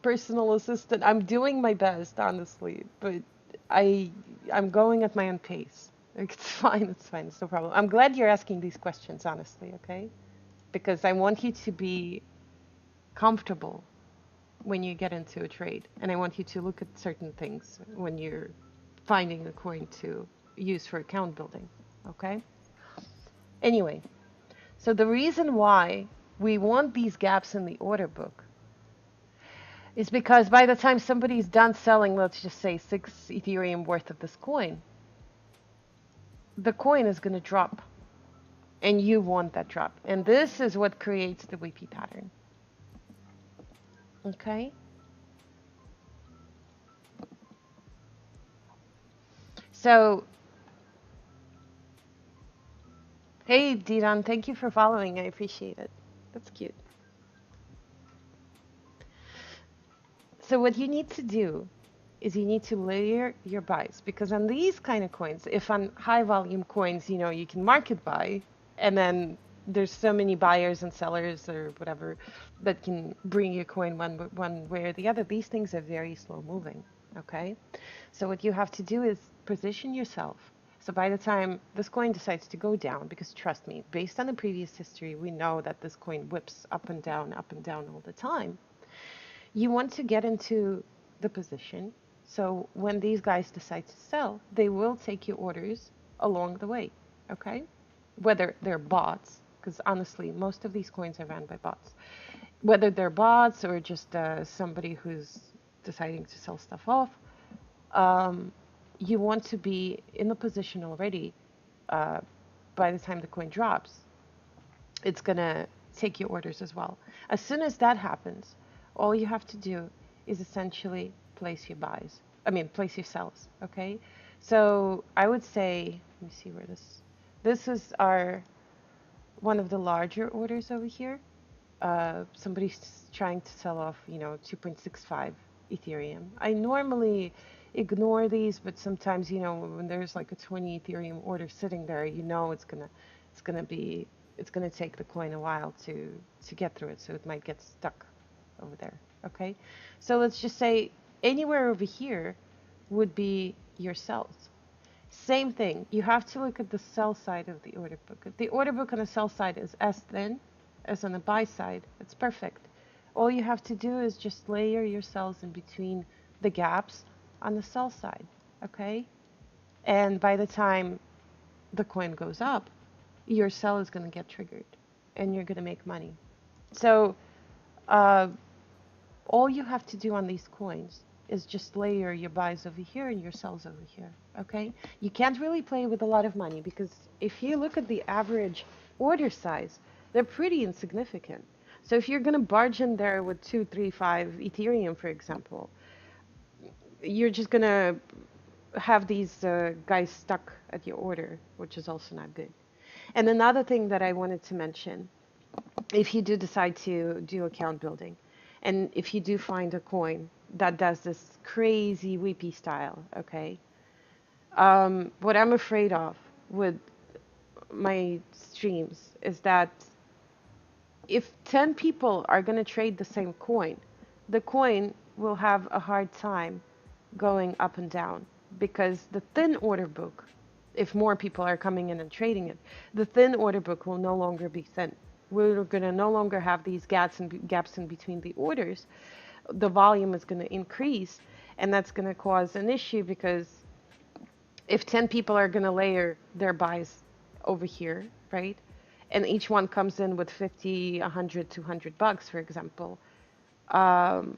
personal assistant. I'm doing my best, honestly, but I I'm going at my own pace. Like, it's fine. It's fine. It's no problem. I'm glad you're asking these questions, honestly. Okay, because I want you to be comfortable when you get into a trade. And I want you to look at certain things when you're finding a coin to use for account building. Okay? Anyway, so the reason why we want these gaps in the order book is because by the time somebody's done selling, let's just say 6 Ethereum worth of this coin, the coin is going to drop. And you want that drop. And this is what creates the WP pattern. Okay? So, hey, Didan, thank you for following. I appreciate it. That's cute. So what you need to do is you need to layer your buys, because on these kind of coins, if on high volume coins, you know, you can market buy, and then there's so many buyers and sellers or whatever that can bring your coin one way or the other. These things are very slow moving. Okay, so what you have to do is position yourself. So by the time this coin decides to go down, because trust me, based on the previous history, we know that this coin whips up and down all the time. You want to get into the position. So when these guys decide to sell, they will take your orders along the way. Okay? Whether they're bots, because honestly, most of these coins are ran by bots. Whether they're bots or just somebody who's deciding to sell stuff off, you want to be in the position already by the time the coin drops. It's going to take your orders as well. As soon as that happens, all you have to do is essentially place your buys. I mean, place your sells, okay? So I would say, let me see where this is our, one of the larger orders over here. Somebody's trying to sell off, you know, 2.65 Ethereum. I normally ignore these, but sometimes, you know, when there's like a 20 Ethereum order sitting there, you know, it's gonna take the coin a while to get through it, so it might get stuck over there. Okay, so let's just say anywhere over here would be your sells. Same thing, you have to look at the sell side of the order book. If the order book on the sell side is as thin as on the buy side, it's perfect. All you have to do is just layer your sells in between the gaps on the sell side, okay? And by the time the coin goes up, your sell is going to get triggered and you're going to make money. So Uh, all you have to do on these coins is just layer your buys over here and your sells over here. Okay? You can't really play with a lot of money because if you look at the average order size, they're pretty insignificant. So if you're going to barge in there with 2, 3, 5 Ethereum, for example, you're just going to have these guys stuck at your order, which is also not good. And another thing that I wanted to mention, if you do decide to do account building, and if you do find a coin that does this crazy weepy style, okay, what I'm afraid of with my streams is that if 10 people are going to trade the coin will have a hard time going up and down because the thin order book, if more people are coming in and trading it, the thin order book will no longer be thin. We're going to no longer have these gaps in between the orders. The volume is going to increase, and that's going to cause an issue because if 10 people are going to layer their buys over here, right? And each one comes in with 50, 100, $200, for example. Um,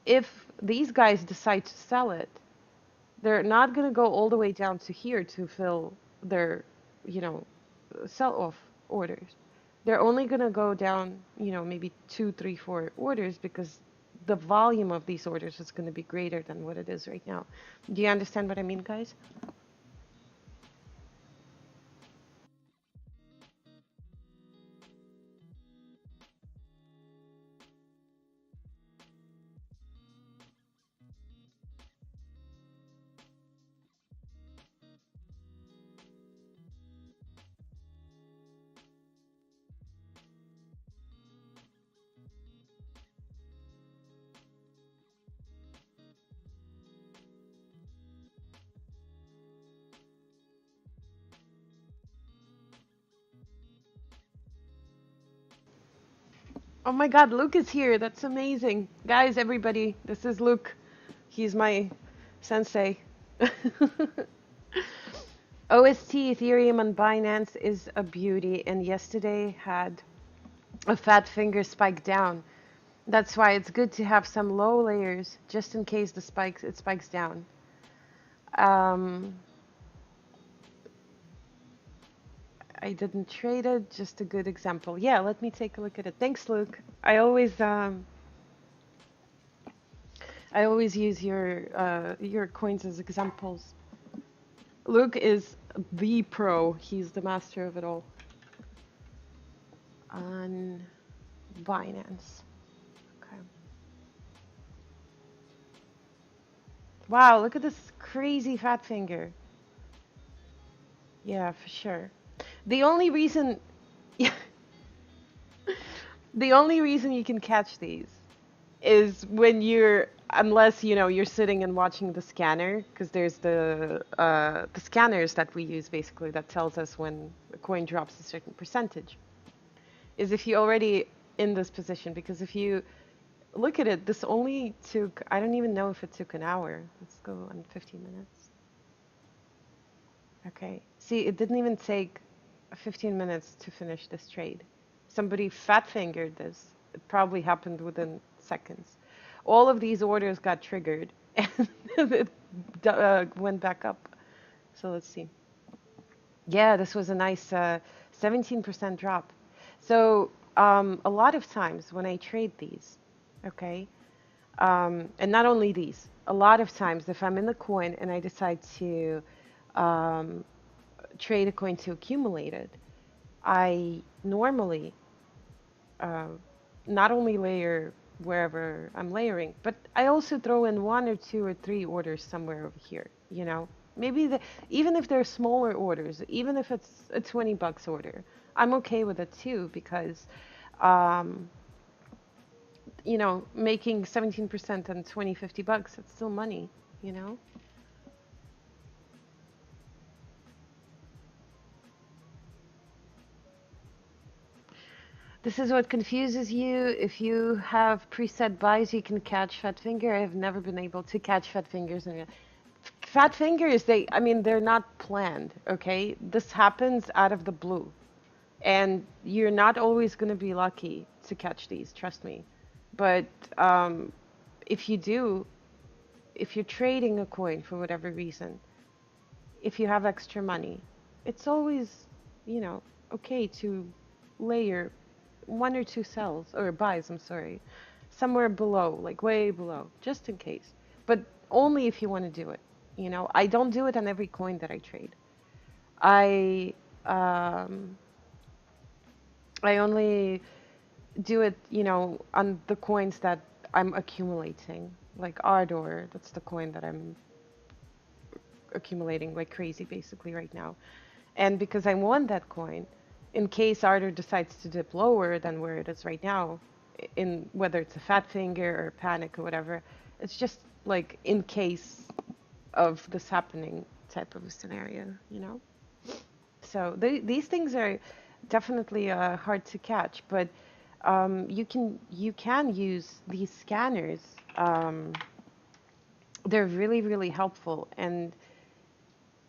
if these guys decide to sell it, they're not going to go all the way down to here to fill their, you know, sell-off orders. They're only going to go down, maybe 2, 3, 4 orders because the volume of these orders is going to be greater than what it is right now. Do you understand what I mean, guys? Oh my God, Luke is here. That's amazing. Guys, everybody, this is Luke. He's my sensei. OST Ethereum on Binance is a beauty, and yesterday had a fat finger spike down. That's why it's good to have some low layers just in case it spikes down. Um, I didn't trade it, just a good example. Yeah, let me take a look at it. Thanks, Luke. I always use your coins as examples. Luke is the pro. He's the master of it all. On Binance. Okay. Wow, look at this crazy fat finger. Yeah, for sure. The only reason, yeah, the only reason you can catch these is when unless you're sitting and watching the scanner, because there's the scanners that we use basically that tells us when a coin drops a certain percentage. Is if you already in this position, because if you look at it, this only took, I don't even know if it took an hour. Let's go on 15 minutes. Okay. See, it didn't even take 15 minutes to finish this trade. Somebody fat fingered this. It probably happened within seconds. All of these orders got triggered and it went back up. So let's see. Yeah, this was a nice 17% drop. So a lot of times when I trade these, okay, and not only these, a lot of times if I'm in the coin and I decide to um, trade a coin to accumulate it, I normally uh, not only layer wherever I'm layering, but I also throw in 1 or 2 or 3 orders somewhere over here, Maybe even if they're smaller orders, even if it's a $20 order, I'm okay with it too because, um, making 17% on 20, $50, it's still money. This is what confuses you. If you have preset buys, you can catch fat finger. I have never been able to catch fat fingers. Fat fingers, they're not planned, okay? This happens out of the blue. And you're not always going to be lucky to catch these, trust me. But um, if you do, if you're trading a coin for whatever reason, if you have extra money, it's always, you know, okay to layer one or two sells or buys, I'm sorry, somewhere below, like way below, just in case. But only if you want to do it. You know, I don't do it on every coin that I trade. I um, I only do it, you know, on the coins that I'm accumulating, like Ardor. That's the coin that I'm accumulating like crazy basically right now. And because I want that coin, in case Ardor decides to dip lower than where it is right now, in whether it's a fat finger or panic or whatever, it's just like in case of this happening type of a scenario, you know? So these things are definitely hard to catch, but you can use these scanners. Um, they're really really helpful, and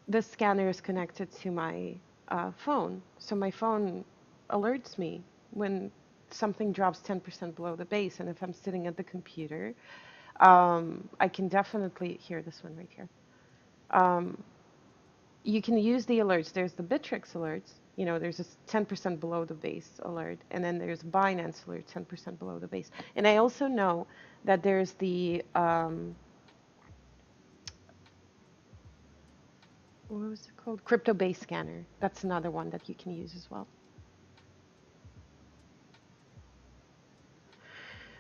this scanner is connected to my phone, so my phone alerts me when something drops 10% below the base, and if I'm sitting at the computer, I can definitely hear this one right here. Um, you can use the alerts. There's the Bittrex alerts. You know, there's a 10% below the base alert, and then there's Binance alert, 10% below the base. And I also know that there's the what was it called? Crypto base scanner. That's another one that you can use as well.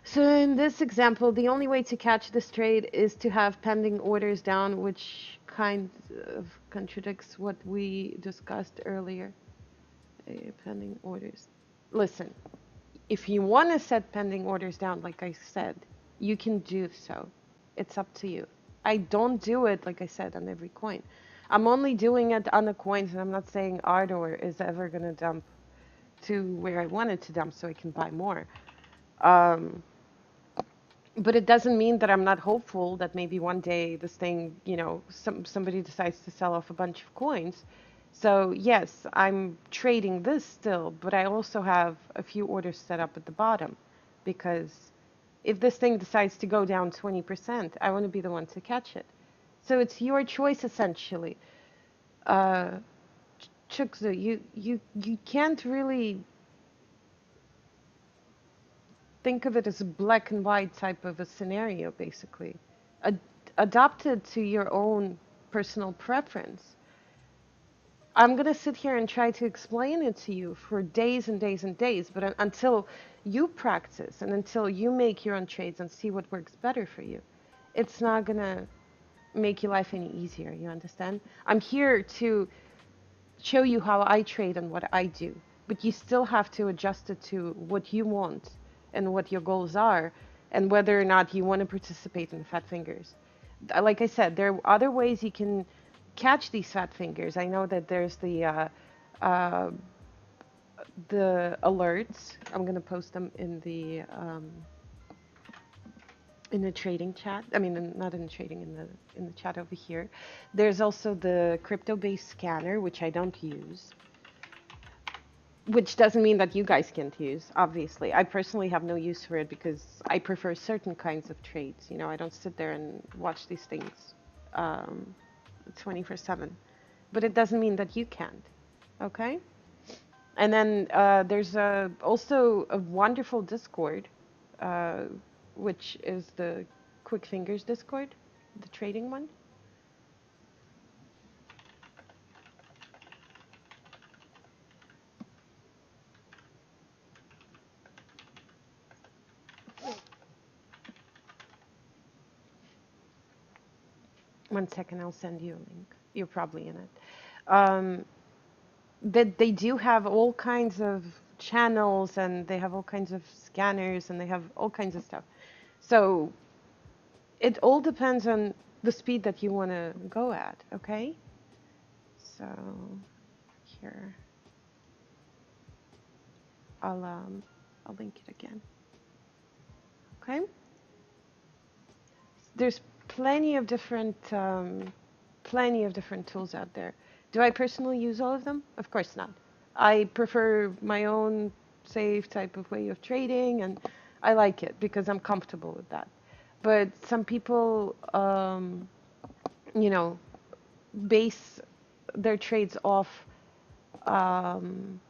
So in this example, the only way to catch this trade is to have pending orders down, which kind of contradicts what we discussed earlier. Pending orders. Listen, if you want to set pending orders down, like I said, you can do so. It's up to you. I don't do it, like I said, on every coin. I'm only doing it on the coins, and I'm not saying Ardor is ever going to dump to where I want it to dump so I can buy more. Um, but it doesn't mean that I'm not hopeful that maybe one day this thing, you know, somebody decides to sell off a bunch of coins. So yes, I'm trading this still, but I also have a few orders set up at the bottom because if this thing decides to go down 20%, I want to be the one to catch it. So it's your choice essentially. Uh, Chukzu, you can't really think of it as a black and white type of a scenario, basically. Ad- Adapted to your own personal preference. I'm going to sit here and try to explain it to you for days and days and days, but until you practice and until you make your own trades and see what works better for you, it's not going to make your life any easier, you understand? I'm here to show you how I trade and what I do, but you still have to adjust it to what you want and what your goals are and whether or not you want to participate in the fat fingers. Like I said, there are other ways you can catch these fat fingers. I know that there's uh, the alerts. I'm gonna post them in the trading chat. I mean, not in the trading, in the chat over here. There's also the crypto-based scanner, which I don't use. Which doesn't mean that you guys can't use, obviously. I personally have no use for it because I prefer certain kinds of trades. You know, I don't sit there and watch these things 24/7. But it doesn't mean that you can't, okay? And then there's also a wonderful Discord, uh, which is the Quick Fingers Discord, the trading one. One second, I'll send you a link. You're probably in it. Um, that they do have all kinds of channels and they have all kinds of scanners and they have all kinds of stuff. So it all depends on the speed that you want to go at, okay? So here, I'll link it again. Okay? There's plenty of different tools out there. Do I personally use all of them? Of course not. I prefer my own safe type of way of trading, and I like it because I'm comfortable with that. But some people, you know, base their trades off um,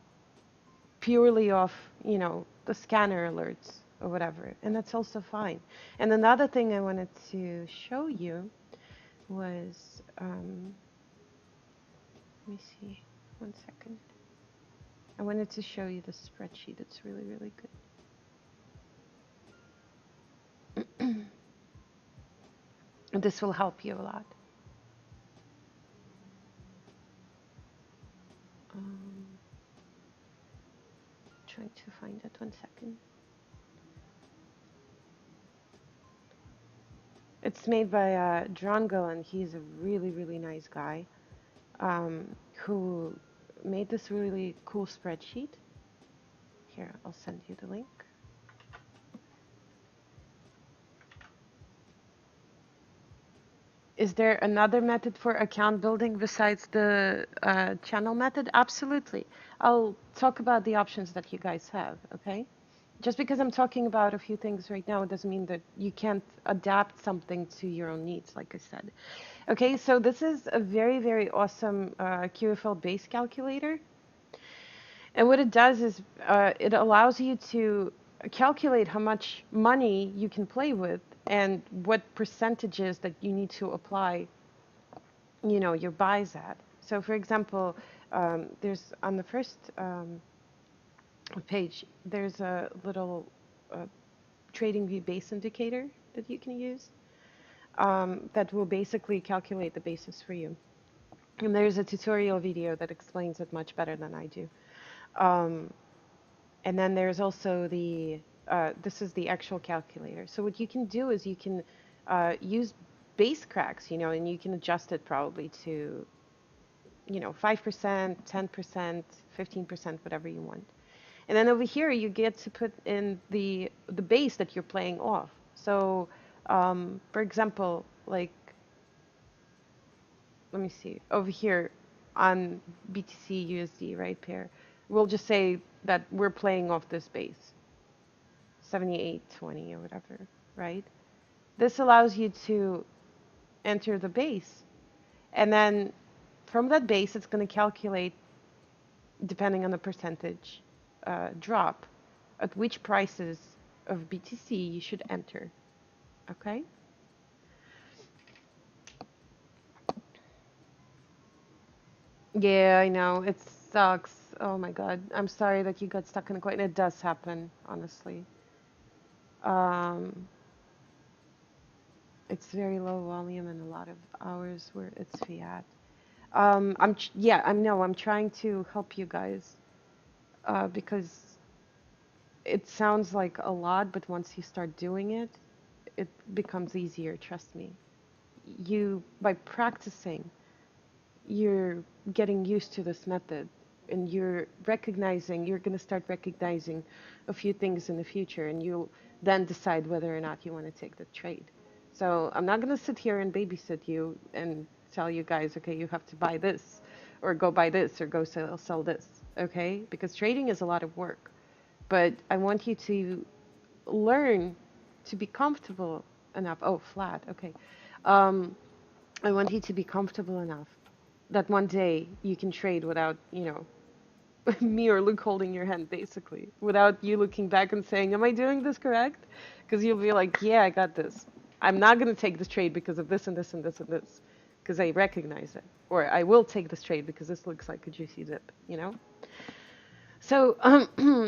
purely off, the scanner alerts or whatever, and that's also fine. And another thing I wanted to show you was, let me see, 1 second. I wanted to show you the spreadsheet. It's really, really good. This will help you a lot. Um, Trying to find it, 1 second. It's made by Drongo, and he's a really, really nice guy who made this really cool spreadsheet. Here, I'll send you the link. Is there another method for account building besides the channel method? Absolutely. I'll talk about the options that you guys have, okay? Just because I'm talking about a few things right now, it doesn't mean that you can't adapt something to your own needs, like I said. Okay, so this is a very, very awesome QFL base calculator. And what it does is it allows you to calculate how much money you can play with and what percentages that you need to apply, your buys at. So for example, there's on the first page, there's a little trading view base indicator that you can use that will basically calculate the basis for you. And there's a tutorial video that explains it much better than I do. And then there's also this is the actual calculator. So what you can do is you can use base cracks, and you can adjust it probably to, 5%, 10%, 15%, whatever you want. And then over here, you get to put in the base that you're playing off. So, for example, like, let me see, over here on BTC USD, right, pair, we'll just say that we're playing off this base, 78.20 or whatever, right? This allows you to enter the base. And then from that base, it's going to calculate, depending on the percentage drop, at which prices of BTC you should enter. Okay? Yeah, I know. It sucks. Oh my God. I'm sorry that you got stuck in a coin. It does happen, honestly. Um, it's very low volume and a lot of hours where it's fiat. Yeah, I'm trying to help you guys because it sounds like a lot, but once you start doing it, it becomes easier, trust me. By practicing, you're getting used to this method and you're going to start recognizing a few things in the future, and you'll then decide whether or not you want to take the trade. So I'm not going to sit here and babysit you and tell you guys, okay, you have to buy this or go buy this or go sell this, okay? Because trading is a lot of work. But I want you to learn to be comfortable enough. Oh, flat, okay. I want you to be comfortable enough that one day you can trade without, me or Luke holding your hand, basically, without you looking back and saying, am I doing this correct? Because you'll be like, yeah, I got this. I'm not going to take this trade because of this and this and this and this, because I recognize it. Or I will take this trade because this looks like a juicy dip, So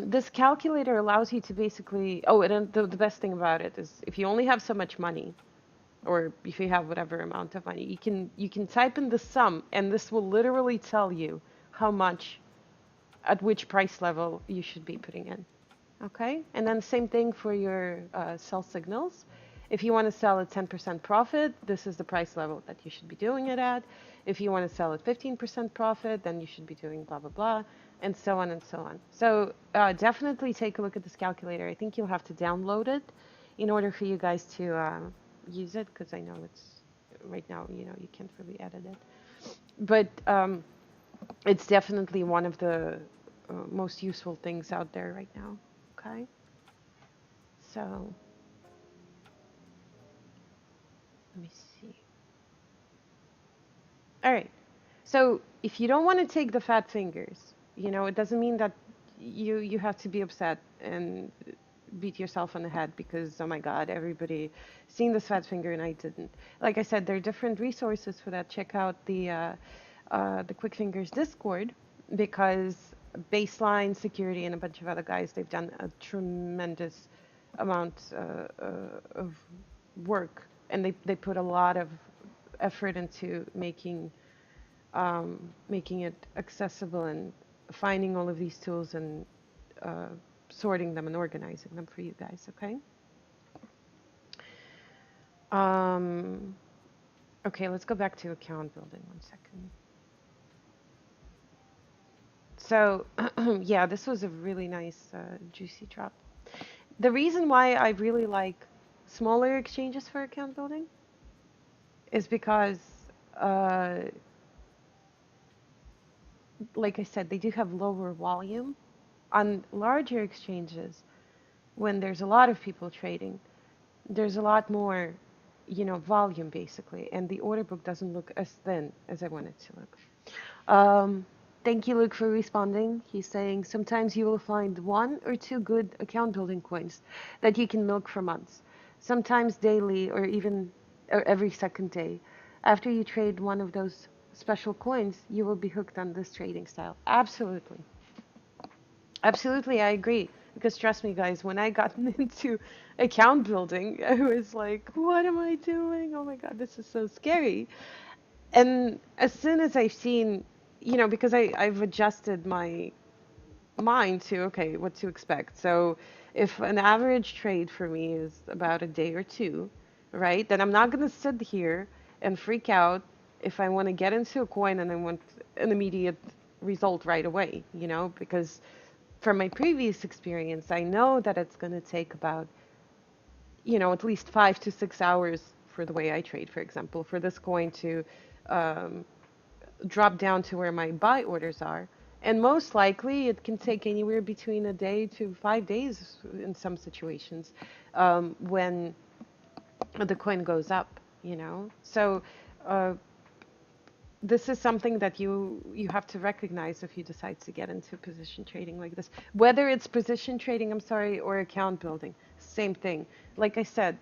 this calculator allows you to basically, oh, and the best thing about it is if you only have so much money, or if you have whatever amount of money, you can type in the sum, and this will literally tell you how much, at which price level you should be putting in. Okay, and then same thing for your sell signals. If you want to sell at 10% profit, this is the price level that you should be doing it at. If you want to sell at 15% profit, then you should be doing blah, blah, blah, and so on and so on. So definitely take a look at this calculator. I think you'll have to download it in order for you guys to use it, because I know it's, right now, you can't really edit it. But it's definitely one of the most useful things out there right now. Okay, so let me see. All right. So if you don't want to take the fat fingers, it doesn't mean that you have to be upset and beat yourself on the head because oh my God, everybody seen this fat finger and I didn't. Like I said, there are different resources for that. Check out the Quick Fingers Discord because Baseline Security and a bunch of other guys they've done a tremendous amount of work and they put a lot of effort into making it accessible and finding all of these tools and uh, sorting them and organizing them for you guys, okay? Um, okay, let's go back to account building 1 second. So, yeah, this was a really nice, juicy drop. The reason why I really like smaller exchanges for account building is because, uh, like I said, they do have lower volume. On larger exchanges, when there's a lot of people trading, there's a lot more, volume basically, and the order book doesn't look as thin as I want it to look. Thank you, Luke, for responding. He's saying sometimes you will find one or two good account building coins that you can milk for months, sometimes daily or even or every second day. After you trade one of those special coins, you will be hooked on this trading style. Absolutely. Absolutely, I agree. Because trust me, guys, when I got into account building, I was like, what am I doing? Oh my God, this is so scary. And as soon as I've seen, because I've adjusted my mind to, okay, what to expect. So if an average trade for me is about a day or two, right, then I'm not going to sit here and freak out if I want to get into a coin and I want an immediate result right away, because from my previous experience, I know that it's going to take about, at least 5 to 6 hours for the way I trade, for example, for this coin to um, drop down to where my buy orders are. And most likely, it can take anywhere between a day to 5 days in some situations when the coin goes up, So uh, this is something that you have to recognize if you decide to get into position trading like this. Whether it's position trading, I'm sorry, or account building, same thing. Like I said,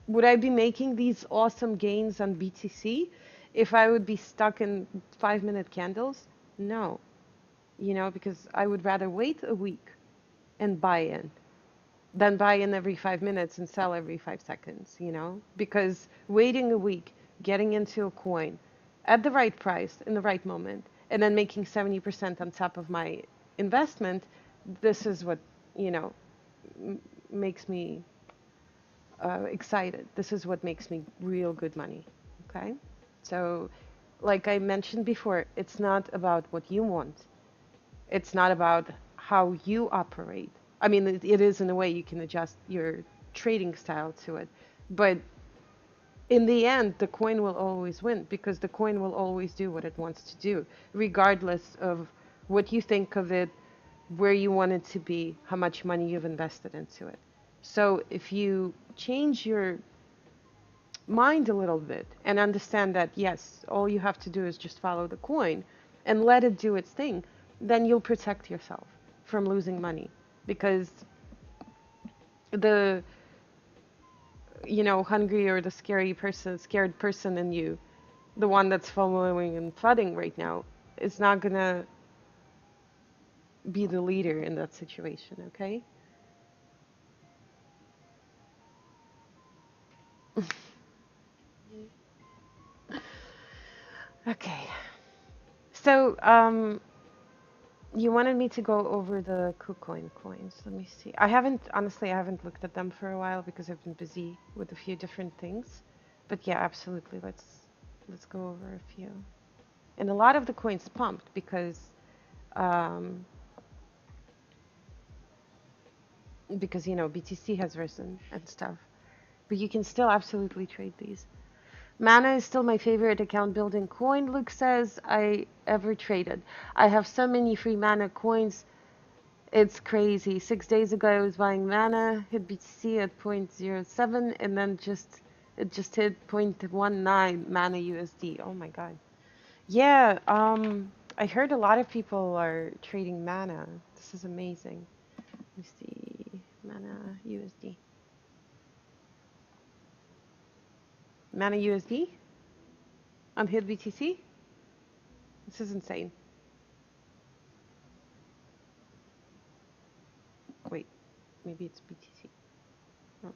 would I be making these awesome gains on BTC if I would be stuck in 5-minute candles? No, because I would rather wait a week and buy in than buy in every 5 minutes and sell every 5 seconds, because waiting a week, getting into a coin at the right price in the right moment, and then making 70% on top of my investment, this is what, you know, makes me excited. This is what makes me real good money. Okay? So, like I mentioned before, it's not about what you want, it's not about how you operate. I mean, it is in a way you can adjust your trading style to it. But in the end, the coin will always win because the coin will always do what it wants to do, regardless of what you think of it, where you want it to be, how much money you've invested into it. So if you change your mind a little bit and understand that, yes, all you have to do is just follow the coin and let it do its thing, then you'll protect yourself from losing money because the hungry or the scared person in you, the one that's following and flooding right now, is not gonna be the leader in that situation, okay? Okay. So, you wanted me to go over the KuCoin coins. Let me see. Honestly, I haven't looked at them for a while because I've been busy with a few different things. But yeah, absolutely. Let's go over a few. And a lot of the coins pumped um, because BTC has risen and stuff. But you can still absolutely trade these. Mana is still my favorite account building coin, Luke says, I ever traded. I have so many free mana coins. It's crazy. 6 days ago, I was buying mana, hit BTC at 0.07, and then it just hit 0.19 mana USD. Oh my god. Yeah, I heard a lot of people are trading mana. This is amazing. Let me see. Mana USD. Mana USD on hit BTC? This is insane. Wait, maybe it's BTC. Oh.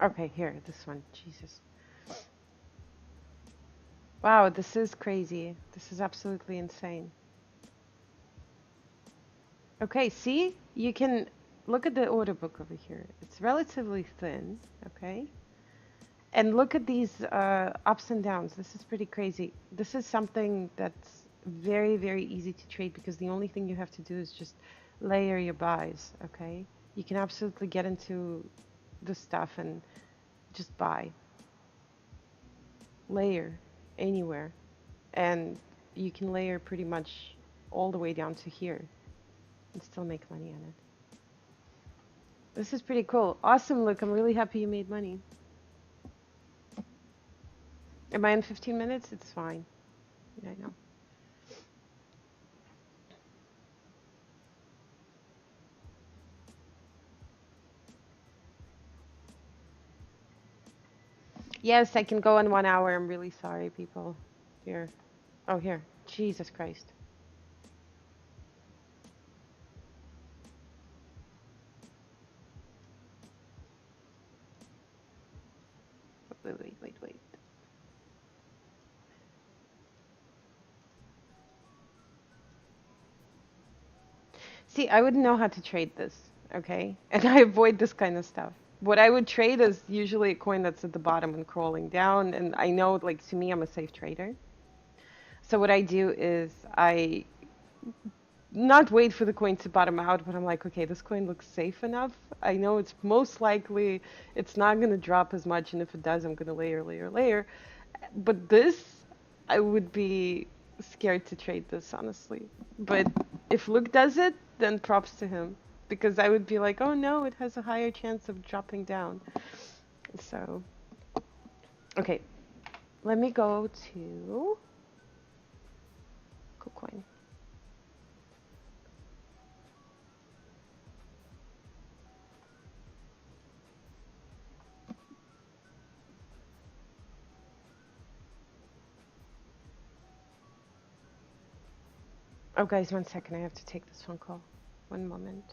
Okay, here, this one. Jesus. Wow, this is crazy. This is absolutely insane. Okay, see? You can look at the order book over here. It's relatively thin, okay? And look at these ups and downs. This is pretty crazy. This is something that's very, very easy to trade because the only thing you have to do is just layer your buys, okay? You can absolutely get into the stuff and just buy. Layer anywhere. And you can layer pretty much all the way down to here and still make money on it. This is pretty cool. Awesome, look, I'm really happy you made money. Am I in 15 minutes? It's fine. Yeah, I know. Yes, I can go in 1 hour. I'm really sorry, people. Here. Oh, here. Jesus Christ. Wait, wait, wait, wait. See, I wouldn't know how to trade this, okay? And I avoid this kind of stuff. What I would trade is usually a coin that's at the bottom and crawling down, and I know, like, to me, I'm a safe trader. So what I do is I not wait for the coin to bottom out, but I'm like, okay, this coin looks safe enough. I know it's most likely it's not going to drop as much, and if it does, I'm going to layer, layer, layer. But this, I would be scared to trade this, honestly. But if Luke does it, then props to him. Because I would be like, oh no, it has a higher chance of dropping down. So, okay, let me go to KuCoin. Oh, guys, 1 second. I have to take this phone call. One moment.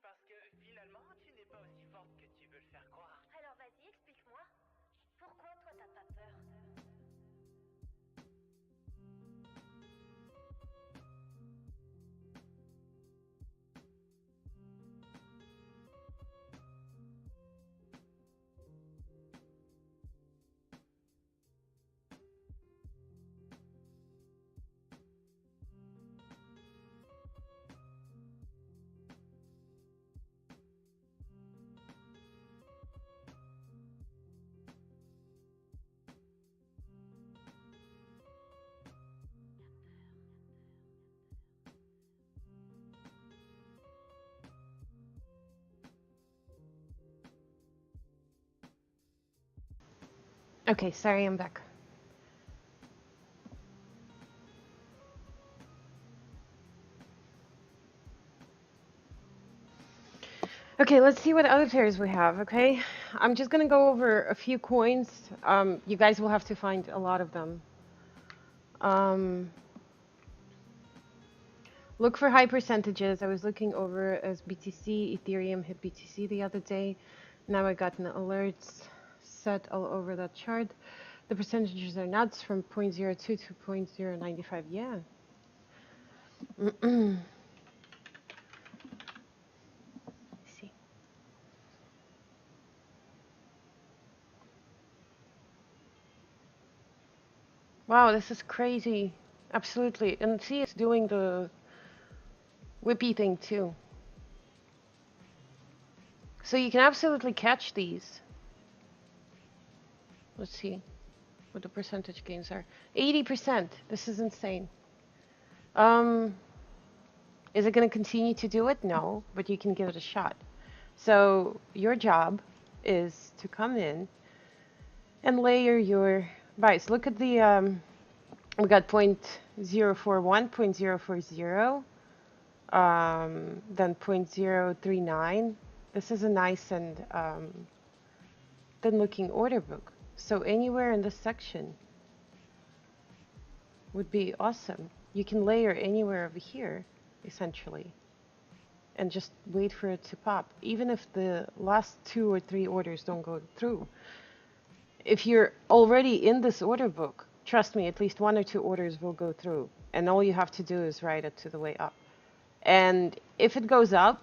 Parce que finalement, tu n'es pas aussi forte que tu veux le faire croire. Alors vas-y, explique-moi. Pourquoi toi t'as pas peur? Okay, sorry, I'm back. Okay, let's see what other pairs we have, okay? I'm just gonna go over a few coins. You guys will have to find a lot of them. Look for high percentages. I was looking over as BTC, Ethereum hit BTC the other day. Now I got an alerts set all over that chart. The percentages are nuts from 0.02 to 0.095. Yeah. See. Wow, this is crazy. Absolutely. And see, it's doing the whippy thing too. So you can absolutely catch these. Let's see what the percentage gains are. 80%. This is insane. Um, is it going to continue to do it? No, but you can give it a shot. So your job is to come in and layer your buys. Look at the, we got 0.041, 0.040, then 0.039. This is a nice and thin looking order book. So anywhere in this section would be awesome. You can layer anywhere over here, essentially, and just wait for it to pop. Even if the last 2 or 3 orders don't go through. If you're already in this order book, trust me, at least 1 or 2 orders will go through. And all you have to do is ride it to the way up. And if it goes up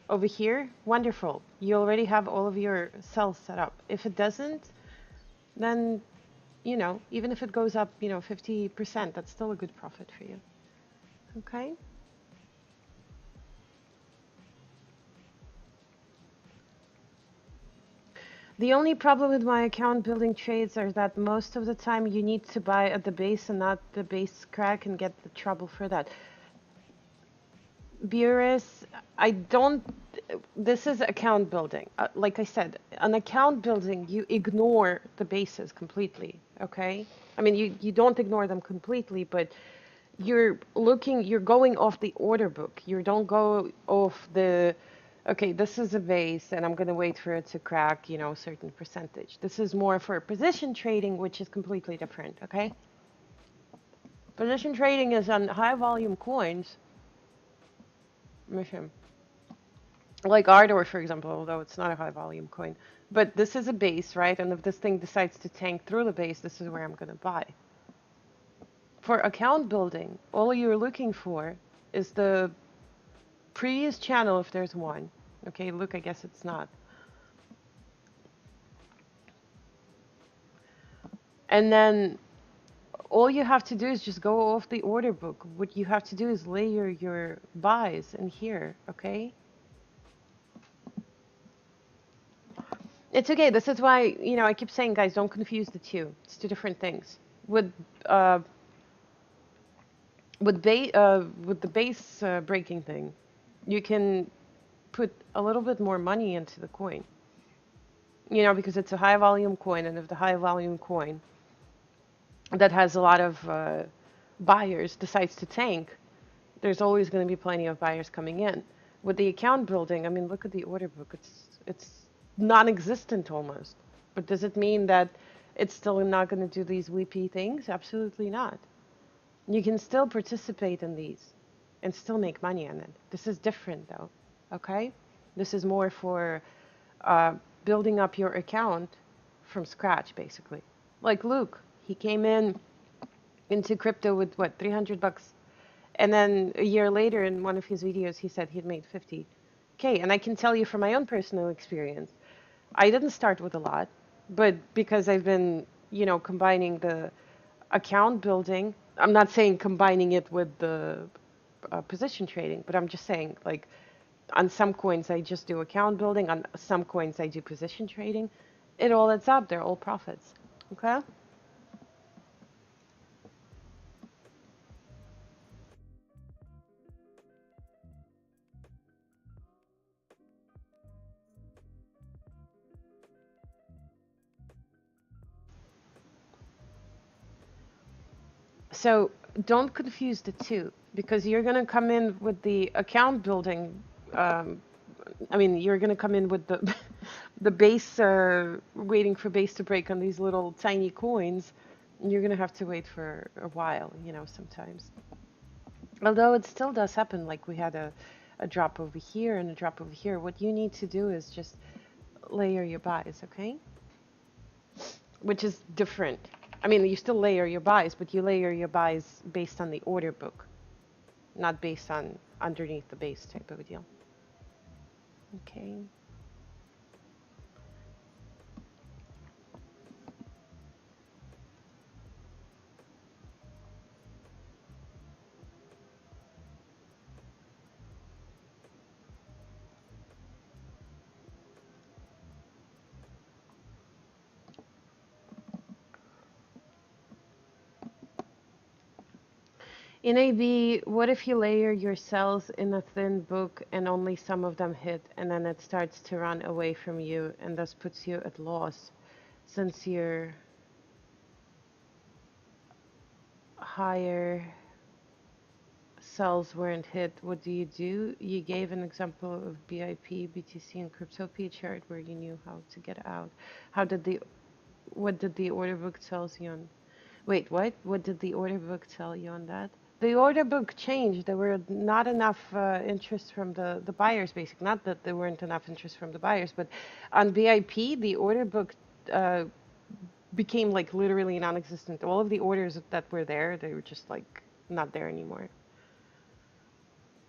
over here, wonderful. You already have all of your cells set up. If it doesn't, then, you know, even if it goes up, 50%, that's still a good profit for you. Okay? The only problem with my account building trades are that most of the time you need to buy at the base and not the base crack and get the trouble for that. Beerus, I don't, this is account building. Like I said, an account building, you ignore the bases completely, okay? I mean, you don't ignore them completely, but you're going off the order book. You don't go off the, okay, this is a base and I'm going to wait for it to crack, a certain percentage. This is more for position trading, which is completely different, okay? Position trading is on high volume coins. Mission. Like Ardor, for example, although it's not a high volume coin. But this is a base, right? And if this thing decides to tank through the base, this is where I'm going to buy. For account building, all you're looking for is the previous channel, if there's one. Okay, look, I guess it's not. And then all you have to do is just go off the order book. What you have to do is layer your buys in here, okay? It's okay. This is why, I keep saying, guys, don't confuse the two. It's two different things. With the base breaking thing, you can put a little bit more money into the coin. Because it's a high volume coin, and if the high volume coin that has a lot of buyers decides to tank, there's always going to be plenty of buyers coming in. With the account building, I mean, look at the order book. It's non-existent almost. But does it mean that it's still not going to do these weepy things? Absolutely not. You can still participate in these and still make money on it. This is different, though. Okay? This is more for uh, building up your account from scratch, basically. Like Luke, he came in into crypto with what, 300 bucks. And then a year later, in one of his videos, he said he'd made 50K. And I can tell you from my own personal experience, I didn't start with a lot, but because I've been, combining the account building, I'm not saying combining it with the position trading, but I'm just saying, like, on some coins, I just do account building. On some coins, I do position trading. It all adds up. They're all profits. Okay? So don't confuse the two because you're going to come in with the account building. Um, you're going to come in with the the base, waiting for base to break on these little tiny coins. And you're going to have to wait for a while, sometimes. Although it still does happen, like we had a drop over here and a drop over here. What you need to do is just layer your buys, okay? Which is different. You still layer your buys, but you layer your buys based on the order book, not based on underneath the base type of a deal. Okay. In AB, what if you layer your cells in a thin book and only some of them hit, and then it starts to run away from you and thus puts you at loss since your higher cells weren't hit? What do? You gave an example of BIP, BTC, and Cryptopia chart where you knew how to get out. What did the order book tells you on? Wait, what? What did the order book tell you on that? The order book changed. There were not enough interest from the buyers, basically. Not that there weren't enough interest from the buyers, but on BIP, the order book uh, became like literally non-existent. All of the orders that were there, they were just like not there anymore.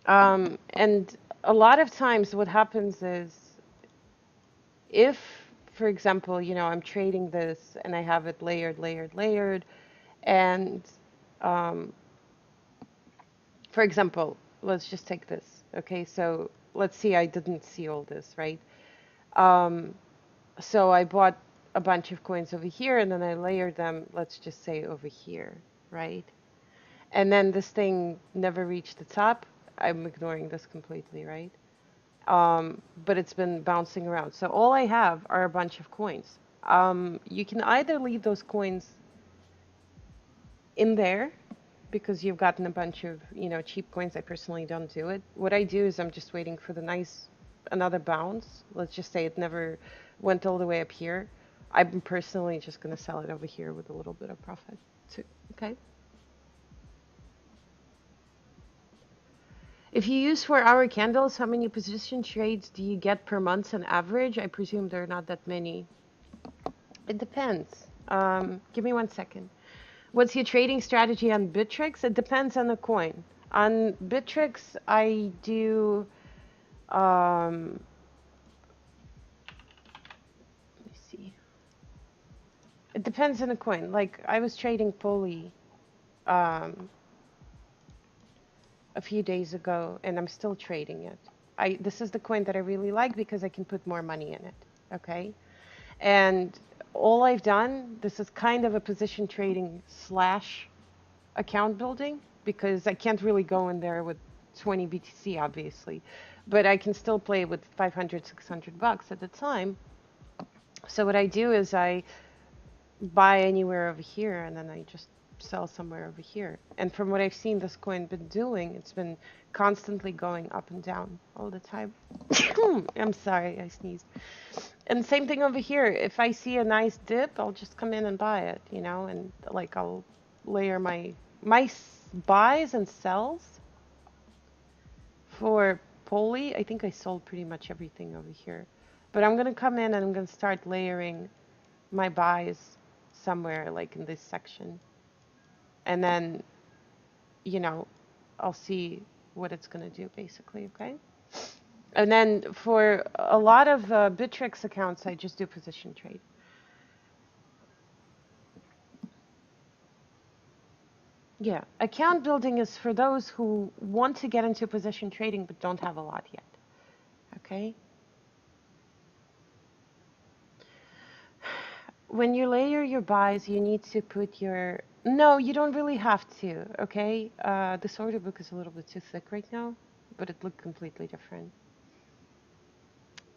And a lot of times what happens is if, for example, I'm trading this and I have it layered, layered, layered, and um, for example, let's just take this. Okay, so let's see, I didn't see all this, right? Um, so I bought a bunch of coins over here and then I layered them, let's just say over here, right? And then this thing never reached the top. I'm ignoring this completely, right? But it's been bouncing around. So all I have are a bunch of coins. You can either leave those coins in there because you've gotten a bunch of, cheap coins. I personally don't do it. What I do is I'm just waiting for another bounce. Let's just say it never went all the way up here. I'm personally just going to sell it over here with a little bit of profit too. Okay. If you use 4-hour candles, how many position trades do you get per month on average? I presume there are not that many. It depends. Give me 1 second. What's your trading strategy on Bittrex? It depends on the coin. On Bittrex, I do. Let me see. It depends on the coin. Like I was trading Poly um, a few days ago, and I'm still trading it. This is the coin that I really like because I can put more money in it. Okay, and all I've done, this is kind of a position trading slash account building because I can't really go in there with 20 BTC, obviously, but I can still play with 500, 600 bucks at the time. So what I do is I buy anywhere over here and then I just sell somewhere over here. And from what I've seen this coin been doing, it's been constantly going up and down all the time. I'm sorry, I sneezed. And same thing over here. If I see a nice dip, I'll just come in and buy it, and like I'll layer my buys and sells for poly, I think I sold pretty much everything over here. But I'm gonna come in and I'm gonna start layering my buys somewhere like in this section. And then, you know, I'll see what it's gonna do basically, okay? And then for a lot of Bittrex accounts, I just do position trade. Yeah, account building is for those who want to get into position trading but don't have a lot yet. Okay? When you layer your buys, you need to put your... No, you don't really have to, okay? This order book is a little bit too thick right now, but it looked completely different.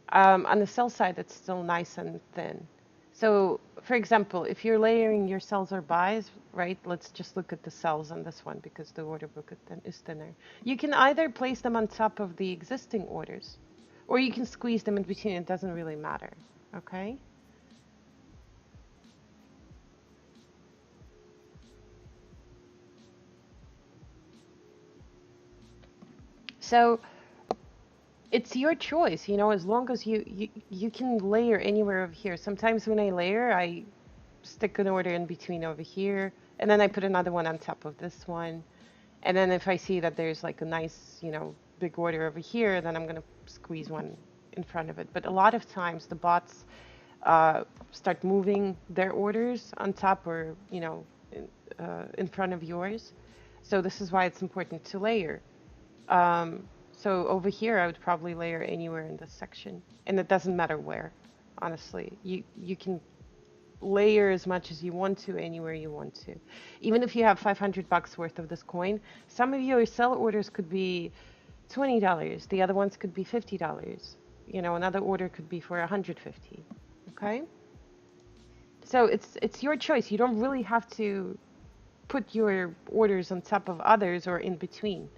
On the sell side, it's still nice and thin. So, for example, if you're layering your sells or buys, right, let's just look at the sells on this one because the order book is thinner. You can either place them on top of the existing orders, or you can squeeze them in between. It doesn't really matter, okay? So it's your choice, you know, as long as you can layer anywhere over here. Sometimes when I layer, I stick an order in between over here, and then I put another one on top of this one. And then if I see that there's like a nice, you know, big order over here, then I'm going to squeeze one in front of it. But a lot of times the bots start moving their orders on top or, you know, in front of yours. So this is why it's important to layer. So over here, I would probably layer anywhere in this section. And it doesn't matter where, honestly. You can layer as much as you want to anywhere you want to. Even if you have $500 worth of this coin, some of your sell orders could be $20. The other ones could be $50. You know, another order could be for $150. Okay? So it's your choice. You don't really have to put your orders on top of others or in between.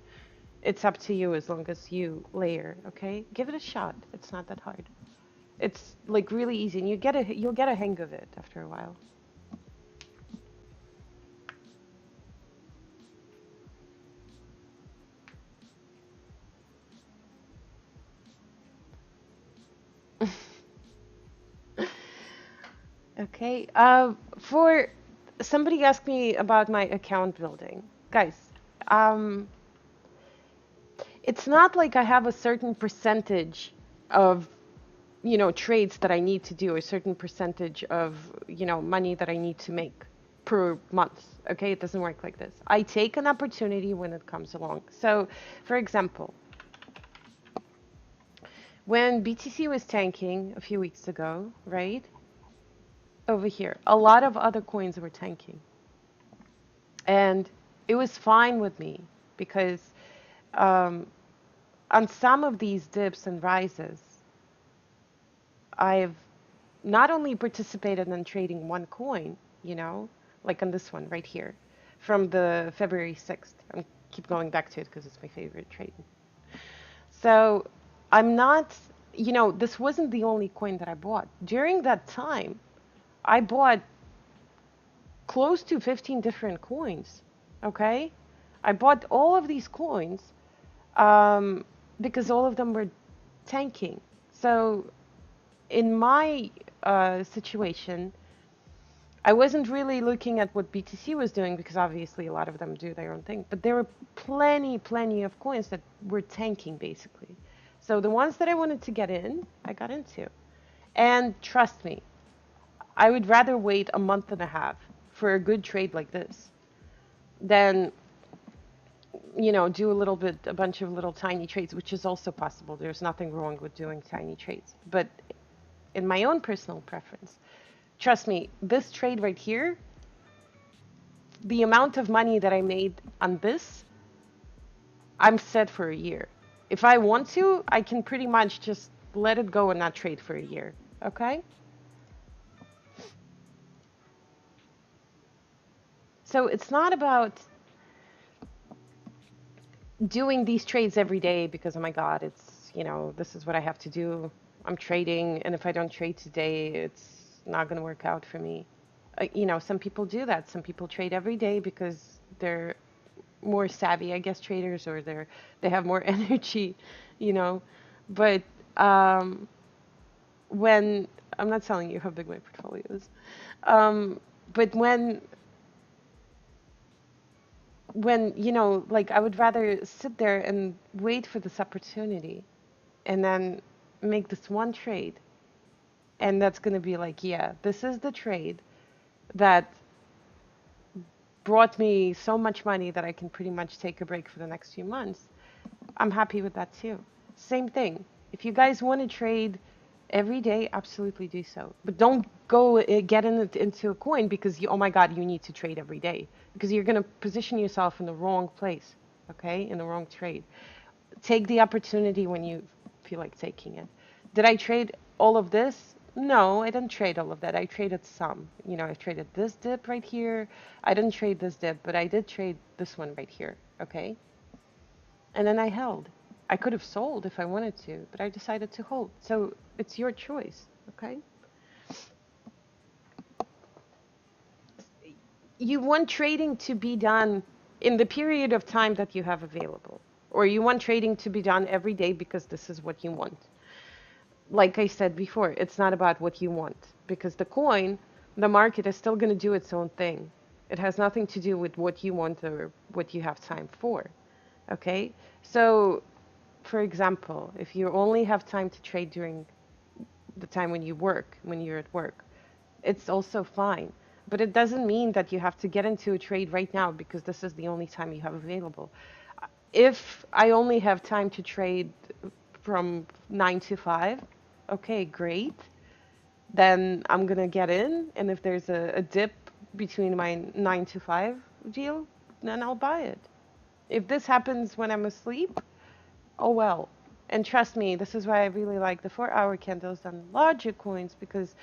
It's up to you as long as you layer, okay? Give it a shot. It's not that hard. It's like really easy, and you'll get a hang of it after a while. Okay. For somebody asked me about my account building, guys. Um, it's not like I have a certain percentage of, you know, trades that I need to do, a certain percentage of, you know, money that I need to make per month. Okay, it doesn't work like this. I take an opportunity when it comes along. So, for example, when BTC was tanking a few weeks ago, right? Over here, a lot of other coins were tanking. And it was fine with me because um, on some of these dips and rises, I've not only participated in trading one coin, you know, like on this one right here, from the February 6th. I keep going back to it because it's my favorite trade. So I'm not, you know, this wasn't the only coin that I bought. During that time, I bought close to 15 different coins, okay? I bought all of these coins because all of them were tanking. So in my situation, I wasn't really looking at what BTC was doing because obviously a lot of them do their own thing. But there were plenty of coins that were tanking basically. So the ones that I wanted to get in, I got into. And trust me, I would rather wait a month and a half for a good trade like this than, you know, do a bunch of little tiny trades, which is also possible. There's nothing wrong with doing tiny trades. But in my own personal preference, trust me, this trade right here, the amount of money that I made on this, I'm set for a year. If I want to, I can pretty much just let it go and not trade for a year. Okay? So it's not about doing these trades every day because, oh my God, it's, you know, this is what I have to do. I'm trading, and if I don't trade today, it's not going to work out for me. You know, some people do that. Some people trade every day because they're more savvy, I guess, traders, or they have more energy, you know. But um, when I'm not telling you how big my portfolio is, but when like I would rather sit there and wait for this opportunity and then make this one trade, and that's going to be like, yeah, this is the trade that brought me so much money that I can pretty much take a break for the next few months. I'm happy with that too. Same thing. If you guys want to trade every day, absolutely do so. But don't go get into a coin because oh my God, you need to trade every day, because you're going to position yourself in the wrong place, okay? In the wrong trade. Take the opportunity when you feel like taking it. Did I trade all of this? No, I didn't trade all of that. I traded some. I traded this dip right here. I didn't trade this dip, but I did trade this one right here, okay? And then I held. I could have sold if I wanted to, but I decided to hold. So it's your choice, okay? You want trading to be done in the period of time that you have available, or you want trading to be done every day because this is what you want. Like I said before, it's not about what you want, because the market is still going to do its own thing. It has nothing to do with what you want or what you have time for, okay? So, for example, if you only have time to trade during the time when you're at work, it's also fine. But it doesn't mean that you have to get into a trade right now because this is the only time you have available. If I only have time to trade from 9 to 5, okay, great. Then I'm gonna get in, and if there's a dip between my 9 to 5 deal, then I'll buy it. If this happens when I'm asleep, oh well. And trust me, this is why I really like the 4-hour candles on larger coins, because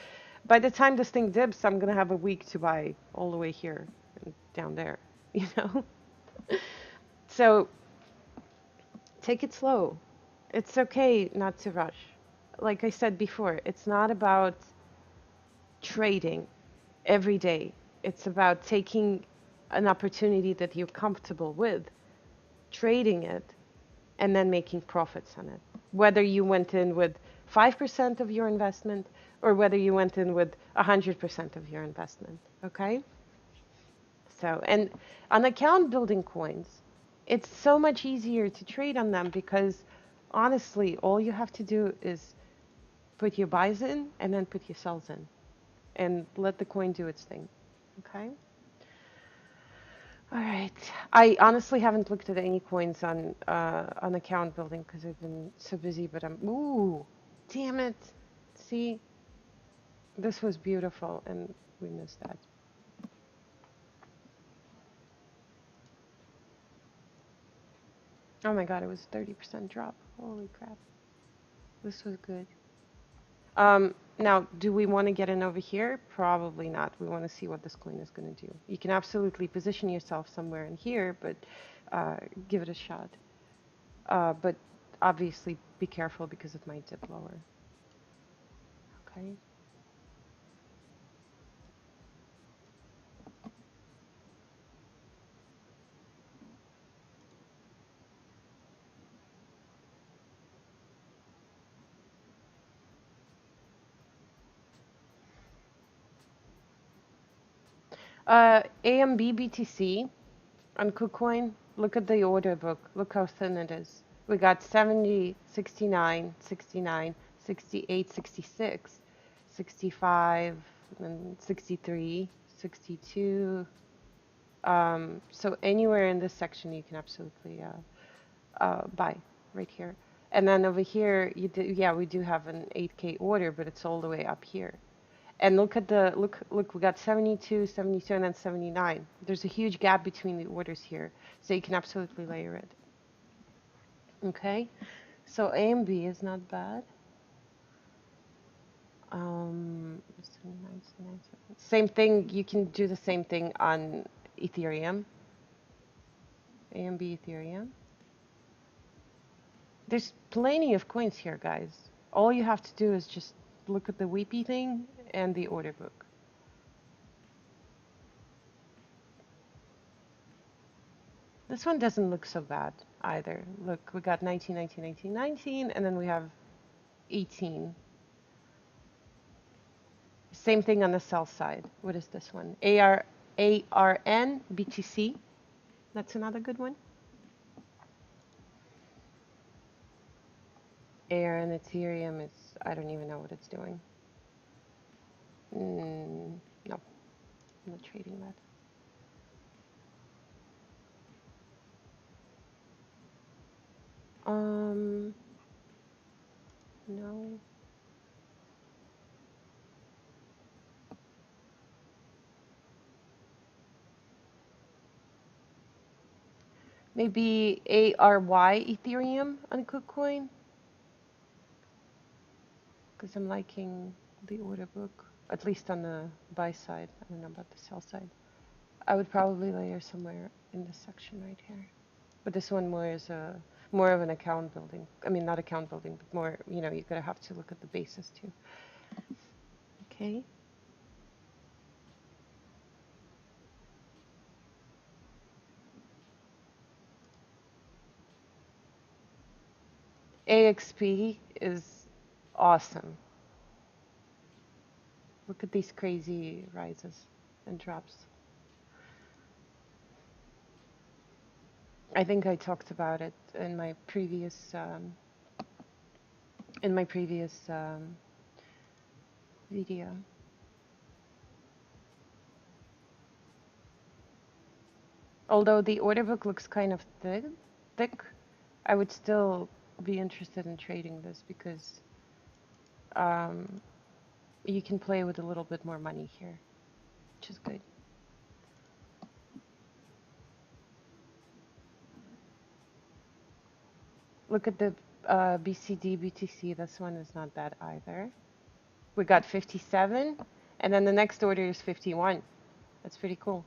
by the time this thing dips, I'm gonna have a week to buy all the way here and down there, you know? So take it slow. It's okay not to rush. Like I said before, it's not about trading every day. It's about taking an opportunity that you're comfortable with, trading it, and then making profits on it. Whether you went in with 5% of your investment or whether you went in with 100% of your investment, okay? So, and on account building coins, it's so much easier to trade on them because honestly, all you have to do is put your buys in and then put your sells in and let the coin do its thing, okay? All right. I honestly haven't looked at any coins on account building because I've been so busy, but ooh, damn it. See, this was beautiful and we missed that. Oh my God, it was 30% drop. Holy crap. This was good. Now, do we want to get in over here? Probably not. We want to see what this coin is going to do. You can absolutely position yourself somewhere in here, but give it a shot. But obviously be careful because it might dip lower. Okay. AMB BTC on KuCoin. Look at the order book. Look how thin it is. We got 70, 69, 69, 68, 66, 65, and 63, 62. So anywhere in this section you can absolutely buy right here. And then over here, yeah, we do have an 8K order, but it's all the way up here. And look at look, we got 72, 72, and then 79. There's a huge gap between the orders here, so you can absolutely layer it. Okay, so A and B is not bad. 79, 79, same thing, you can do the same thing on Ethereum. A and B Ethereum. There's plenty of coins here, guys. All you have to do is just look at the weepy thing and the order book. This one doesn't look so bad either. Look, we got 19, 19, 19, 19, and then we have 18. Same thing on the sell side. What is this one? ARN BTC. That's another good one. ARN Ethereum is, I don't even know what it's doing. No, I'm not trading that. No. Maybe ARY Ethereum on KuCoin, because I'm liking the order book, at least on the buy side. I don't know about the sell side. I would probably layer somewhere in this section right here. But this one more is a more of an account building. I mean, not account building, but more, you know, you're gonna have to look at the basis too. Okay. AXP is awesome. Look at these crazy rises and drops. I think I talked about it in my previous video. Although the order book looks kind of thick, I would still be interested in trading this because you can play with a little bit more money here, which is good. Look at the BCD, BTC. This one is not bad either. We got 57, and then the next order is 51. That's pretty cool.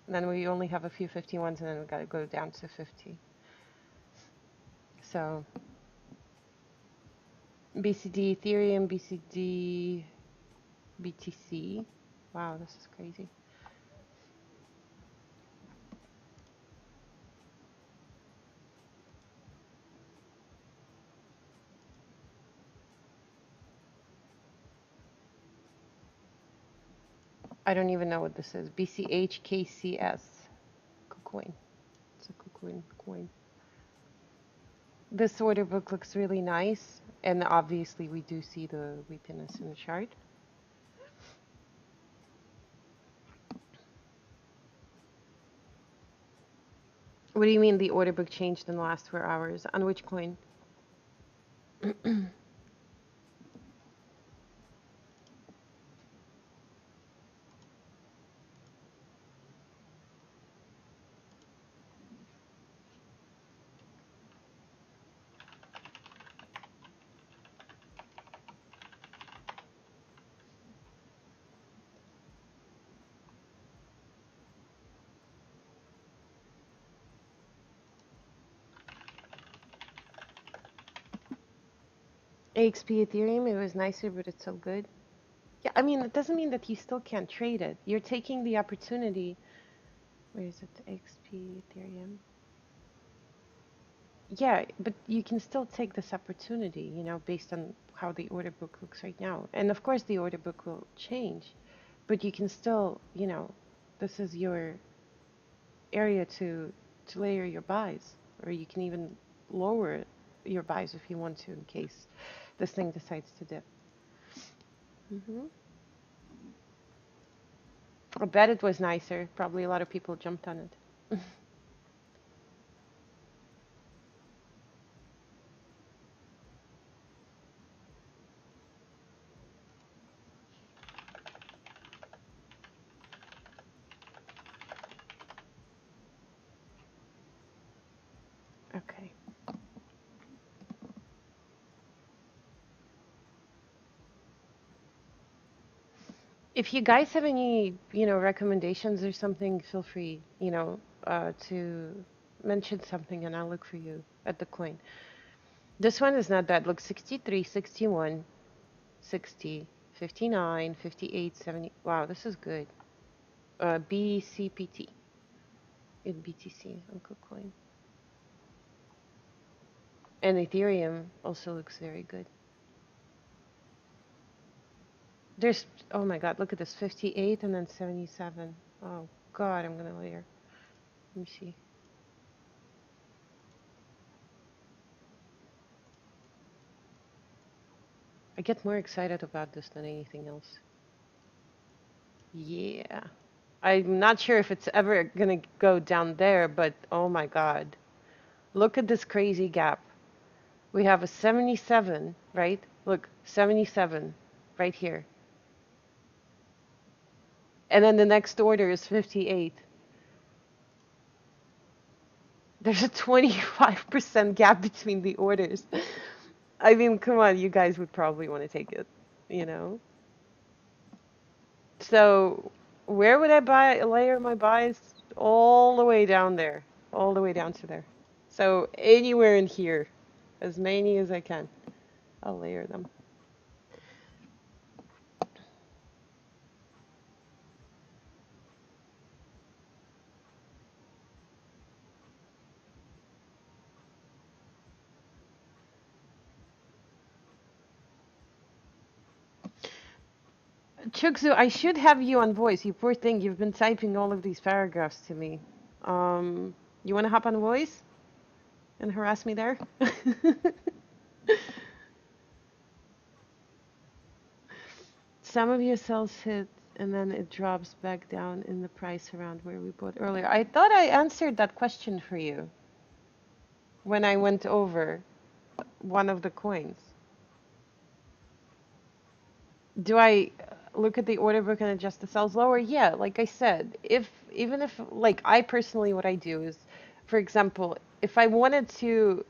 And then we only have a few 51s, and then we got to go down to 50. So BCD Ethereum, BCD BTC. Wow, this is crazy. I don't even know what this is. BCHKCS. KuCoin. It's a KuCoin coin. This order book looks really nice, and obviously we do see the weakness in the chart. What do you mean the order book changed in the last 4 hours? On which coin? AXP Ethereum, it was nicer, but it's so good. Yeah, I mean, it doesn't mean that you still can't trade it. You're taking the opportunity. Where is it? AXP Ethereum. Yeah, but you can still take this opportunity, you know, based on how the order book looks right now. And of course, the order book will change, but you can still, you know, this is your area to layer your buys, or you can even lower your buys if you want to in case this thing decides to dip. I bet it was nicer. Probably a lot of people jumped on it. Okay. If you guys have any, you know, recommendations or something, feel free, you know, to mention something and I'll look for you at the coin. This one is not bad. Look, 63, 61, 60, 59, 58, 70. Wow, this is good. BCPT. in BTC on KuCoin. And Ethereum also looks very good. There's, oh my God, look at this, 58 and then 77. Oh God, I'm gonna layer. Let me see. I get more excited about this than anything else. Yeah. I'm not sure if it's ever gonna go down there, but oh my God. Look at this crazy gap. We have a 77, right? Look, 77 right here. And then the next order is 58. There's a 25% gap between the orders. I mean, come on, you guys would probably want to take it, you know? So, where would I layer my buys? All the way down there. All the way down to there. So, anywhere in here. As many as I can. I'll layer them. Chukzu, I should have you on voice. You poor thing, you've been typing all of these paragraphs to me. You want to hop on voice and harass me there? Some of your cells hit and then it drops back down in the price around where we bought earlier. I thought I answered that question for you when I went over one of the coins. Do I look at the order book and adjust the cells lower? Yeah, like I said, if even if like I personally what I do is, for example, if I wanted to,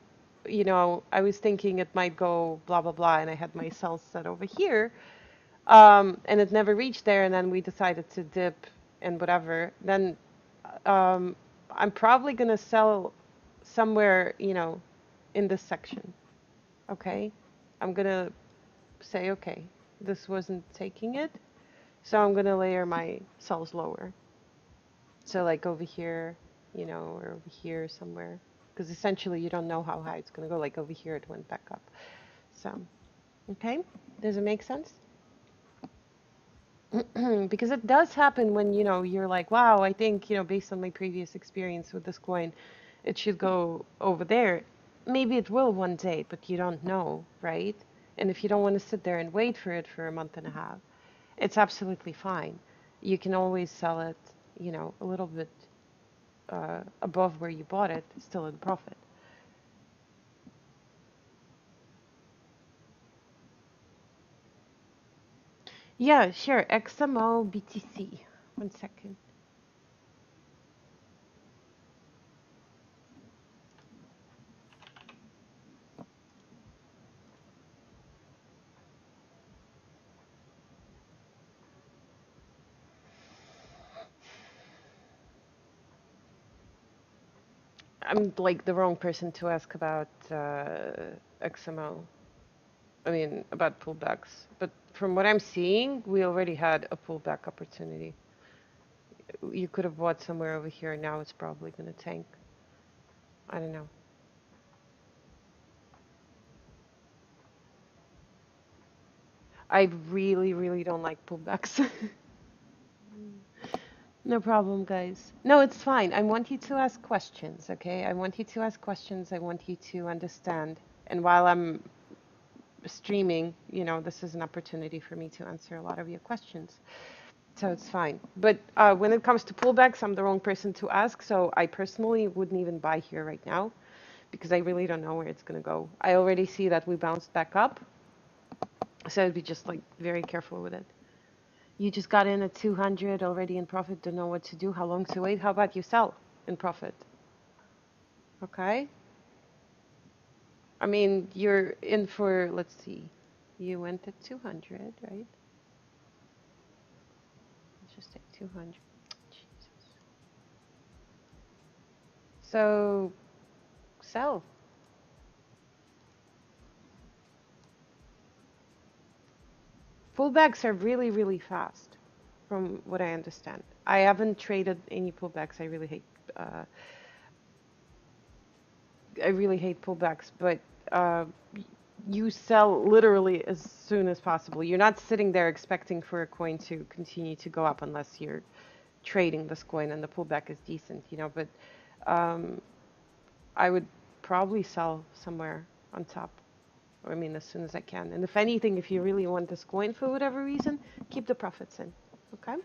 you know, I was thinking it might go blah blah blah and I had my cells set over here, and it never reached there and then we decided to dip and whatever, then um, I'm probably gonna sell somewhere, you know, in this section. Okay? I'm gonna say, okay, this wasn't taking it, so I'm gonna layer my cells lower. So like over here, you know, or over here somewhere, because essentially you don't know how high it's gonna go. Like over here, it went back up. So, okay, does it make sense? Because it does happen when, you know, you're like, wow, I think, you know, based on my previous experience with this coin, it should go over there. Maybe it will one day, but you don't know, right? And if you don't want to sit there and wait for it for a month and a half, it's absolutely fine. You can always sell it, you know, a little bit above where you bought it, still in profit. Yeah, sure. XMO BTC. One second. I'm like the wrong person to ask about XMO. I mean, about pullbacks. But from what I'm seeing, we already had a pullback opportunity. You could have bought somewhere over here, and now it's probably going to tank. I don't know. I really, really don't like pullbacks. No problem, guys. No, it's fine. I want you to ask questions, okay? I want you to ask questions. I want you to understand. And while I'm streaming, you know, this is an opportunity for me to answer a lot of your questions. So it's fine. But when it comes to pullbacks, I'm the wrong person to ask. So I personally wouldn't even buy here right now because I really don't know where it's going to go. I already see that we bounced back up. So I'd be just like very careful with it. You just got in at 200 already in profit, don't know what to do, how long to wait. How about you sell in profit? Okay. I mean, you're in for, let's see, you went at 200, right? Let's just take 200. Jesus. So sell. Pullbacks are really, really fast, from what I understand. I haven't traded any pullbacks. I really hate I really hate pullbacks, but uh, you sell literally as soon as possible. You're not sitting there expecting for a coin to continue to go up unless you're trading this coin and the pullback is decent, you know. But um, I would probably sell somewhere on top. I mean, as soon as I can. And if anything, if you really want this coin for whatever reason, keep the profits in. Okay?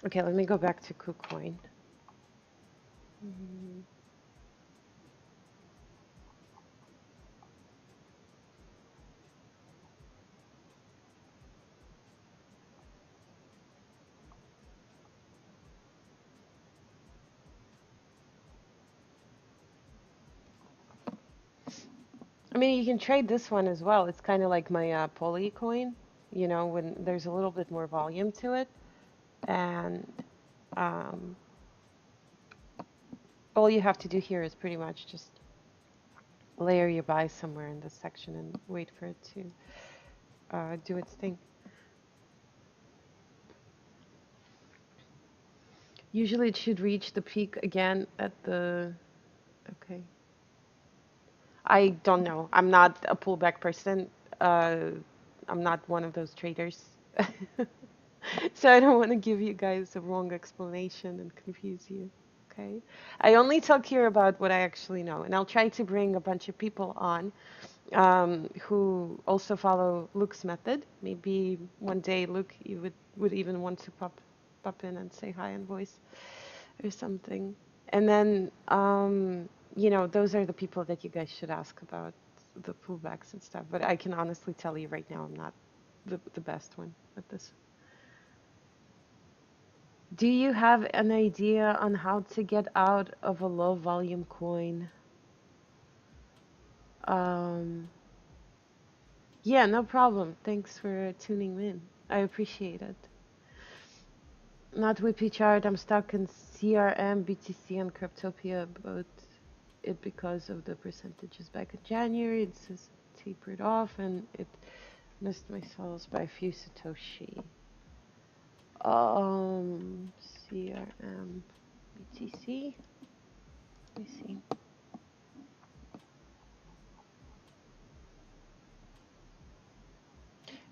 Okay, let me go back to KuCoin. I mean, you can trade this one as well. It's kind of like my Poly coin, you know, when there's a little bit more volume to it. And um, all you have to do here is pretty much just layer your buys somewhere in this section and wait for it to do its thing. Usually it should reach the peak again at the... Okay. I don't know. I'm not a pullback person. Uh, I'm not one of those traders. So I don't want to give you guys a wrong explanation and confuse you. Okay? I only talk here about what I actually know, and I'll try to bring a bunch of people on who also follow Luke's method. Maybe one day, Luke, you would even want to pop in and say hi in voice or something. And then, you know, those are the people that you guys should ask about the pullbacks and stuff. But I can honestly tell you right now, I'm not the best one at this. Do you have an idea on how to get out of a low volume coin? Um, yeah, no problem. Thanks for tuning in. I appreciate it. Not Whippy chart. I'm stuck in CRM, BTC, and Cryptopia, but it because of the percentages back in January. It says tapered off and it missed my sales by a few Satoshi. CRM, BTC. Let me see.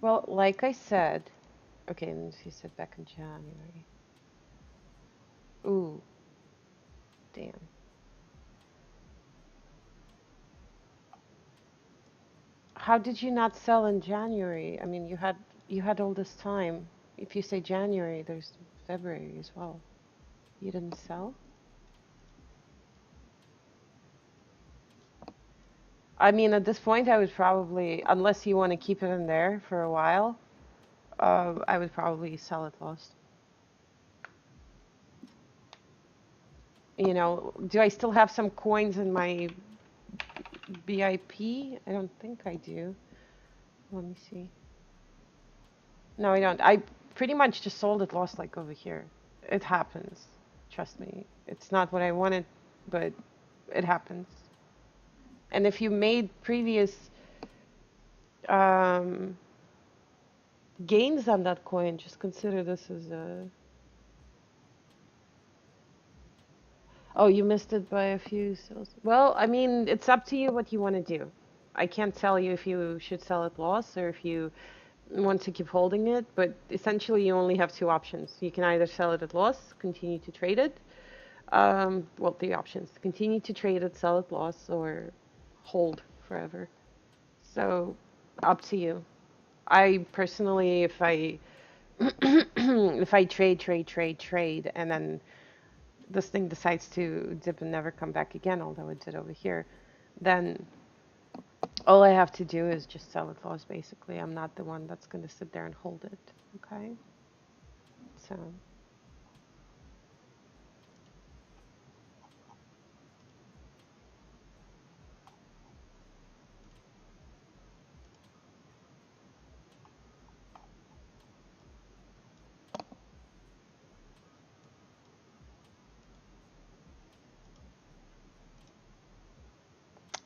Well, like I said, okay, and he said back in January. Ooh, damn. How did you not sell in January? I mean, you had all this time. If you say January, there's February as well. You didn't sell? I mean, at this point, I would probably, unless you want to keep it in there for a while, I would probably sell it lost. You know, do I still have some coins in my BIP? I don't think I do. Let me see. No, I don't. I pretty much just sold it lost like over here. It happens. Trust me. It's not what I wanted, but it happens. And if you made previous um, gains on that coin, just consider this as a... Oh, you missed it by a few sales. Well, I mean, it's up to you what you want to do. I can't tell you if you should sell it loss or if you want to keep holding it, but essentially you only have two options. You can either sell it at loss, continue to trade it. Well, three options. Continue to trade it, sell it loss, or hold forever. So, up to you. I personally, if I if I trade, and then this thing decides to dip and never come back again, although it did over here, then all I have to do is just sell it loss, basically. I'm not the one that's going to sit there and hold it, okay? So,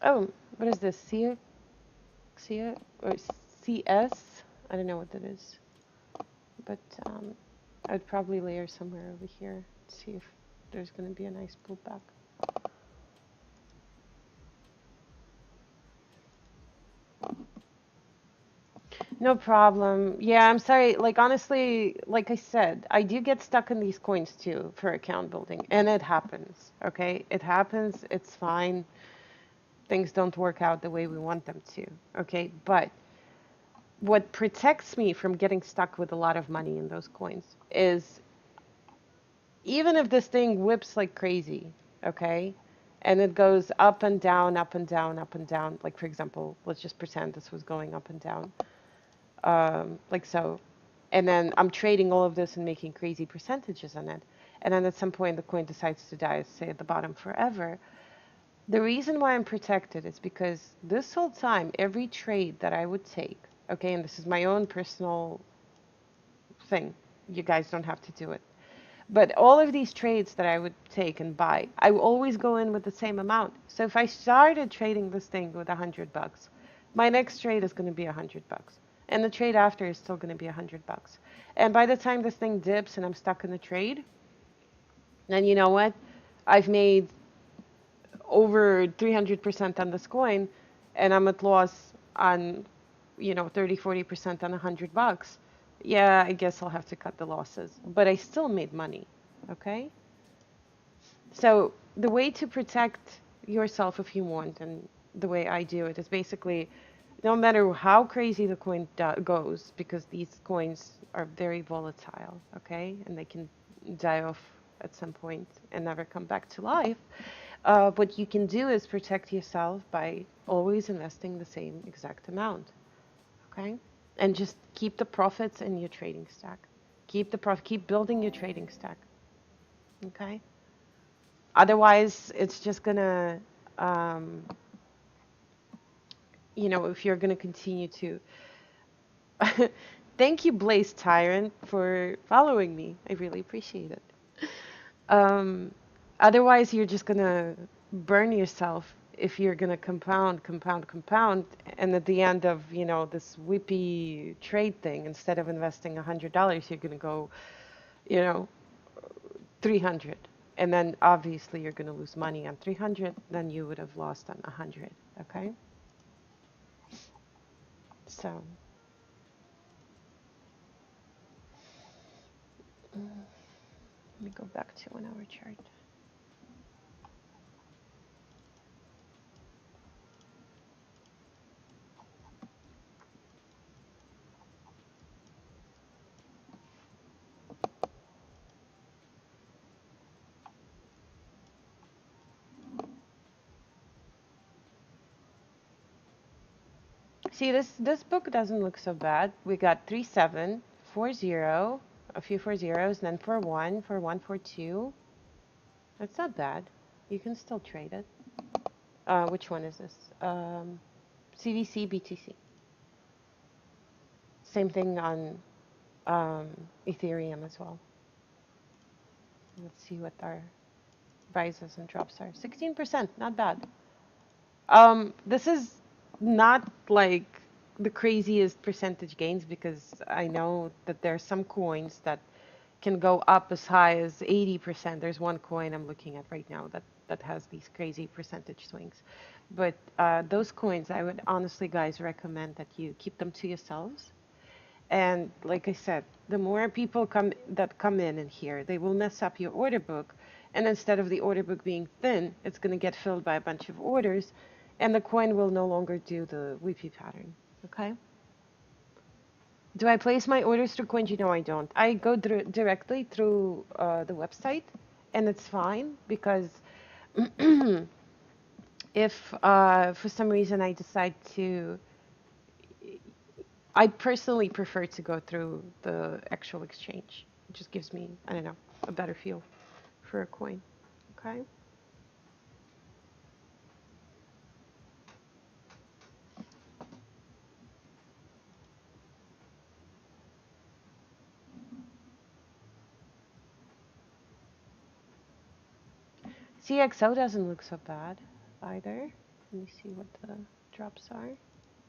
oh, what is this? Or CS? I don't know what that is. But I'd probably layer somewhere over here. See if there's going to be a nice pullback. No problem. Yeah, I'm sorry. Like, honestly, like I said, I do get stuck in these coins too for account building, and it happens. Okay? It happens. It's fine. Things don't work out the way we want them to. Okay? But what protects me from getting stuck with a lot of money in those coins is even if this thing whips like crazy, okay? And it goes up and down, up and down, up and down. Like, for example, let's just pretend this was going up and down, like so. And then I'm trading all of this and making crazy percentages on it. And then at some point, the coin decides to die, say at the bottom forever. The reason why I'm protected is because this whole time, every trade that I would take, okay, and this is my own personal thing, you guys don't have to do it. But all of these trades that I would take and buy, I will always go in with the same amount. So if I started trading this thing with $100, my next trade is going to be $100. And the trade after is still going to be $100. And by the time this thing dips and I'm stuck in the trade, then you know what? I've made over 300% on this coin and I'm at loss on, 30-40% on $100. Yeah, I guess I'll have to cut the losses, but I still made money. Okay? So the way to protect yourself if you want, and the way I do it, is basically no matter how crazy the coin goes, because these coins are very volatile, okay, and they can die off at some point and never come back to life. What you can do is protect yourself by always investing the same exact amount, okay, and just keep the profits in your trading stack. Keep building your trading stack, okay. Otherwise, it's just gonna, um, if you're gonna continue to. Thank you, Blaze Tyrant, for following me. I really appreciate it. Um, Otherwise, you're just gonna burn yourself if you're gonna compound, compound, compound, and at the end of, this whippy trade thing, instead of investing $100, you're gonna go, you know, 300. And then obviously you're going to lose money on 300, then you would have lost on 100, okay? So, let me go back to 1 hour chart. See, this book doesn't look so bad. We got 3-7, 4-0, a few 4 zeros, and then 4-1, 4-1, 4-2. That's not bad. You can still trade it. Which one is this? CDC, BTC. Same thing on Ethereum as well. Let's see what our rises and drops are. 16%, not bad. This is not like the craziest percentage gains because I know that there are some coins that can go up as high as 80%. There's one coin I'm looking at right now that has these crazy percentage swings. But those coins, I would honestly, guys, recommend that you keep them to yourselves. And like I said, the more people come in here, they will mess up your order book. And instead of the order book being thin, it's going to get filled by a bunch of orders, and the coin will no longer do the weepy pattern. Okay? Do I place my orders through Coinji? No, I don't. I go directly through the website, and it's fine because if for some reason I decide to, I personally prefer to go through the actual exchange. It just gives me, I don't know, a better feel for a coin. Okay? CXO doesn't look so bad either. Let me see what the drops are.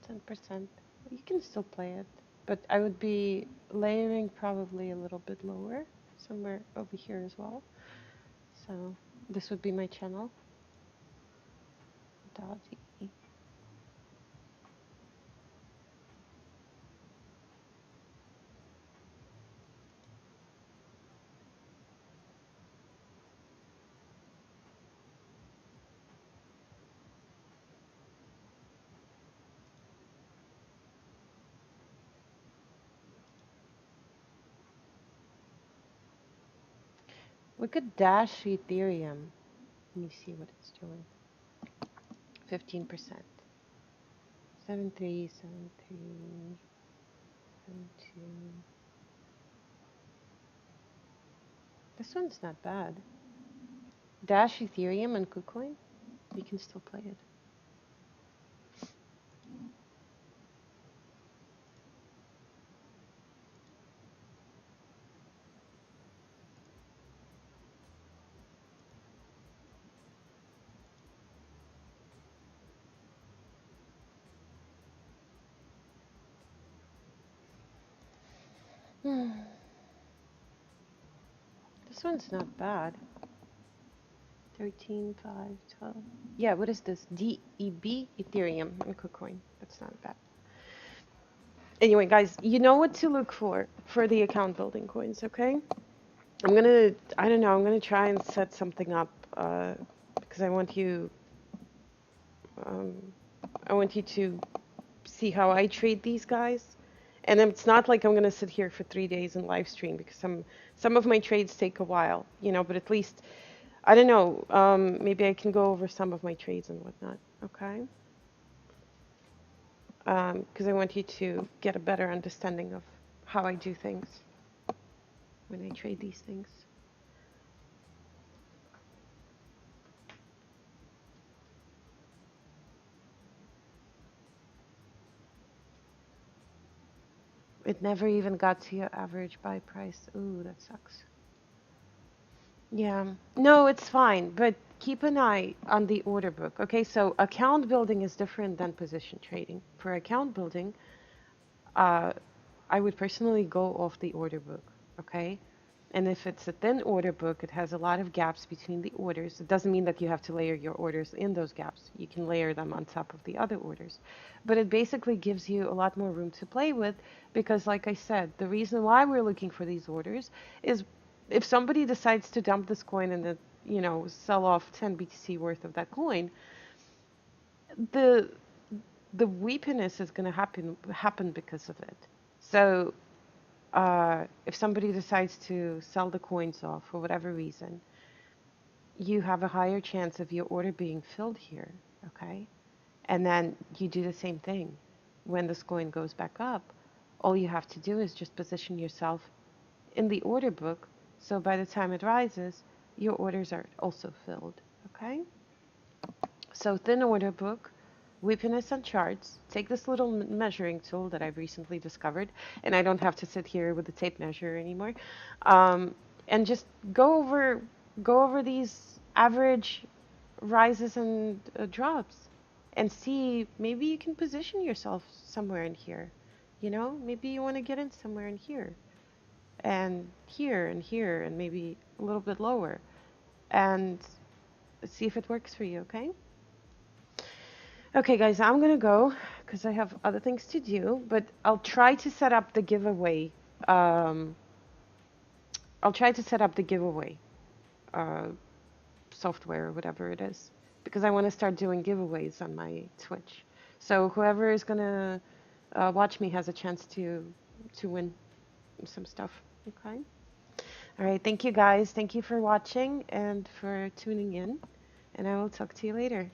10%. You can still play it. But I would be layering probably a little bit lower, somewhere over here as well. So this would be my channel. Dotty. We could dash Ethereum. Let me see what it's doing. 15%. 7373 72. This one's not bad. Dash Ethereum and KuCoin. You can still play it. This one's not bad. 13, 5, 12. Yeah, what is this? DEB, Ethereum, and KuCoin. That's not bad. Anyway, guys, you know what to look for the account building coins, okay? I don't know, I'm gonna try and set something up because um, I want you to see how I trade these guys. And it's not like I'm gonna sit here for 3 days and live stream because some of my trades take a while, you know, but at least, I don't know, maybe I can go over some of my trades and whatnot, okay? Because I want you to get a better understanding of how I do things when I trade these things. It never even got to your average buy price. Ooh, that sucks. Yeah, no, it's fine, but keep an eye on the order book. Okay, so account building is different than position trading. For account building, uh, I would personally go off the order book, okay? And if it's a thin order book, it has a lot of gaps between the orders. It doesn't mean that you have to layer your orders in those gaps. You can layer them on top of the other orders. But it basically gives you a lot more room to play with because, like I said, the reason why we're looking for these orders is if somebody decides to dump this coin and then, you know, sell off 10 BTC worth of that coin, the weakness is going to happen because of it. So if somebody decides to sell the coins off for whatever reason, you have a higher chance of your order being filled here, okay? And then you do the same thing. When this coin goes back up, all you have to do is just position yourself in the order book, so by the time it rises, your orders are also filled, okay? So thin order book, weakness on charts. Take this little measuring tool that I've recently discovered, and I don't have to sit here with the tape measure anymore, and just go over these average rises and drops, and see maybe you can position yourself somewhere in here. You know, maybe you want to get in somewhere in here, and here, and maybe a little bit lower, and see if it works for you. Okay. Okay, guys, I'm gonna go because I have other things to do, but I'll try to set up the giveaway. Um, I'll try to set up the giveaway uh, software or whatever it is because I want to start doing giveaways on my Twitch. So whoever is gonna watch me has a chance to win some stuff. Okay. All right. Thank you, guys. Thank you for watching and for tuning in, and I will talk to you later.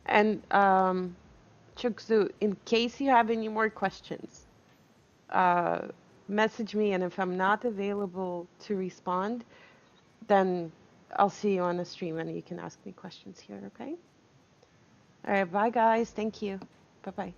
And Chukzu, in case you have any more questions, uh, message me, and if I'm not available to respond, then I'll see you on the stream and you can ask me questions here, okay? All right, bye guys. Thank you. Bye-bye.